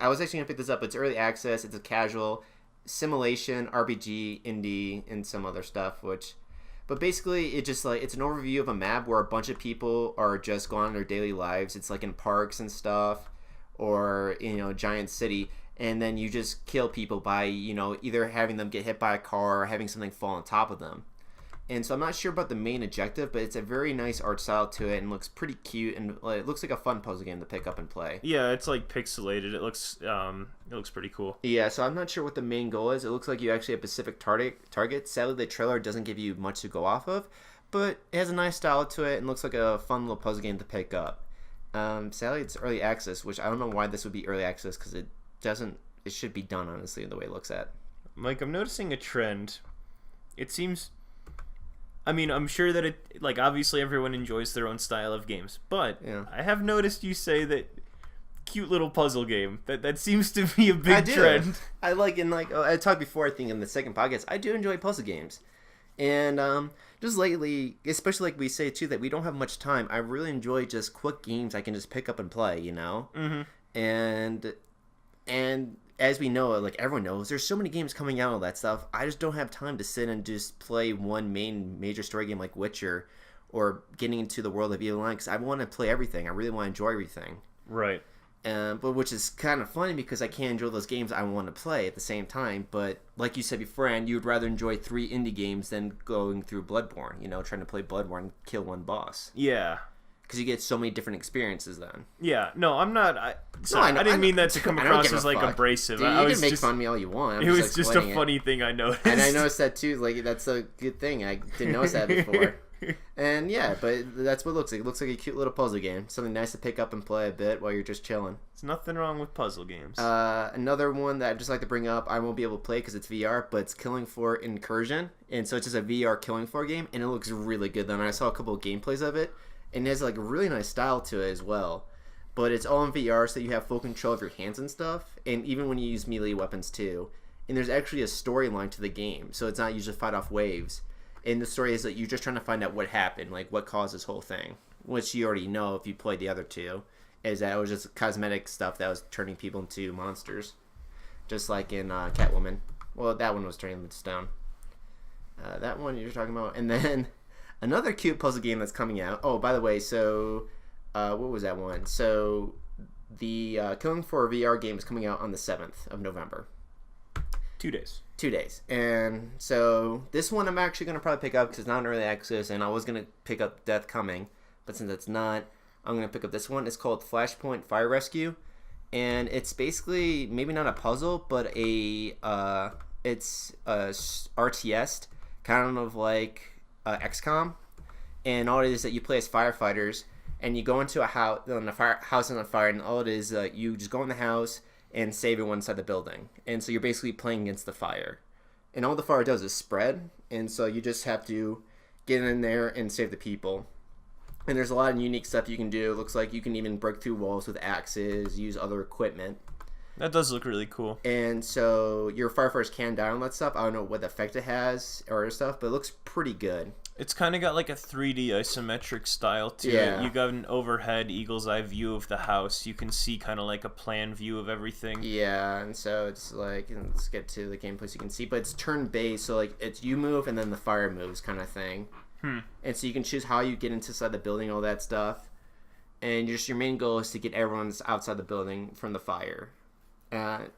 I was actually going to pick this up. It's early access. It's a casual simulation, RPG, indie, and some other stuff, But basically, it's an overview of a map where a bunch of people are just going on their daily lives. It's like in parks and stuff, or, you know, a giant city. And then you just kill people by, you know, either having them get hit by a car or having something fall on top of them. And so I'm not sure about the main objective, but it's a very nice art style to it and looks pretty cute, and it looks like a fun puzzle game to pick up and play. Yeah, it's like pixelated. It looks pretty cool. Yeah, so I'm not sure what the main goal is. It looks like you actually have a specific target. Sadly, the trailer doesn't give you much to go off of, but it has a nice style to it and looks like a fun little puzzle game to pick up. Sadly, it's early access, which I don't know why this would be early access, because it should be done, honestly, the way it looks at. Mike, I'm noticing a trend. It seems... I mean, I'm sure that it... Like, obviously everyone enjoys their own style of games, but yeah. I have noticed you say that cute little puzzle game. That seems to be a big trend. I talked before, I think, in the second podcast, I do enjoy puzzle games. And just lately, especially like we say, too, that we don't have much time, I really enjoy just quick games I can just pick up and play, you know? Mm-hmm. And as we know, like everyone knows, there's so many games coming out and all that stuff. I just don't have time to sit and just play one major story game like Witcher or getting into the world of Evil Online, because I want to play everything. I really want to enjoy everything. Right. But which is kind of funny because I can't enjoy those games I want to play at the same time. But like you said before, and you would rather enjoy 3 indie games than going through Bloodborne, you know, trying to play Bloodborne and kill one boss. Yeah. Because you get so many different experiences then. Yeah, no, I'm not. I didn't mean that to come across as like abrasive. Dude, you can make fun of me all you want. It was just a funny thing I noticed. And I noticed that too. Like, that's a good thing. I didn't notice that before. And yeah, but that's what it looks like. It looks like a cute little puzzle game. Something nice to pick up and play a bit while you're just chilling. There's nothing wrong with puzzle games. Another one that I'd just like to bring up, I won't be able to play because it's VR, but it's Killing Floor Incursion. And so it's just a VR Killing Floor game, and it looks really good. Then I saw a couple of gameplays of it. And it has like a really nice style to it as well. But it's all in VR, so you have full control of your hands and stuff. And even when you use melee weapons too. And there's actually a storyline to the game. So it's not usually fight off waves. And the story is that you're just trying to find out what happened. Like what caused this whole thing. which you already know if you played the other two, is that it was just cosmetic stuff that was turning people into monsters. Just like in Catwoman. Well, that one was turning them into stone. That one you're talking about. And then another cute puzzle game that's coming out. Oh, by the way, so what was that one? So the Killing Floor VR game is coming out on the 7th of November. 2 days. 2 days. And so this one I'm actually going to probably pick up because it's not in early access, and I was going to pick up Death Coming, but since it's not, I'm going to pick up this one. It's called Flashpoint Fire Rescue, and it's basically maybe not a puzzle, but it's a RTS, kind of like XCOM, and all it is that you play as firefighters, and you go into a house, house is on fire, and all it is you just go in the house and save everyone inside the building. And so you're basically playing against the fire. And all the fire does is spread, and so you just have to get in there and save the people. And there's a lot of unique stuff you can do. It looks like you can even break through walls with axes, use other equipment. That does look really cool. And so your firefighters can die on that stuff. I don't know what effect it has or stuff, but it looks pretty good. It's kind of got like a 3D isometric style to it. You got an overhead eagle's eye view of the house. You can see kind of like a plan view of everything. Yeah, and so it's like, and let's get to the gameplay so you can see, but it's turn-based, so like it's you move and then the fire moves kind of thing. And so you can choose how you get inside the building, all that stuff. And just your main goal is to get everyone outside the building from the fire.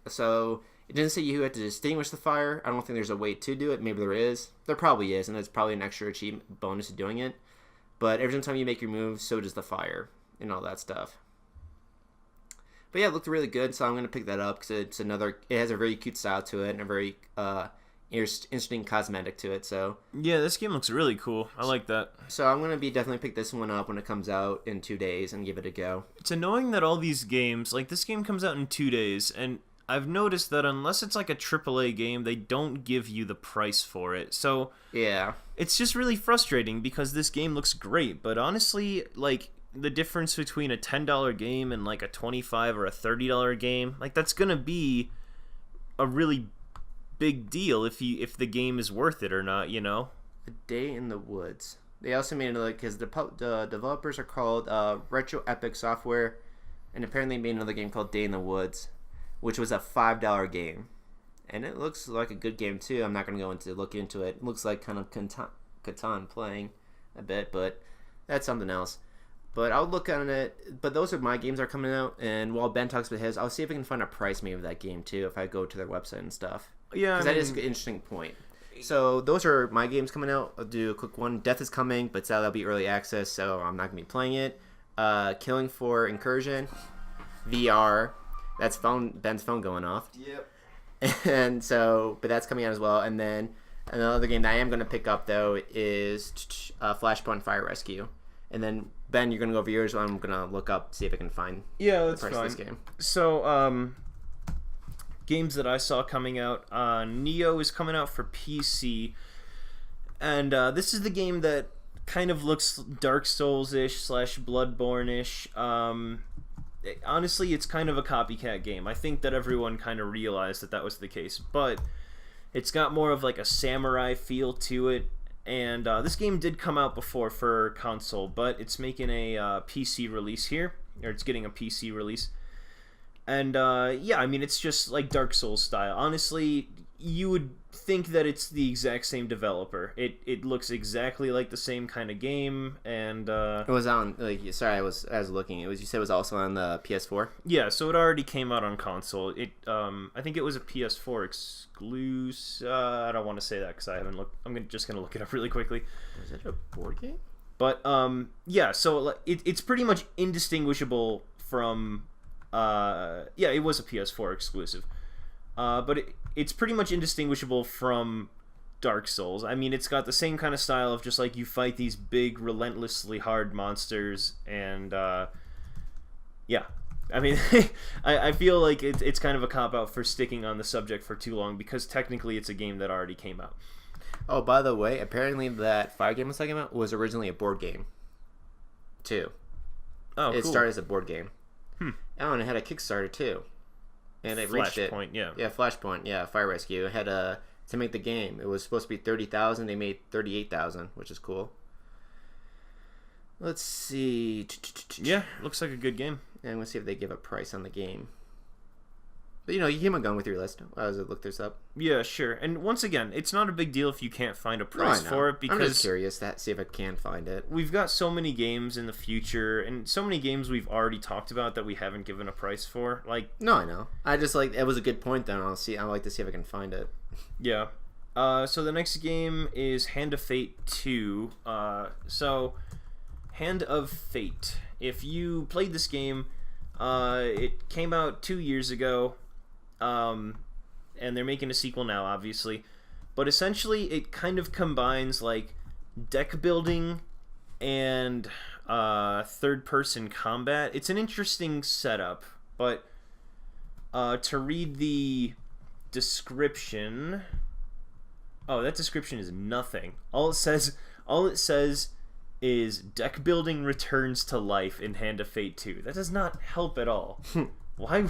So it doesn't say you have to extinguish the fire. I don't think there's a way to do it. Maybe there is. There probably is, and it's probably an extra achievement bonus to doing it. But every time you make your move, so does the fire and all that stuff. But yeah, it looked really good, so I'm going to pick that up because it has a very cute style to it and a very interesting cosmetic to it. So yeah, this game looks really cool. I like that. So I'm going to definitely pick this one up when it comes out in 2 days and give it a go. It's annoying that all these games, like this game comes out in 2 days, and I've noticed that unless it's like a AAA game, they don't give you the price for it. So yeah, it's just really frustrating because this game looks great, but honestly, like the difference between a $10 game and like a $25 or a $30 game, like that's gonna be a really big deal if the game is worth it or not, you know. A Day in the Woods. They also made another because the developers are called Retro Epic Software, and apparently made another game called Day in the Woods, which was a $5 game, and it looks like a good game too. I'm not gonna go into look into it. It looks like kind of Catan playing a bit, but that's something else. But I'll look at it. But those are my games that are coming out, and while Ben talks about his, I'll see if I can find a price maybe of that game too if I go to their website and stuff. Yeah, because that is an interesting point. So those are my games coming out. I'll do a quick one. Death is coming, but that'll be early access, so I'm not gonna be playing it. Killing Floor Incursion, VR. That's Ben's phone going off. Yep. And so, but that's coming out as well. And then another game that I am going to pick up though is Flashpoint Fire Rescue. And then Ben, you're going to go over yours. I'm going to look up, see if I can find that's the price fine. of this game. So, games that I saw coming out. Neo is coming out for PC, and this is the game that kind of looks Dark Souls-ish / Bloodborne-ish. Honestly, it's kind of a copycat game. I think that everyone kind of realized that was the case, but it's got more of like a samurai feel to it. And this game did come out before for console, but it's making a PC release here, or it's getting a PC release. And yeah, I mean, it's just like Dark Souls style. Honestly, you would think that it's the exact same developer. It looks exactly like the same kind of game, and it was on I was looking. You said it was also on the PS4. Yeah, so it already came out on console. I think it was a PS4 exclusive. I don't want to say that because I haven't looked. I'm just gonna look it up really quickly. Is it a board game? But yeah, so it's pretty much indistinguishable from. Yeah, it was a PS4 exclusive. But it's pretty much indistinguishable from Dark Souls. I mean, it's got the same kind of style of just like you fight these big, relentlessly hard monsters, and yeah. I mean, I feel like it's kind of a cop-out for sticking on the subject for too long, because technically it's a game that already came out. Oh, by the way, apparently that Fire game I was talking about was originally a board game, too. Oh, cool. It started as a board game. Oh, and it had a Kickstarter, too. And they reached it. Flashpoint, yeah. Yeah, Flashpoint, yeah, Fire Rescue. It had to make the game. It was supposed to be $30,000. They made $38,000, which is cool. Let's see. Yeah, looks like a good game. And I'm gonna see if they give a price on the game. But you keep on going with your list. As I look this up. Yeah, sure. And once again, it's not a big deal if you can't find a price for it, because I'm just curious to see if I can find it. We've got so many games in the future, and so many games we've already talked about that we haven't given a price for. No, I know. I just it was a good point. Then I'd like to see if I can find it. Yeah. So the next game is Hand of Fate 2. So Hand of Fate. If you played this game, it came out 2 years ago. And they're making a sequel now, obviously, but essentially it kind of combines deck building and third-person combat. It's an interesting setup, but to read the description, that description is nothing. All it says is deck building returns to life in Hand of Fate 2. That does not help at all. Why?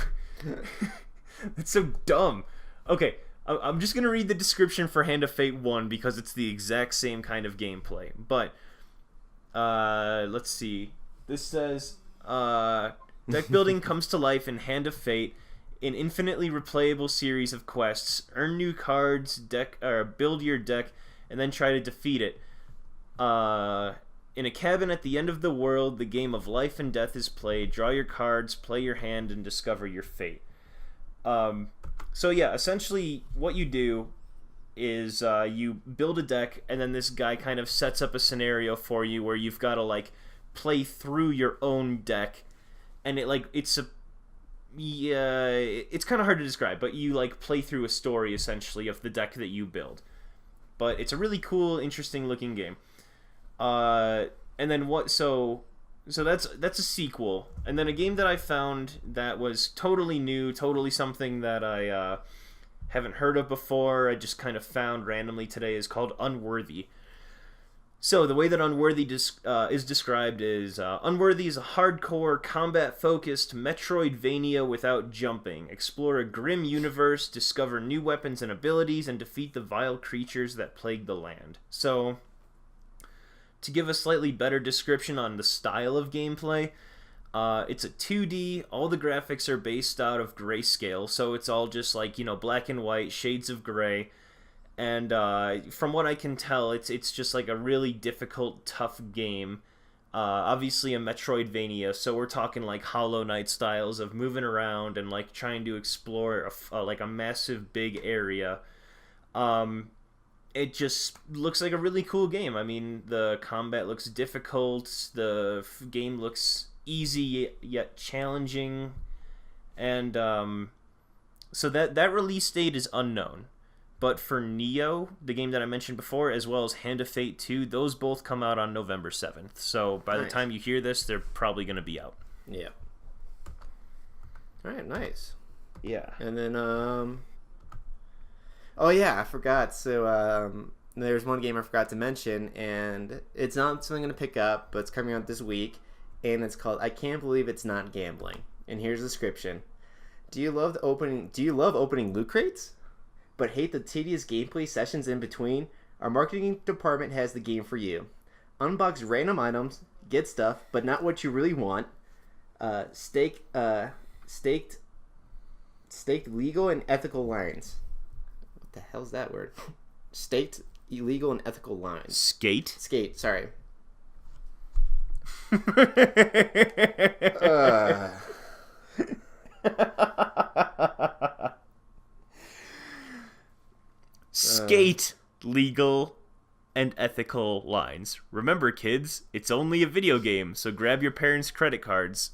That's so dumb. Okay, I'm just going to read the description for Hand of Fate 1 because it's the exact same kind of gameplay. But, let's see. This says, deck building comes to life in Hand of Fate, an infinitely replayable series of quests. Earn new cards, build your deck, and then try to defeat it. In a cabin at the end of the world, the game of life and death is played. Draw your cards, play your hand, and discover your fate. So yeah, essentially what you do is you build a deck, and then this guy kind of sets up a scenario for you where you've got to play through your own deck, and it's kind of hard to describe, but you play through a story essentially of the deck that you build. But it's a really cool, interesting looking game. And then So that's a sequel. And then a game that I found that was totally new, totally something that I haven't heard of before, I just kind of found randomly today, is called Unworthy. So the way that Unworthy is described is, Unworthy is a hardcore, combat-focused Metroidvania without jumping. Explore a grim universe, discover new weapons and abilities, and defeat the vile creatures that plague the land. So, to give a slightly better description on the style of gameplay, it's a 2D, all the graphics are based out of grayscale, so it's all just black and white, shades of gray, and from what I can tell, it's just a really difficult, tough game. Obviously a Metroidvania, so we're talking Hollow Knight styles of moving around and trying to explore a massive big area. It just looks like a really cool game. I mean, the combat looks difficult, the game looks easy yet challenging, and so that release date is unknown. But for Neo, the game that I mentioned before, as well as Hand of Fate 2, those both come out on November 7th. So by the time you hear this, they're probably going to be out. Yeah. All right, nice. Yeah. And then, oh yeah, I forgot. So there's one game I forgot to mention, and it's not something I'm going to pick up, but it's coming out this week, and it's called I Can't Believe It's Not Gambling. And here's the description. Do you love opening loot crates, but hate the tedious gameplay sessions in between? Our marketing department has the game for you. Unbox random items, get stuff, but not what you really want. Staked legal and ethical lines. What the hell's that word? Staked illegal and ethical lines. Skate, sorry. Skate legal and ethical lines. Remember, kids, it's only a video game, so grab your parents' credit cards.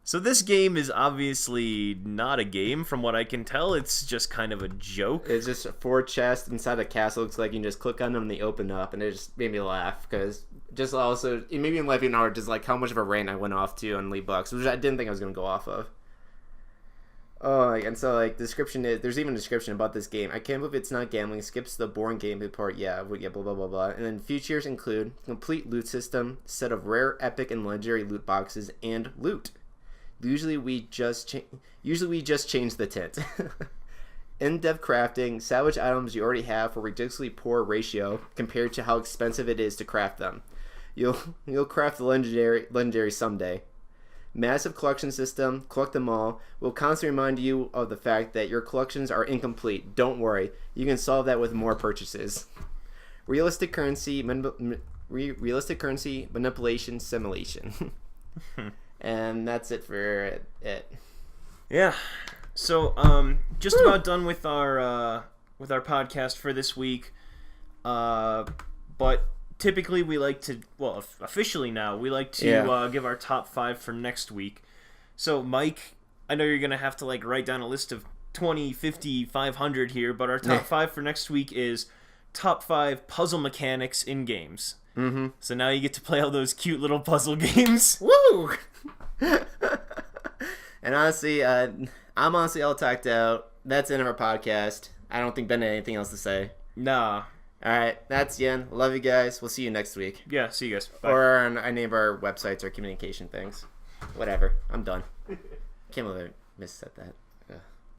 So this game is obviously not a game, from what I can tell. It's just kind of a joke. It's just 4 chests inside a castle. Looks like you can just click on them and they open up, and it just made me laugh because just also it made me laugh even harder just how much of a rant I went off to on Lootboxes, which I didn't think I was going to go off of. Oh, and so description is there's even a description about this game. I can't believe it's not gambling. Skips the boring gameplay part. Yeah, blah blah blah blah. And then features include complete loot system, set of rare, epic, and legendary loot boxes, and loot. Usually we just change the tint. In-depth crafting, salvage items you already have for ridiculously poor ratio compared to how expensive it is to craft them. You'll craft the legendary someday. Massive collection system, collect them all. Will constantly remind you of the fact that your collections are incomplete. Don't worry, you can solve that with more purchases. Realistic currency manipulation simulation. And that's it for it. Yeah. So just about done with our podcast for this week. But typically we like to, well, officially now, we like to give our top 5 for next week. So, Mike, I know you're going to have to write down a list of 20, 50, 500 here, but our top 5 for next week is top 5 puzzle mechanics in games. Mm-hmm. So now you get to play all those cute little puzzle games. Woo! And honestly, I'm honestly all talked out. That's the end of our podcast. I don't think Ben had anything else to say. Nah. Alright, that's Yen. Love you guys. We'll see you next week. Yeah, see you guys. Bye. Or on any of our websites or communication things. Whatever. I'm done. Can't believe I missaid that.